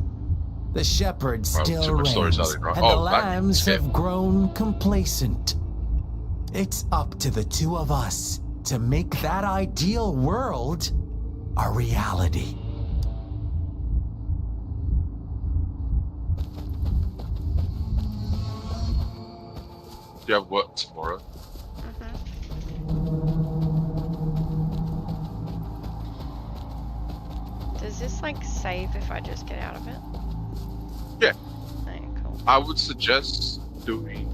The shepherd still reigns, and the lambs have grown complacent. It's up to the two of us to make that ideal world a reality. Do you have work tomorrow? Does this like save if I just get out of it? Yeah. Okay, cool. I would suggest doing,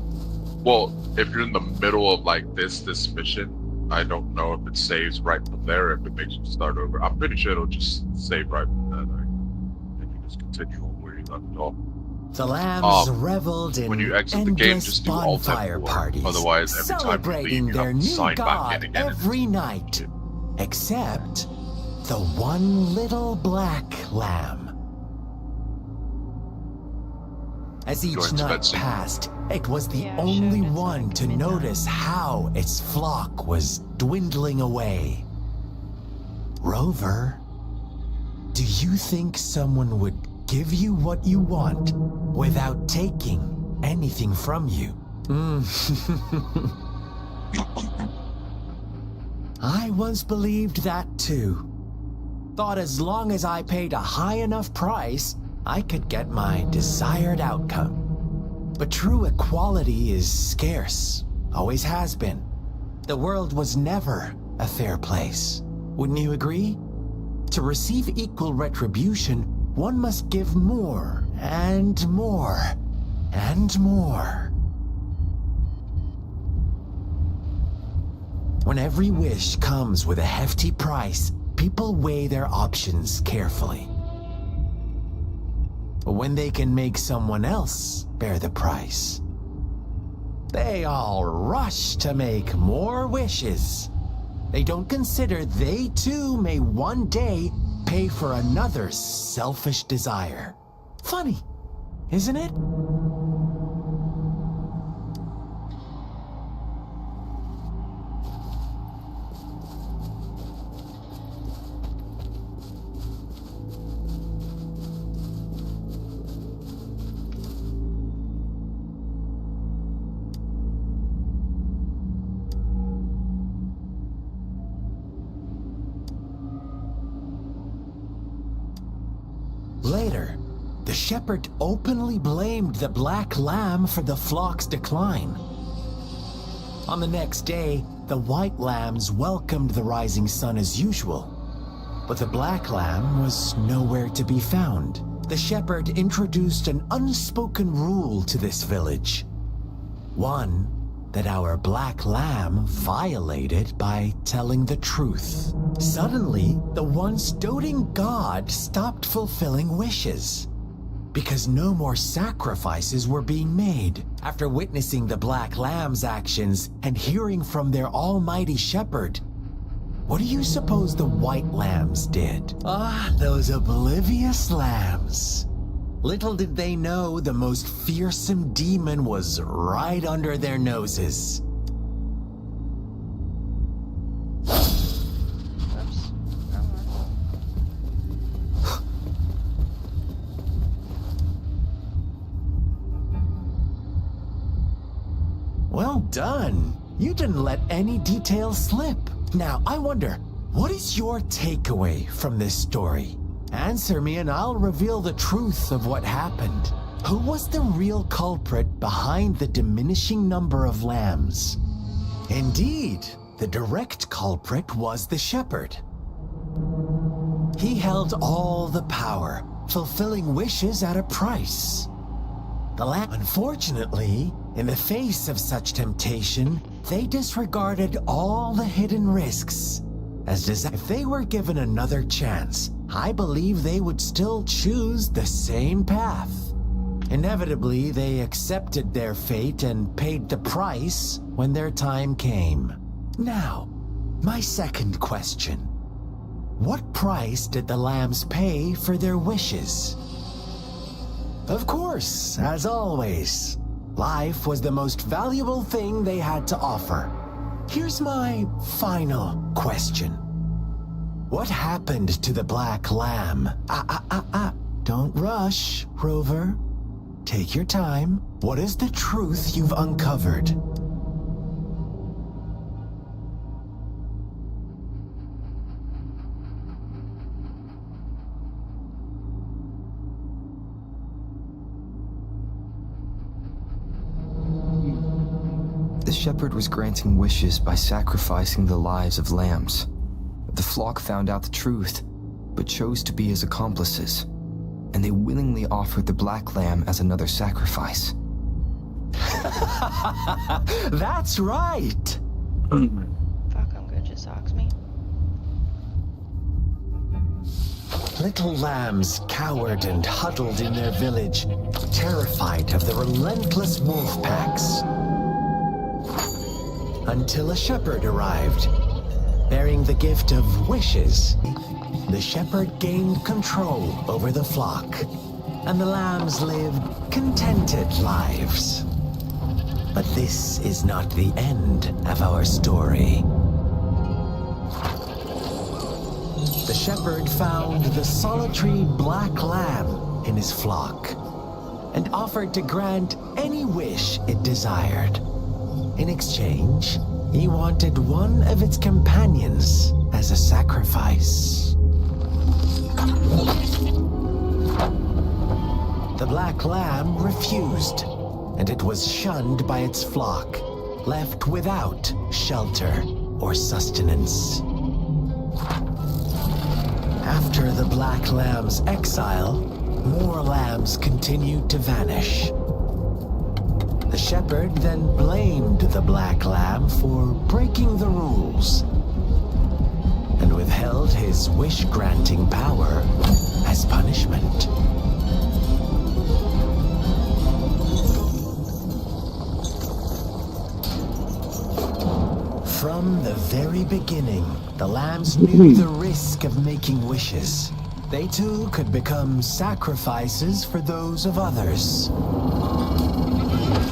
well, if you're in the middle of like this mission, I don't know if it saves right from there, if it makes you start over. I'm pretty sure it'll just save right from there. If you just continue on where you left off. The lambs reveled in when you exit the game, just do bonfire parties, otherwise every celebrating time you leave, you their have to new sign back god in again. every night, except the one little black lamb. As each night passed, it was the only one to notice how its flock was dwindling away. Rover, do you think someone would give you what you want without taking anything from you? I once believed that too. Thought as long as I paid a high enough price, I could get my desired outcome. But true equality is scarce, always has been. The world was never a fair place. Wouldn't you agree? To receive equal retribution, one must give more and more and more. When every wish comes with a hefty price, people weigh their options carefully. when they can make someone else bear the price. They all rush to make more wishes. They don't consider they too may one day pay for another's selfish desire. Funny, isn't it? Later, the shepherd openly blamed the black lamb for the flock's decline. On the next day, the white lambs welcomed the rising sun as usual, but the black lamb was nowhere to be found. The shepherd introduced an unspoken rule to this village. One that our black lamb violated by telling the truth. Suddenly, the once doting god stopped fulfilling wishes because no more sacrifices were being made. After witnessing the black lamb's actions and hearing from their almighty shepherd, what do you suppose the white lambs did? Ah, those oblivious lambs. Little did they know the most fearsome demon was right under their noses. Well done. You didn't let any details slip. Now, I wonder, what is your takeaway from this story? Answer me and I'll reveal the truth of what happened. Who was the real culprit behind the diminishing number of lambs? Indeed, the direct culprit was the shepherd. He held all the power, fulfilling wishes at a price. The lamb, unfortunately, in the face of such temptation, they disregarded all the hidden risks. If they were given another chance, I believe they would still choose the same path. Inevitably, they accepted their fate and paid the price when their time came. Now, my second question. What price did the lambs pay for their wishes? Of course, as always, life was the most valuable thing they had to offer. Here's my final question. What happened to the black lamb? Don't rush, Rover. Take your time. What is the truth you've uncovered? The shepherd was granting wishes by sacrificing the lives of lambs. The flock found out the truth, but chose to be his accomplices, and they willingly offered the black lamb as another sacrifice. That's right! Fuck, I'm good, just ox me. Little lambs cowered and huddled in their village, terrified of the relentless wolf packs. Until a shepherd arrived, bearing the gift of wishes. The shepherd gained control over the flock, and the lambs lived contented lives. But this is not the end of our story. The shepherd found the solitary black lamb in his flock, and offered to grant any wish it desired. In exchange, he wanted one of its companions as a sacrifice. The black lamb refused, and it was shunned by its flock, left without shelter or sustenance. After the black lamb's exile, more lambs continued to vanish. The shepherd then blamed the black lamb for breaking the rules, and withheld his wish-granting power as punishment. From the very beginning, the lambs knew the risk of making wishes. They too could become sacrifices for those of others.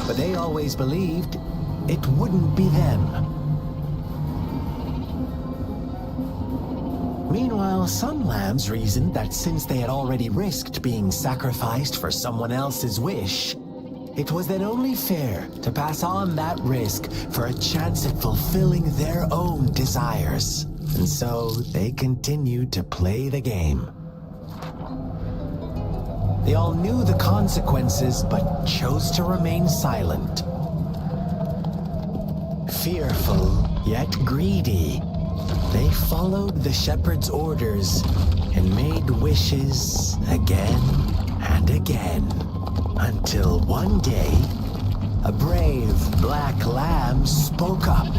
But they always believed it wouldn't be them. Meanwhile, some lambs reasoned that since they had already risked being sacrificed for someone else's wish, it was then only fair to pass on that risk for a chance at fulfilling their own desires. And so they continued to play the game. They all knew the consequences, but chose to remain silent. Fearful, yet greedy, they followed the shepherd's orders and made wishes again and again. Until one day, a brave black lamb spoke up,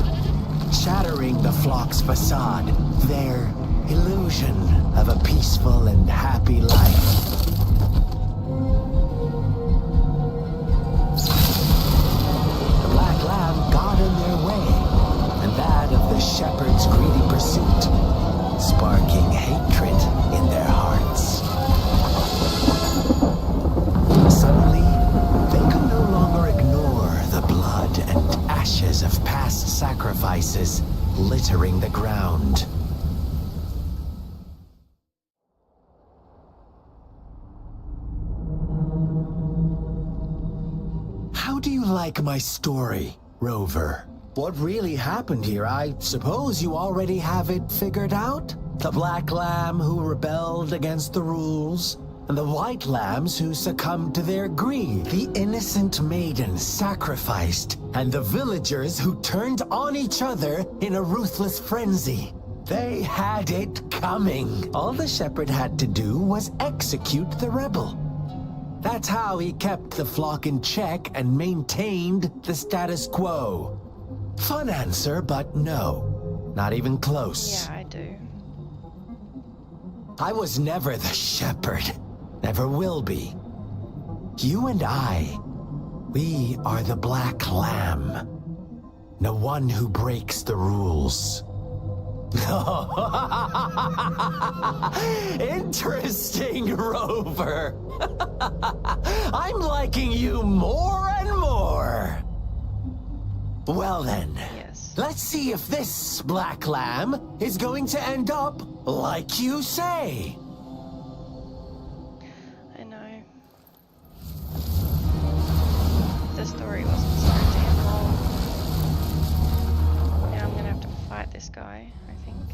shattering the flock's facade, their illusion of a peaceful and happy life. The black lamb got in their way, and that of the shepherd's greedy pursuit, sparking hatred in their hearts. Suddenly, they could no longer ignore the blood and ashes of past sacrifices littering the ground. How do you like my story, Rover? What really happened here? I suppose you already have it figured out? The black lamb who rebelled against the rules, and the white lambs who succumbed to their greed. The innocent maiden sacrificed, and the villagers who turned on each other in a ruthless frenzy. They had it coming. All the shepherd had to do was execute the rebel. That's how he kept the flock in check and maintained the status quo. Fun answer, but no. Not even close. Yeah, I do. I was never the shepherd. Never will be. You and I, we are the black lamb. The one who breaks the rules. Interesting, Rover. I'm liking you more and more. Well then, let's see if this black lamb is going to end up like you say. I know. The story wasn't so temporal. Now I'm gonna have to fight this guy, I think.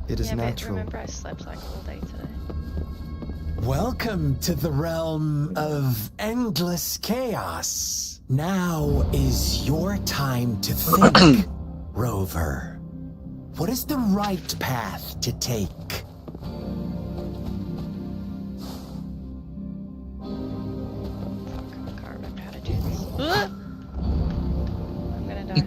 It is yeah, natural. But remember, I slept like all day today. Welcome to the realm of endless chaos. Now is your time to think, Rover. What is the right path to take? I can't remember how to do this. I'm gonna die.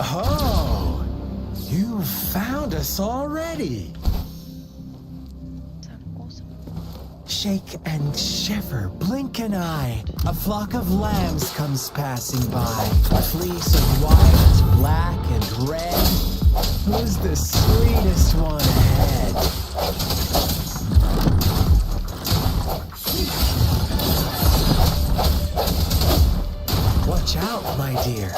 Oh, you found us already. Shake and shiver, blink an eye. A flock of lambs comes passing by. A fleece of white, black, and red. Who's the sweetest one ahead? Watch out, my dear.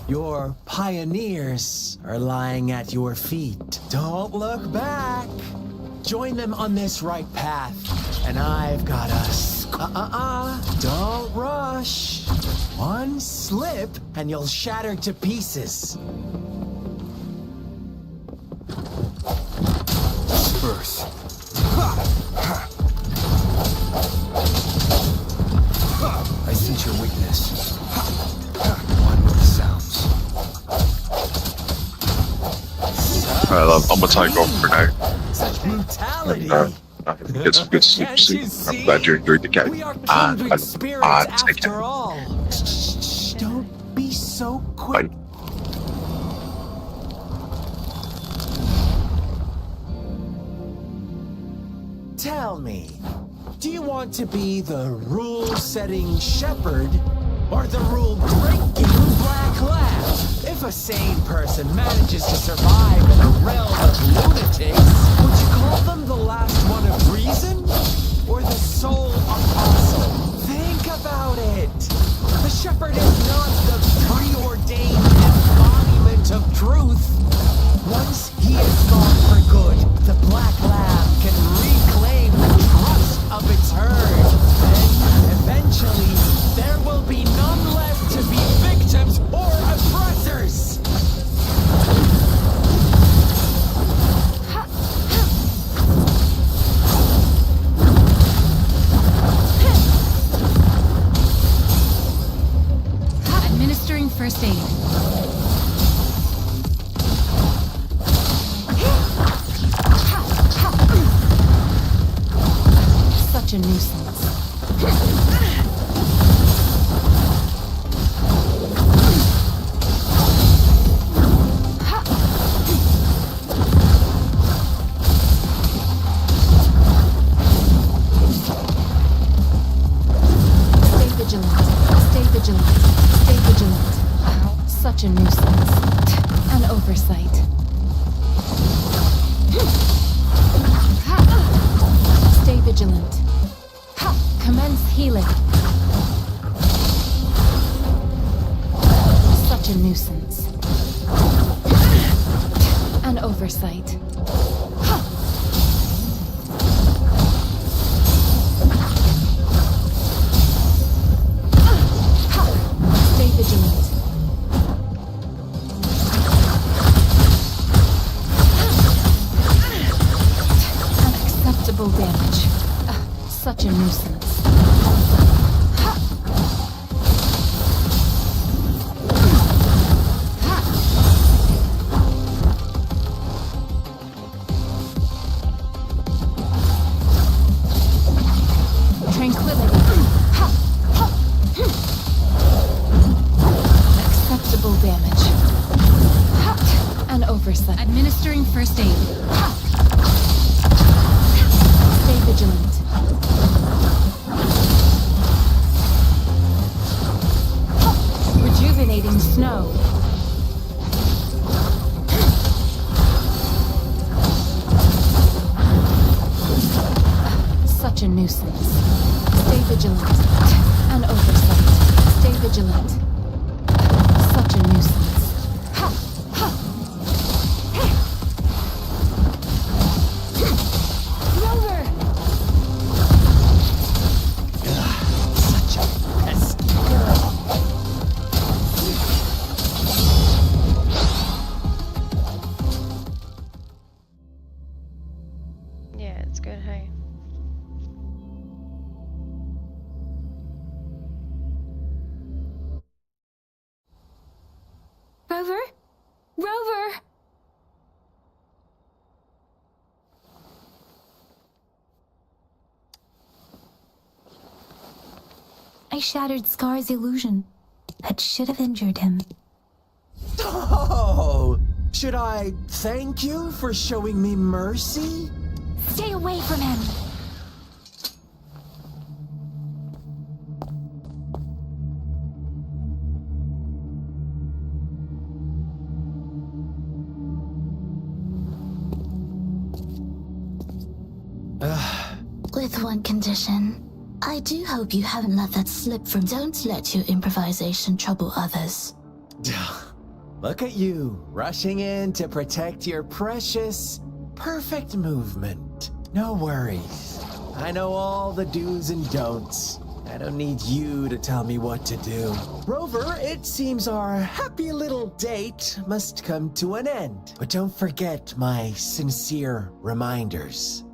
Your pioneers are lying at your feet. Don't look back. Join them on this right path, and I've got us. Don't rush. One slip, and you'll shatter to pieces. Earth. I sense your weakness. One with the sounds. Alright, I'm gonna take off for now. Such brutality. Get some good sleep soon. I'm glad you enjoyed the game. We are kindred spirits take it. after all. Bye. Tell me, do you want to be the rule-setting shepherd or the rule-breaking black lab? If a sane person manages to survive in a realm of lunatics, would you call them the last one of reason or the sole apostle? Think about it. The shepherd is not the preordained embodiment of truth. Once he is gone for good, the black lab can reclaim the trust of its herd. Then, eventually, there will be none left to be victims or oppressors. Administering first aid. Such a nuisance. Stay vigilant. Stay vigilant. Stay vigilant. Such a nuisance. An oversight. Stay vigilant. Commence healing. Such a nuisance. An oversight. Stay vigilant. Unacceptable damage. Such a nuisance. Tranquility. Acceptable damage. An oversight. Administering first aid. Stay vigilant. Rejuvenating snow. Such a nuisance. Stay vigilant. An oversight. Stay vigilant. Such a nuisance. Rover! Such a pesky girl. Yeah, it's good, hey. Rover? Rover! I shattered Scar's illusion. That should have injured him. Oh, should I thank you for showing me mercy? Stay away from him! With one condition. I do hope you haven't let that slip from don't let your improvisation trouble others. Look at you, rushing in to protect your precious, perfect movement. No worries. I know all the do's and don'ts. I don't need you to tell me what to do. Rover, it seems our happy little date must come to an end. But don't forget my sincere reminders.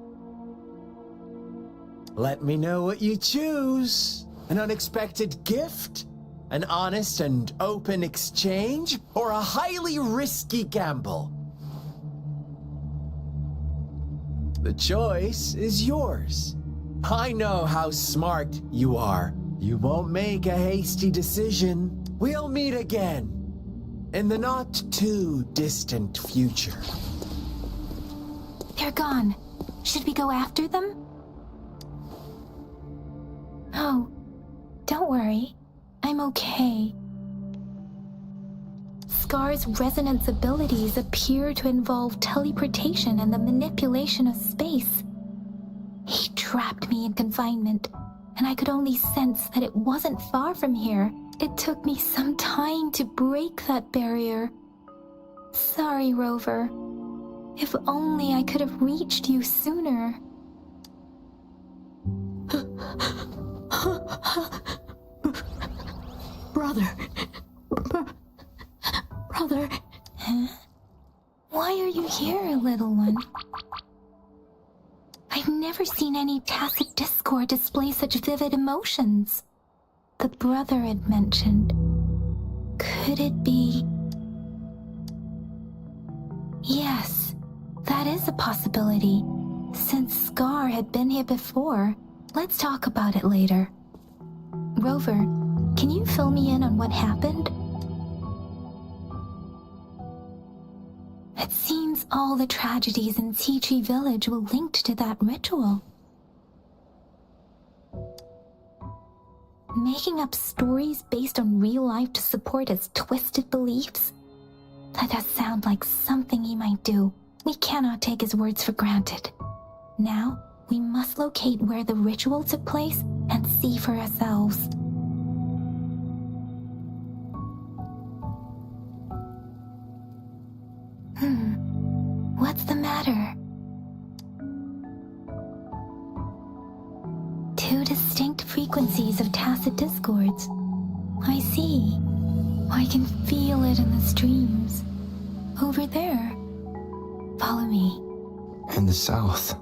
Let me know what you choose. An unexpected gift? An honest and open exchange? Or a highly risky gamble? The choice is yours. I know how smart you are. You won't make a hasty decision. We'll meet again. In the not too distant future. They're gone. Should we go after them? Oh, don't worry. I'm okay. Scar's resonance abilities appear to involve teleportation and the manipulation of space. He trapped me in confinement, and I could only sense that it wasn't far from here. It took me some time to break that barrier. Sorry, Rover. If only I could have reached you sooner. Brother. Brother. Huh? Why are you here, little one? I've never seen any tacit discord display such vivid emotions. The brother had mentioned. Could it be? Yes, that is a possibility. Since Scar had been here before, let's talk about it later. Rover, can you fill me in on what happened? It seems all the tragedies in Tea Tree Village were linked to that ritual. Making up stories based on real life to support his twisted beliefs? That does sound like something he might do. We cannot take his words for granted. Now, we must locate where the ritual took place and see for ourselves. What's the matter? Two distinct frequencies of tacit discords. I see. I can feel it in the streams. Over there. Follow me. In the south.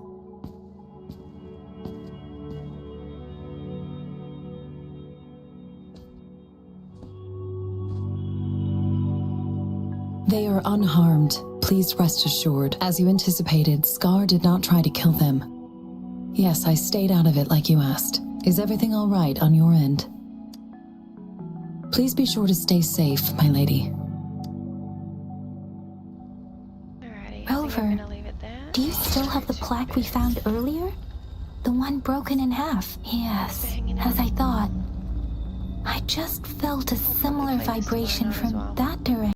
They are unharmed. Please rest assured. As you anticipated, Scar did not try to kill them. Yes, I stayed out of it like you asked. Is everything all right on your end? Please be sure to stay safe, my lady. Rover, do you still have the plaque we found earlier? The one broken in half? Yes, as I thought. I just felt a similar vibration from that direction.